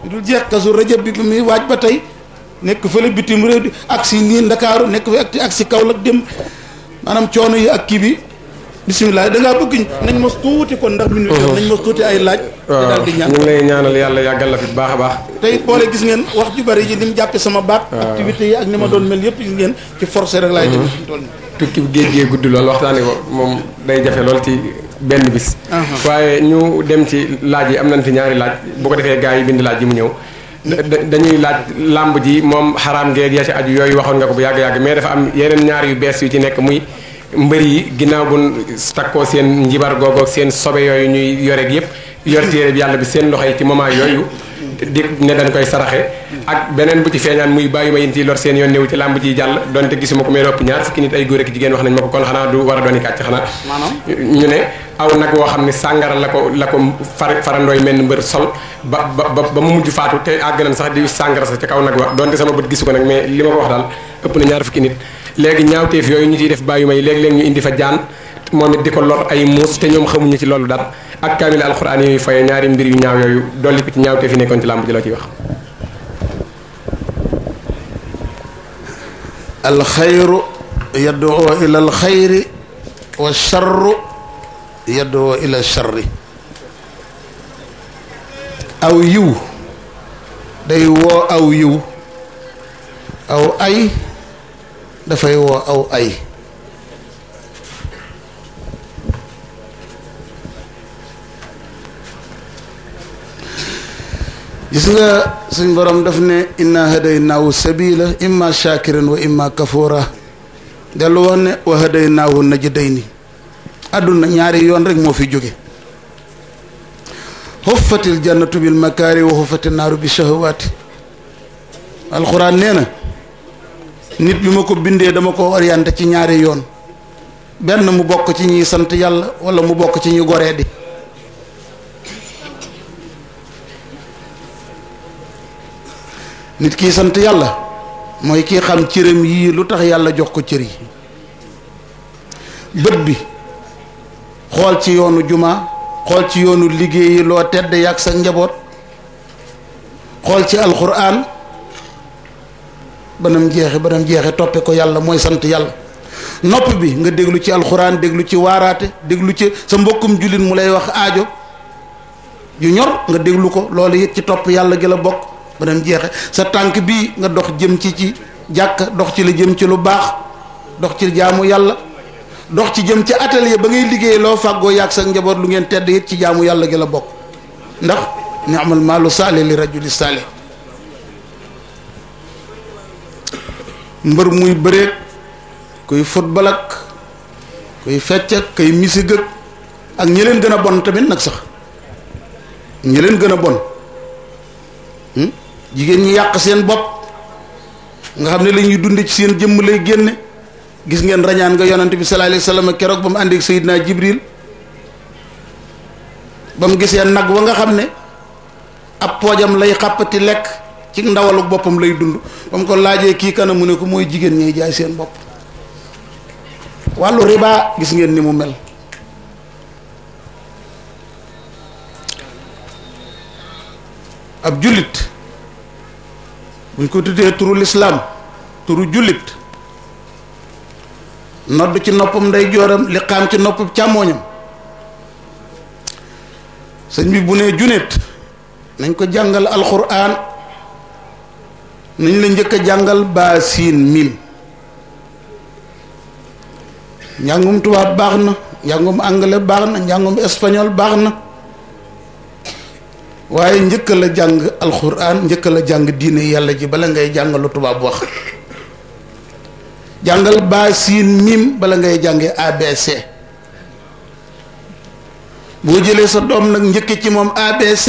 dul jeex kasu rajab bi muy waaj ba tey nekk fële bitim réew di ak si nii ndakaaru nekk fi ak si Kaolack dem maanaam coono yi ak kii bi bisimilah da ngaa bëgg nañ mos tuuti kon ndax min nañ mos tuuti ay laaj te daal di ñaan ñu ngi lay ñaanal yàlla yàggal la fi bu baax a baax tey boole gis ngeen wax ju bari ji ni mu jàppe sama baat activités yi ak ni ma doon mel yëpp gis ngeen ci forcé rek laay dem fi mu toll nii tukki bi géej gee gudd lool waxtaane ko moom day jafe lool ci benn bis waaye ñu dem ci laaj yi am nañ fi ñaari laaj bu ko defee gars yi bind laaj yi mu ñëw dañuy laaj làmb ji moom xaraam geeg ya ci aju yooyu waxoon nga ko bu yàgg-yàgg mais dafa am yeneen ñaar yu bees yu ci nekk muy mbër yi ginnaaw bu takkoo seen njibar googoog seen sobe yooyu ñuy yoreeg yëpp yor téere bi yàlla bi seen loxo yi ci moment yooyu di ne dañ koy saraxe ak beneen bu ci feeñaan muy bàyyi ma yinti lor seen yoon néew ci làmb ji jàll donte gisuma ko mais ëpp ñaar fukki nit ay góor ak jigéen wax nañ ma ko kon xanaa du war a dooni kàcc xanaa ñu ne aw nag woo xam ne sàngara la ko farandooy mel mbër sol ba mu mujj faatu te àgg nañ sax di sàngara sax ca kaw nag wax donte sama bët gisu ko nag mais li ma ko wax daal ëpp na ñaar fukki nit léegi ñaawteef yooyu ñu ciy def bàyyi may léeg-léeg ñu indi fa jaan moom it di ko lor ay muus te ñoom xamuñu ci loolu dara ak kaamil alxuraan yooyu faye ñaari mbir yu ñaaw yooyu dolli ko ci ñaawteef yi nekkoon ci làmb ji la ciy wax alxayru yad'u ila al xayri wa charru yad'u ila charri. aw yiw day woo aw yiw, aw ay dafay woo aw ay. gis nga suñ borom daf ne inna hadaynaahu sabila imma shakiran wa imma kafura. dellu woon ne wa hadaynaahu najdayni. àdduna ñaari yoon rek moo fi jóge. xuffatil jannatu bil makaari wa xuffati naaru bi shahawaati. alxuraan nee na nit bi ma ko bindee dama ko orienté ci ñaari yoon. benn mu bokk ci ñiy sant yàlla wala mu bokk ci ñu goree di. nit kii sant yàlla mooy kii xam cëram yii lu tax yàlla jox ko cër yi. bët bi xool ci yoonu jumaa, xool ci yoonu liggéeyi loo tedd yàgg sa njaboot, xool ci alxuraan banam jeexe toppe ko yàlla mooy sant yàlla. nopp bi nga déglu ci alxuraan, déglu ci waaraate, déglu ci sa mbokkum jullit mu lay wax aajo yu ñor nga déglu ko, loolu it ci topp yàlla gi la bokk banam jeexe. sa tànk bii nga dox jëm ci jàkk, dox ci la jëm ci lu baax, dox ci jaamu yàlla, dox ci jëm ci atelier ba ngay liggéey loo fàggoo yàgg sa njaboot lu ngeen tedd it ci jaamu yàlla gi la bokk. ndax ni'mal maalu saalih li rajuli saalih. mbër muy bëreet, kuy football ak kuy fecc ak kuy misig ak ñi leen gën a bon tamit nag sax ñi leen gën a bon. jigéen ñi yàq seen bopp nga xam ne la ñuy dunde ci seen jëmm lay génne. gis ngeen rañaan nga yonante bi sallallahu alayhi wasallam keroog ba mu àndeek Seydina Jibril ba mu gisee nag wa nga xam ne ab poojam lay xàppati lekk ci ndawalu boppam lay dund. ba mu ko laajee kii kana mu ne ko mooy jigéen ñay jaay seen bopp. wàllu riba gis ngeen ni mu mel. ab jullit buñ ko tuddee turu lislaam, turu jullit, nodd ci noppam nday jooram, liqaam ci noppam càmmooñam. sëñ bi bu nee junet nañ ko jàngal alxuraan, nañ la njëkk a jàngal baa siin miim. njàngum tubaab baax na, njàngum anglais baax na, njàngum espagnol baax na, waaye njëkk la jàng alxuraan, njëkk la jàng diine yàlla ji bala ngay jàng lu tubaab wax. jàngal baa siin miim bala ngay jàngee ABC. boo jëlee sa doom nag njëkke ci moom ABC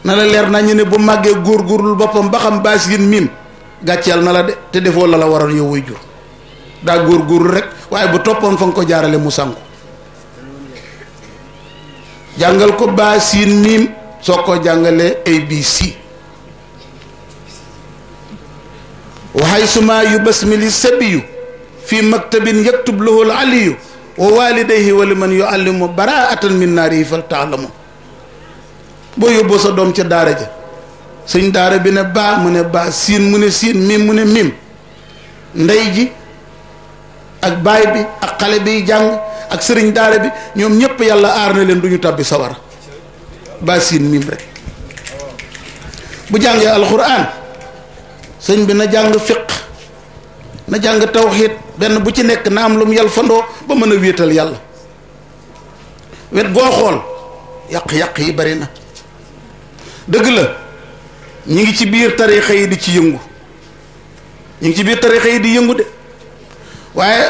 na la leer nañu ne bu màggee góorgóorlu boppam ba xam baa siin miim gàcceel na la de te defoo la la waroon yow way jur. daa góorgóorlu rek waaye bu toppoon fa nga ko jaarale mu sànku. jàngal ko baa siin miim soo ko jàngalee ABC. waxay suma yu basmili sabiyu fi maktabin yaktub lahu al aliyu wa walidayhi wa liman yuallimu baraatan min naari fal taalamu. boo yóbboo sa doom ca daara ja sëñ daara bi ne baa mu ne baa, siin mu ne siin, miim mu ne miim. ndey ji ak baay bi ak xale biy jàng ak sëriñ daara bi ñoom ñëpp yàlla aar na leen du ñu tàbbi sawara. baa siin miim rek. bu jàngee alxuraan sëñ bi na jàng fiq, na jàng tawxiid, benn bu ci nekk na am lu mu yàl fandoo ba mën a wéetal yàlla. wet goo xool yàq-yàq yi bari na. dëgg la ñi ngi ci biir tariixa yi di ci yëngu, ñi ngi ci biir tariixa yi di yëngu de, waaye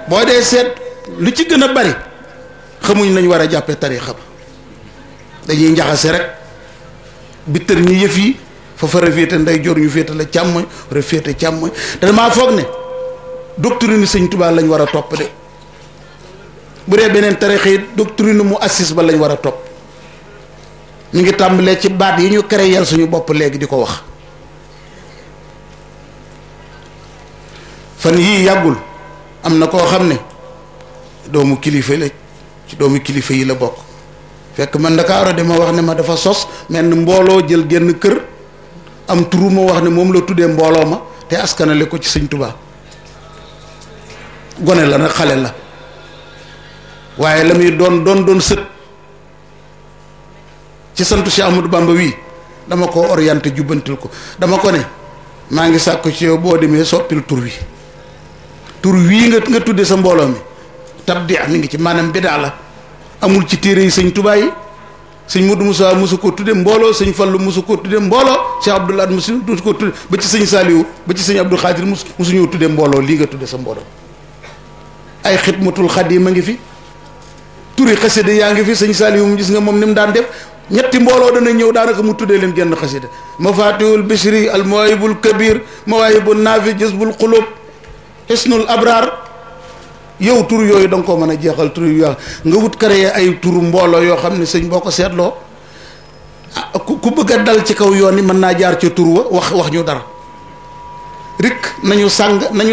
boo dee seet lu ci gën a bari xamuñ nañ war a jàppee tariixa ba. dañuy njaxase rek bittër ñu yëf yi fa fara féete nday jor ñu féete la càmmoñ fara féete càmmoñ. te damaa foog ne doctrine sëñ Tuubaa lañ war a topp de. bu dee beneen tariixa yi doctrine mu assis ba lañ war a topp. ñu ngi tàmbalee ci baat yi ñu créer suñu bopp léegi di ko wax. fan yii yàggul am na koo xam ne doomu kilifa la, ci doomu kilifa yi la bokk. fekk man Ndakaaru dama wax ne ma dafa sos mel ni mbooloo jël genn kër am turu ma wax ne moom la tuddee mbooloo ma te askanale ko ci sëñ Tuubaa. gone la nag xale la waaye la muy doon sët ci santu Cheikh Ahmadou Bamba wii dama ko orienté jubbantil ko dama ko ne maa ngi sàkku ci yow boo demee soppil tur wii nga tudde sa mbooloo mi tabdi mi ngi ci maanaam bidaa la amul ci téere yi sëñ Tuubaa yi sëñ Modou Moussa mosu ko tudde mbooloo sëñ Fallu mosu ko tudde mbooloo Cheikh Abdoul Ahad mosu ko tudde ba ci sëñ Saliou ba ci sëñ Abdou Khadir mosu ñëw tudde mbooloo lii nga tudde sa mbooloo ay xidmatul xadim a ngi fi turi xasida yaa ngi fi sëñ Saliou mu gis nga moom ni mu daan def ñetti mbooloo dana ñëw daanaka mu tuddee leen genn xasida mafatihul bishri al mawahibul kabir mawahibul nafi jazbul xulub hisnul abrar yow tur yooyu da nga koo mën a jeexal tur yu nga wut créé ay turu mbooloo yoo xam ne sëñ boo ko seetloo ku bëgg a dal ci kaw yoon yi mën naa jaar ca tur wa wax ñu dara rik nañu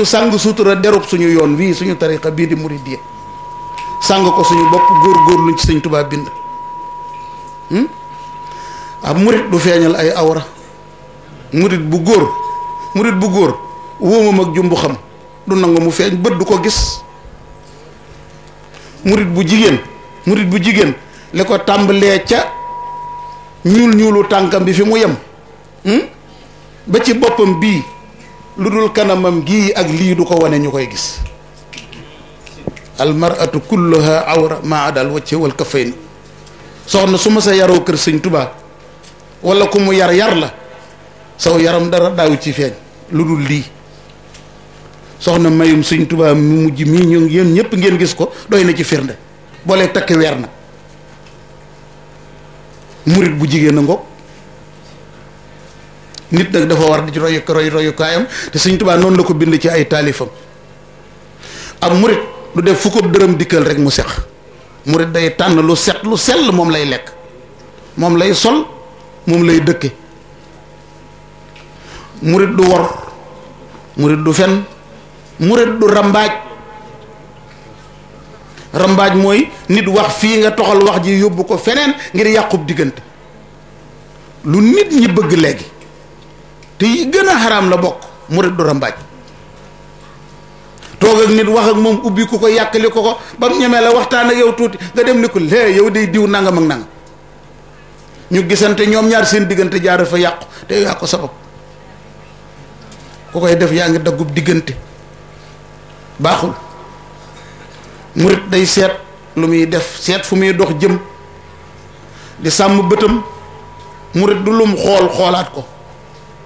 sàng sutura derub suñu yoon wii suñu tariqa bii di muridiyya sàng ko suñu bopp góor-góorluñ ci sëñ Tuubaa bind murit du feeñal ay awra murit bu góor wóomam ak jumbu xam du nangu mu feeñ bët du ko gis murit bu jigéen li ko tàmbalee ca ñuulu tànkam bi fi mu yem ba ci boppam bii lu dul kanamam gii ak lii du ko wane ñu koy gis almaratu kulluha awra ma adal wacce wal kafayni soxna su ma sa yaroo kër sëñ Tuubaa wala ku mu yar la saw yaram dara daaw ci feeñ lu dul lii soxna mayum sëñ Tuubaa mu mujj mii ñu yéen ñëpp ngeen gis ko doy na ci firnde boolee takki weer na murit bu jigéen a ngoog nit nag dafa war di ci royukaayam te sëñ Tuubaa noonu la ko bind ci ay taalifam ab murit du def fu ko dërëm dikkal rek mu sex murit day tànn lu set lu sell moom lay lekk moom lay sol moom lay dëkke murit du wor murit du fen murit du rambaaj mooy nit wax fii nga toxal wax ji yóbbu ko feneen ngir yàqub diggante lu nit ñi bëgg léegi te yi gën a xaraam la bokk murit du rambaaj toog ak nit wax ak moom ubbi ko yàkkali ko ba mu ñemee la waxtaan ak yow tuuti nga dem ni ko lee yow day diw nangam ak nangam ñu gisante ñoom ñaar seen diggante jaar fa yàqu te yaa ko sabab ku koy def yaa ngi daggub diggante baaxul murit day seet lu muy def seet fu muy dox jëm di sàmm bëtam murit du lum xoolaat ko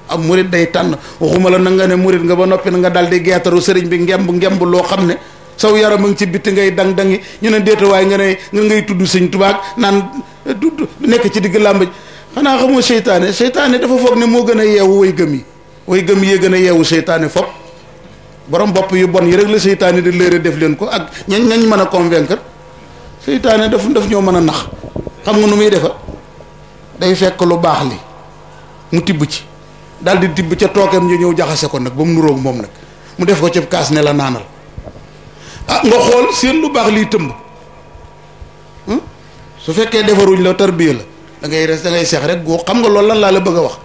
ab murit day tànn waxuma la na nga ne murit nga ba noppi na nga dal di geetaru sëriñ bi ngemb loo xam ne saw yaram a ngi ci bitti ngay dang-dangi ñu ne déeta waaye nga ngay tudd sëñ Tuubaa naan nekk ci digg làmb xanaa xamoo seytaane dafa foog ne moo gën a yeewu way gëm yee gën a yeewu seytaane fopp borom bopp yu bon yi rek la seytaane di léere def leen ko ak ñañ mën a convaincre seytaane daf ñoo mën a nax xam nga nu muy defa day fekk lu baax li mu tibb ci daal di tibb ca tookeem ñu ñëw jaxase ko nag ba mu nuroog moom nag mu def ko ci kaas ne la naanal nga xool seen lu baax liy tëmb su fekkee defaruñ la tarbiya la da ngay seex rek goo xam nga loolu lan laa la bëgg a wax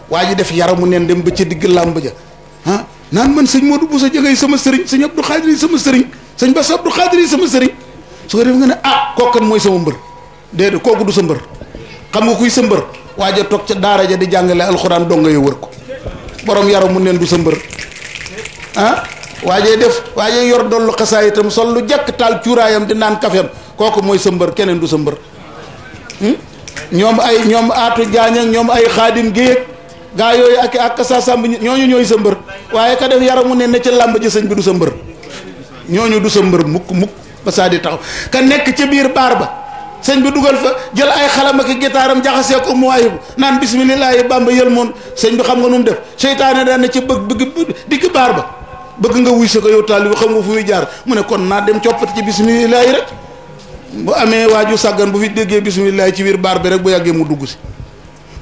waa ji def yaramu neen dem ba ca digg làmb ja naan man sëñ Modou Bousso jegey sama sëriñ sëñ Abdou Khadir yi sama sëriñ sëñ Bass Abdou Khadir yi sama sëriñ su ko def nga ne kookan mooy sama mbër déedéet kooku du sa mbër xam nga kuy sa mbër waa ja toog ca daara ja di jàngale alxuraan donga yo wër ko borom yaramu neen du sa mbër waajee yor dollu xasaay itam sol lu jekk taal cuuraayam di naan kafeem kooku mooy sa mbër keneen du sa mbër ñoom aatu jaañ ak ñoom ay xaadim géeg gaa yooyu ak sa sàmb ñooñu ñooy sa mbër waaye ka def yaramu ne ca làmb ji sëñ bi du sa mbër ñooñu du sa mbër mukk ba saa di taxaw ka nekk ca biir baar ba sëñ bi dugal fa jël ay xalam ak gitaaram jaxasee ko mu waayibu naan bismillaahi bamba yël moon sëñ bi xam nga nu mu def seytaane daan na ca bëgg digg baar ba bëgg nga wuy sa ko yow taal bi xam nga fu muy jaar mu ne kon naa dem coppati ci bismillaahi rek bu amee waaju sàggan bu fi déggee bismillaahi ci biir baar bi rek bu yàggee mu dugg si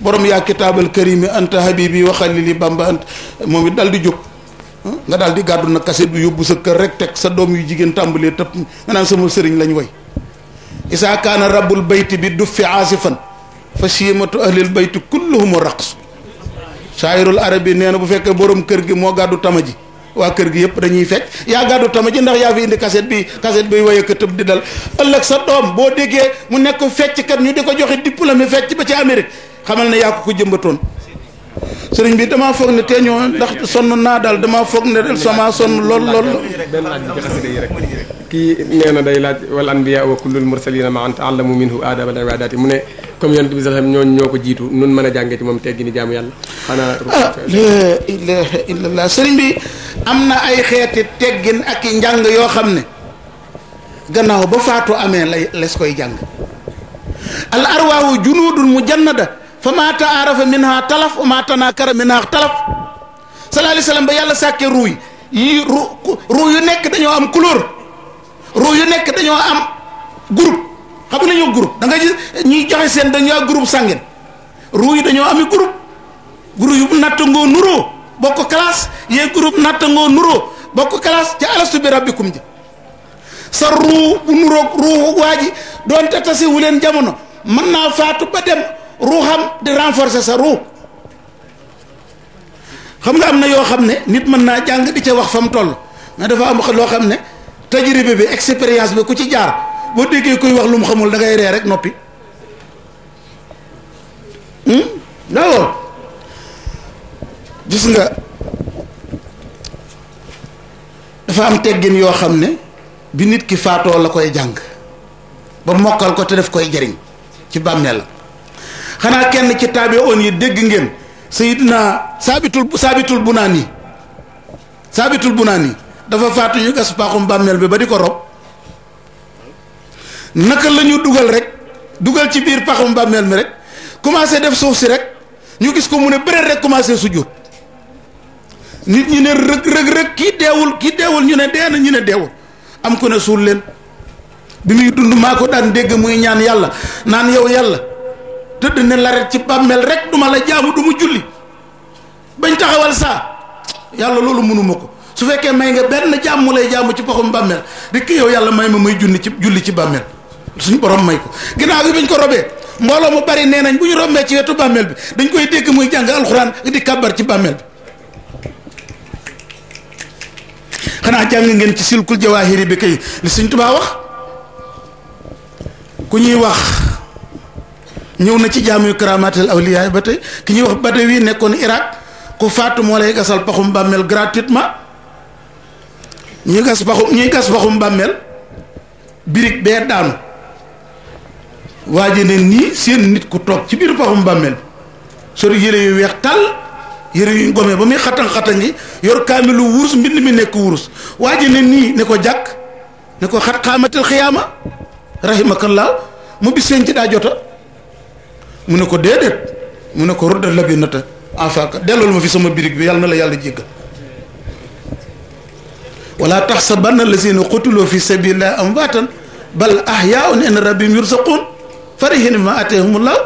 borom yaa kitaabal karimi anta habibi wa xalili bamba ant moom it dal di jóg nga daal di gàddu na kaset bi yóbbu sa kër rek teg sa doom yu jigéen tàmbalee tëpp nga naan sama sëriñ lañ way isaa kaana rabbul bayti bi du fi aasifan fa siimatu ahlil bayti kulluhum raqs shaayirul arabi nee na bu fekkee borom kër gi moo gàddu tama ji waa kër gi yëpp dañuy fecc yaa gàddu tama ji ndax yaa fi indi cassette bi waye ko tëb di dal ëllëg sa doom boo déggee mu nekk fecckat ñu di ko joxe diplôme fecc ba ci Amérique xamal ne yaa ko jëmbatoon sëriñ bi damaa foog ne te ñoo ndax sonn naa daal damaa foog ne sama sonn lool benn laaj bi ci xasida yi rek kii nee na day laaj wal anbiya wa kullul mursalina ma an taallamu minhu aadab al ibadati mu ne comme yonent bi sallam ñooñu ñoo ko jiitu nun mën a jàngee ci moom teggi ni jaamu yàlla xanaa la ilaha illallah sëriñ bi am na ay xeeti teggin ak i njàng yoo xam ne gannaaw ba faatu amee lay les koy jàng al arwaahu junudun mujannada fa maa taarafa minha talaf wa maa tanakara minha talaf sallallahu alayhi wa sallam ba yàlla sàkkee ruu yi ruu yu nekk dañoo am couleur ruu yu nekk dañoo am groupe xam nga nañoo groupe da nga gis ñuy joxe seen dañoo groupe sàngeen ruu yi dañoo ami groupe yu nattangoo nuroo bokk classe yee groupe nattangoo nuroo bokk classe ca alastu bi rabbikum ji sa ruu bu nuroog ruu waa ji doonte tasi wu leen jamono mën naa faatu ba dem ruuxam di renforcer sa ruu xam nga am na yoo xam ne nit mën naa jàng di ca wax fa mu toll mais dafa am loo xam ne tajribe bi expérience bi ku ci jaar boo déggee kuy wax lu mu xamul da ngay ree rek noppi waaw gis nga dafa am teggin yoo xam ne bi nit ki faatoo la koy jàng ba mokkal ko te def koy jariñ ci bàmmeel la xanaa kenn ci taabe oon yi dégg ngeen sayidina saabitul bunaani dafa faatu ñu gas paaxum bàmmeel bi ba di ko rob naka la ñu dugal ci biir paaxum bàmmeel mi rek commencé def suuf si rek ñu gis ko mu ne bëreet rek commencé sujjóot nit ñi ne rëg kii deewul ñu ne dee na ñu ne deewul am ko ne suul leen bi muy dund maa ko daan dégg muy ñaan yàlla naan yow yàlla tëdd ne la rek ci bàmmeel rek duma la jaamu du mu julli bañ taxawal saa yàlla loolu mënuma ko su fekkee may nga benn jaam mu lay jaamu ci paxum bàmmeel rek yow yàlla may ma may julli ci bàmmeel suñ borom may ko ginnaaw bi bañ ko robee mbooloo mu bari nee nañ bu ñu rombee ci wetu bàmmeel bi dañ koy dégg muy jàng alxuraan di kàbbar ci bàmmeel bi xanaa jàng ngeen ci silkul jawaahiri bi kay li Sëñ Tuubaa wax ku ñuy wax ñëw na ci jaamu karamatul awliya ba tey ki ñuy wax Badawi nekkoon Irak ku faatu moo lay gasal paxum bàmmeel gratuitement ñuy gas paxum bàmmeel birig bee daanu waaje ne nii seen nit ku toog ci biir paxum bàmmeel bi sori yére yu weex tàll yére yu gome ba muy xatan-xatan gi yor kaamilu wurus mbind mi nekk wurus waaje ne nii ne ko jàkk ne ko xat xaamatil xiyaama rahimakallaa mu bis seen ci daa jota mu ne ko déedéet mu ne ko rudda labi nata afaka delloolu ma fi sama birig bi yàlla na la yàlla jéggal wala taxsabanna lazina qutiloo fi sabilillahi amwaatan bal ahyaun inda rabbihim yurzaquun farihin ma atahumullah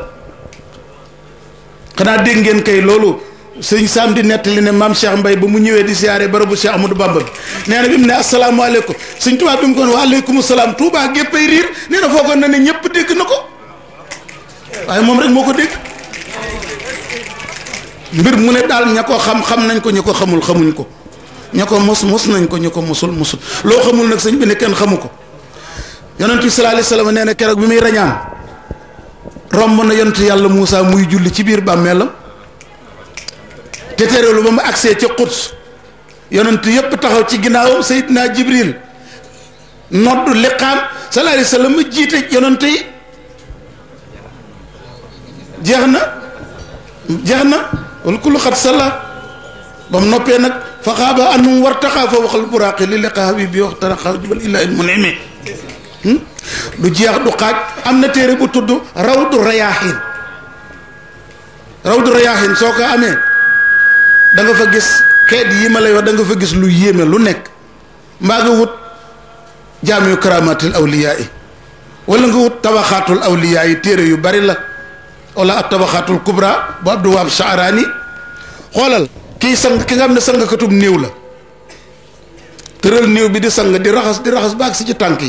xanaa dégg ngeen kay loolu sëñ Sam di nettali ne maam Cheikh Mbaye ba mu ñëwee di siyaare barabu Cheikh Amadou Bamba bi nee na bi mu ne asalaamaaleykum sëñ Tuubaa bi mu ko ne wa aleykum salaam Tuubaa géppay riir nee na foogoon na ne ñëpp dégg na ko waaye moom rek moo ko dégg mbir mu ne daal ña ko xam nañ ko ña ko xamul xamuñ ko ña ko mos nañ ko ña ko mosul loo xamul nag sëñ bi ne kenn xamu ko yonent bi sallallahu alayhi wasallam nee na keroog bi muy rañaan romb na yonent yàlla Moussa muy julli ci biir bàmmeelam te tereelu ba mu agsee ca Quds yonent yépp taxaw ci ginnaawam Seydina Jibril noddu liqaam sallallahu alayhi wasallam jiite yonent yi jeex na wala kullu xat salla ba mu noppee nag fa xaaba anum war taxaa fa waxal buraaqi li liqa habibi wax taraxa jubal illaa il munimi du jeex du xaaj am na téere bu tudd rawdu rayaahin soo ko amee da nga fa gis xeet yi ma lay wax da nga fa gis lu yéeme lu nekk mbaa nga wut jaamiu karamatil awliyaa yi wala nga wut tabaxaatul awliyaa yi téere yu bari la wala ak tabaxaatul kubra bu Abdou Wahab Sha'rani xoolal kii sang ki nga xam ne sangkatub néew la tëral néew bi di sang di raxas baag si ci tànk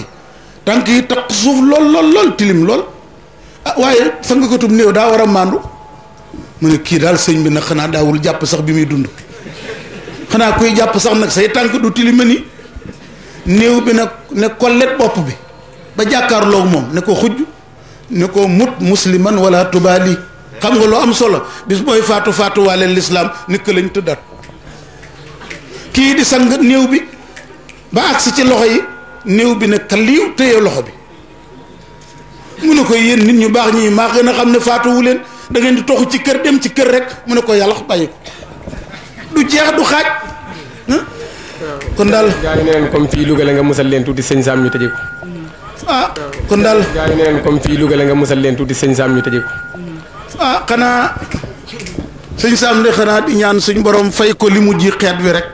yi taq suuf lool tilim lool ah waaye sangkatub néew daa war a màndu mu ne kii daal sëñ bi nag xanaa daawul jàpp sax bi muy dund xanaa kuy jàpp sax nag say tànk du tilima ni néew bi nag ne kollet bopp bi ba jàkkaarloog moom ne ko xujj ne ko mut musliman wala tubaali xam nga lu am solo bis booy faatu faatu waale lislaam nit ka lañ tëddaat kii di sang néew bi ba agsi ci loxo yi néew bi ne kaliiw téye loxo bi mu ne ko yéen nit ñu baax ñi maa gën a xam ne faatuwu leen da ngeen di toxu ci kër dem ci kër rek mu ne ko yàlla bàyyi ko du jeex du xaaj kon daal gaa yi neen comme fii Louga la nga musal leen tuuti sëñ Sam ñu tëjee ko kon daal gaa yi neen comme fii Louga la nga musal leen tuuti sëñ Sam ñu tëjee ko xanaa sëñ Sam de xanaa di ñaan suñ borom fay ko li mu ji xeet wi rek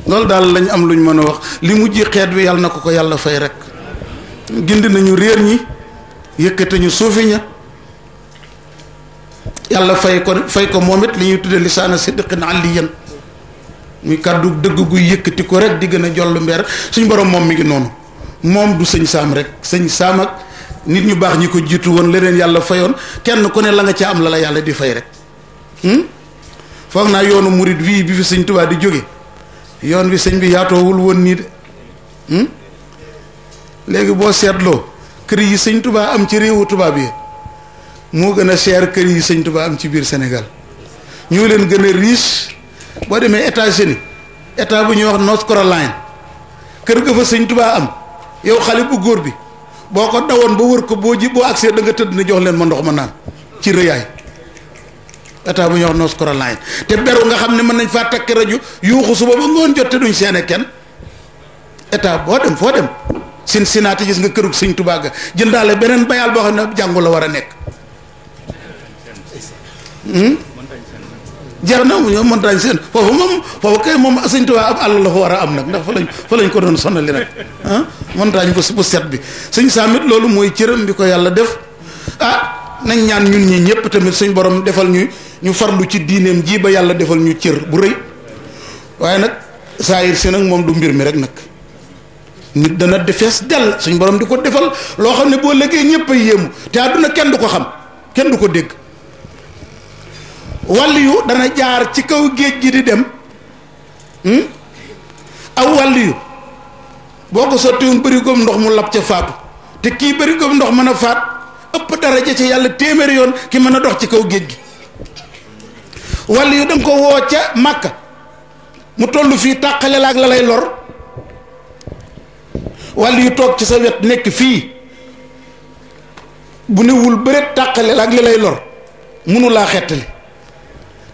loolu daal lañ am luñ mën a wax li mu ji xeet wi yàlla na ko yàlla fay rek gindi nañu réer ñi yëkkate ñu suufi ña yàlla fay ko moom it li ñuy tudde lisaana sidqin aliyan muy kàddu dëgg guy yëkkati ko rek di gën a jollu mbeer suñ borom moom mi ngi noonu moom du sëñ Sam rek sëñ Sam ak nit ñu baax ñi ko jiitu woon leneen yàlla fayoon kenn ku ne la nga ca am la yàlla di fay rek foog naa yoonu murit wii bi fi sëñ Tuubaa di jóge yoon wi sëñ bi yaatoowul woon nii de léegi boo seetloo kër yi sëñ Tuubaa am ci réewu tubaab yi moo gën a cher kër yi sëñ Tuubaa am ci biir Sénégal ñoo leen gën a riche boo demee États-Unis état bu ñuy wax North Carolina kër ga fa sëñ Tuubaa am yow xale bu góor bi boo ko dawoon ba wër ko boo agsee da nga tëdd ne jox leen ma ndox ma naan ci rëyaay état bu ñuy wax North Carolina te beru nga xam ne mën nañ faa takk rajo yuuxu suba ba ngoon jot te duñ seene kenn état boo dem foo dem Cincinnati gis nga kërug sëñ Tuubaa ga jëndaale beneen bayaal boo xam ne jàngu la war a nekk jeex na ñoo montagne seen foofu kay moom sëñ Tuubaa ab àll la fa war a am nag ndax fa lañ ko doon sonali nag montagne bu set bi sëñ Sam it loolu mooy cëram bi ko yàlla def nañ ñaan ñun ñi ñëpp tamit suñ borom defal ñu farlu ci diineem ji ba yàlla defal ñu cër bu rëy waaye nag saayir si nag moom du mbir mi rek nag nit dana defees dell suñ borom di ko defal loo xam ne boo lëggee ñëpp a yéemu te àdduna kenn du ko xam kenn du ko dégg wàll yu dana jaar ci kaw géej gi di dem aw wàll yu boo ko sottiwum bërigoom ndox mu lab ca faatu te kii bërigoom ndox mën a faat ëpp daraja ci yàlla téeméeri yoon ki mën a dox ci kaw géej gi wàll yu da nga ko woo ca Màkka mu toll fii tàqale la ak la lay lor wàll yu toog ci sa wet nekk fii bu newul bëreet tàqale la ak li lay lor munu laa xettali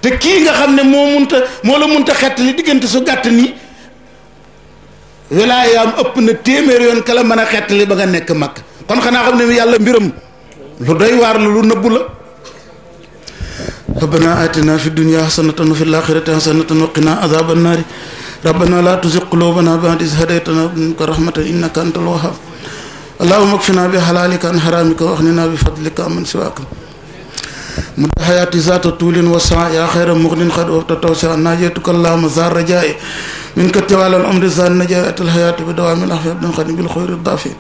te kii nga xam ne moo la munta xettali diggante su gàtt nii wilaayaam ëpp na téeméer yoon ka la mën a xettali ba nga nekk mag kon xanaa xam ne yàlla mbiram lu doy waar la lu nëbbu la rabbana atina fi dunya hasanatan wa fil akhirati hasanatan wa qina adhaban nar rabbana la tuzigh qulubana ba'da idh hadaytana wa hab lana rahmatan innaka antal wahhab allahumma kfina bi halalika an haramika wa aghnina bi fadlika amman siwaka مد حياتي ذات طول وسعة يا خير مغن قد وتتوسع ناجيتك اللهم زار رجائي منك توالى الأمر زار نجاة الحياة بدوام الأحياء بن خدم بالخير الضافي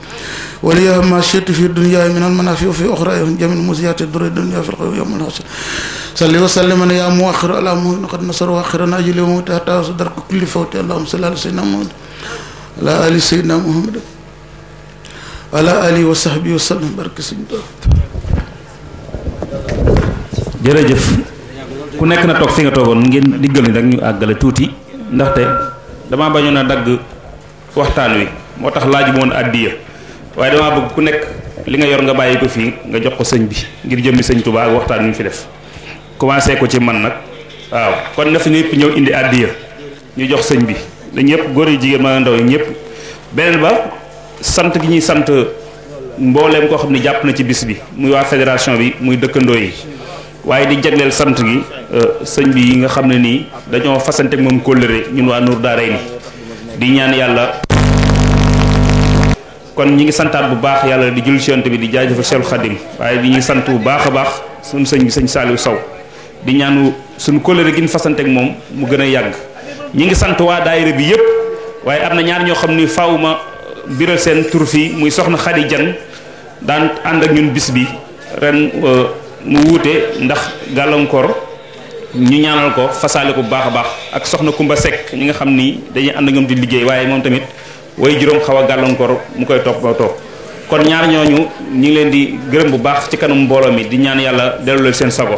وليها ما شئت في الدنيا من المنافع وفي أخرى جميع المزيات الدر الدنيا في الخير يوم الحسن صلي وسلم يا مؤخر على مهن قد نصر وآخرنا أجل وموت حتى صدرك كل فوت اللهم صل على سيدنا محمد على آل سيدنا محمد على آله وصحبه وسلم بارك سيدنا jërëjëf ku nekk na toog fi nga toogoon ngeen diggal ni rek ñu àggale tuuti ndaxte damaa bañoon a dagg waxtaan wi moo tax laaj moon àddiya waaye damaa bëgg ku nekk li nga yor nga bàyyi ko fii nga jox ko sëñ bi ngir jëmmi sëñ Tuubaa ak waxtaan wi ñu fi def commencé ko ci man nag waaw kon na fi ñëpp ñëw indi àddiya ñu jox sëñ bi dañ ñëpp góor yi jigéen ma ndaw yi ñëpp beneen ba sant gi ñuy sant mbooleem koo xam ne jàpp na ci bis bi muy waa fédération bi muy dëkkandoo yi waaye di jagleel sant gi sëñ bi yi nga xam ne nii dañoo fasante moom kóllëre ñun waa Nour Daarayni di ñaan yàlla kon ñi ngi santaat bu baax yàlla di jul ci Yonent bi di jaajëfal Cheikh Khadim waaye di ñuy sant bu baax a baax suñu sëñ bi sëñ Saliou Sow di ñaanu suñu kóllëre gi ñu fasante ak moom mu gën a yàgg ñi ngi sant waa daayira bi yëpp waaye am na ñaar ñoo xam ni faaw ma biral seen tur fii muy soxna Khady Diagne daan ànd ak ñun bis bi ren mu wuute ndax gàllankoor ñu ñaanal ko fasaale ko bu baax a baax ak soxna Kumba Seck ñi nga xam ni dañuy ànd ak ñoom di liggéey waaye moom tamit way juróom xaw a gàllankoor mu koy topp ba toog kon ñaar ñooñu ñu ngi leen di gërëm bu baax ci kanam mbooloo mi di ñaan yàlla delloo leen seen sago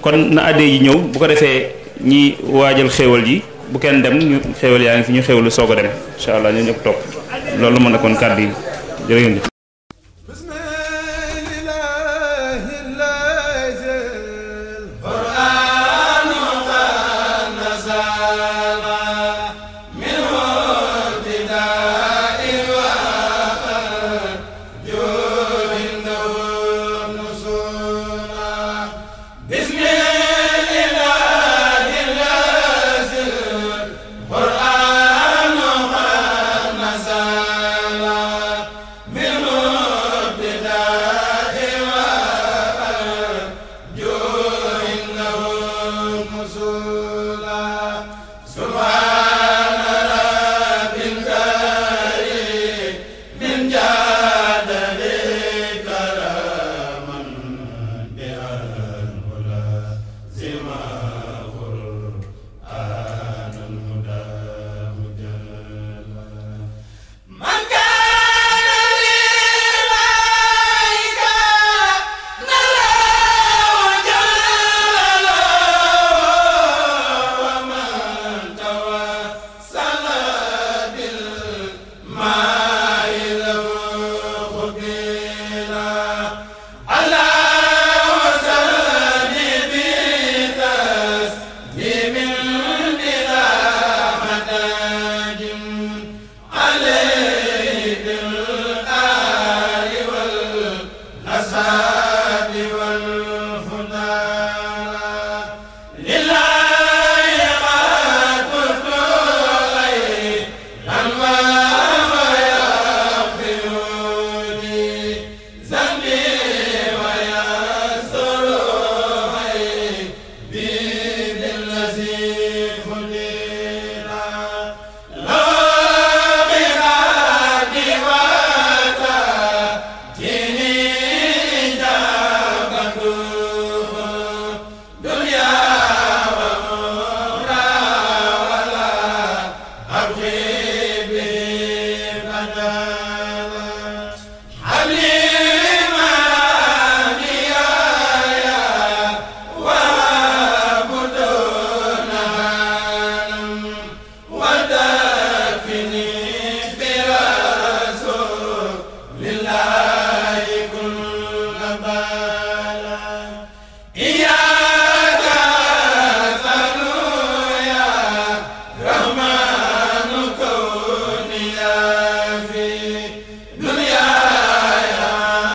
kon na addee ji ñëw bu ko defee ñi waajal xéewal ji bu kenn dem ñu xéewal yaa ngi fi ñu xéewalu soog a dem incha allah ñu ñëpp topp loolu moo nekkoon kàddu yi jërë ngeen jëf. Amen.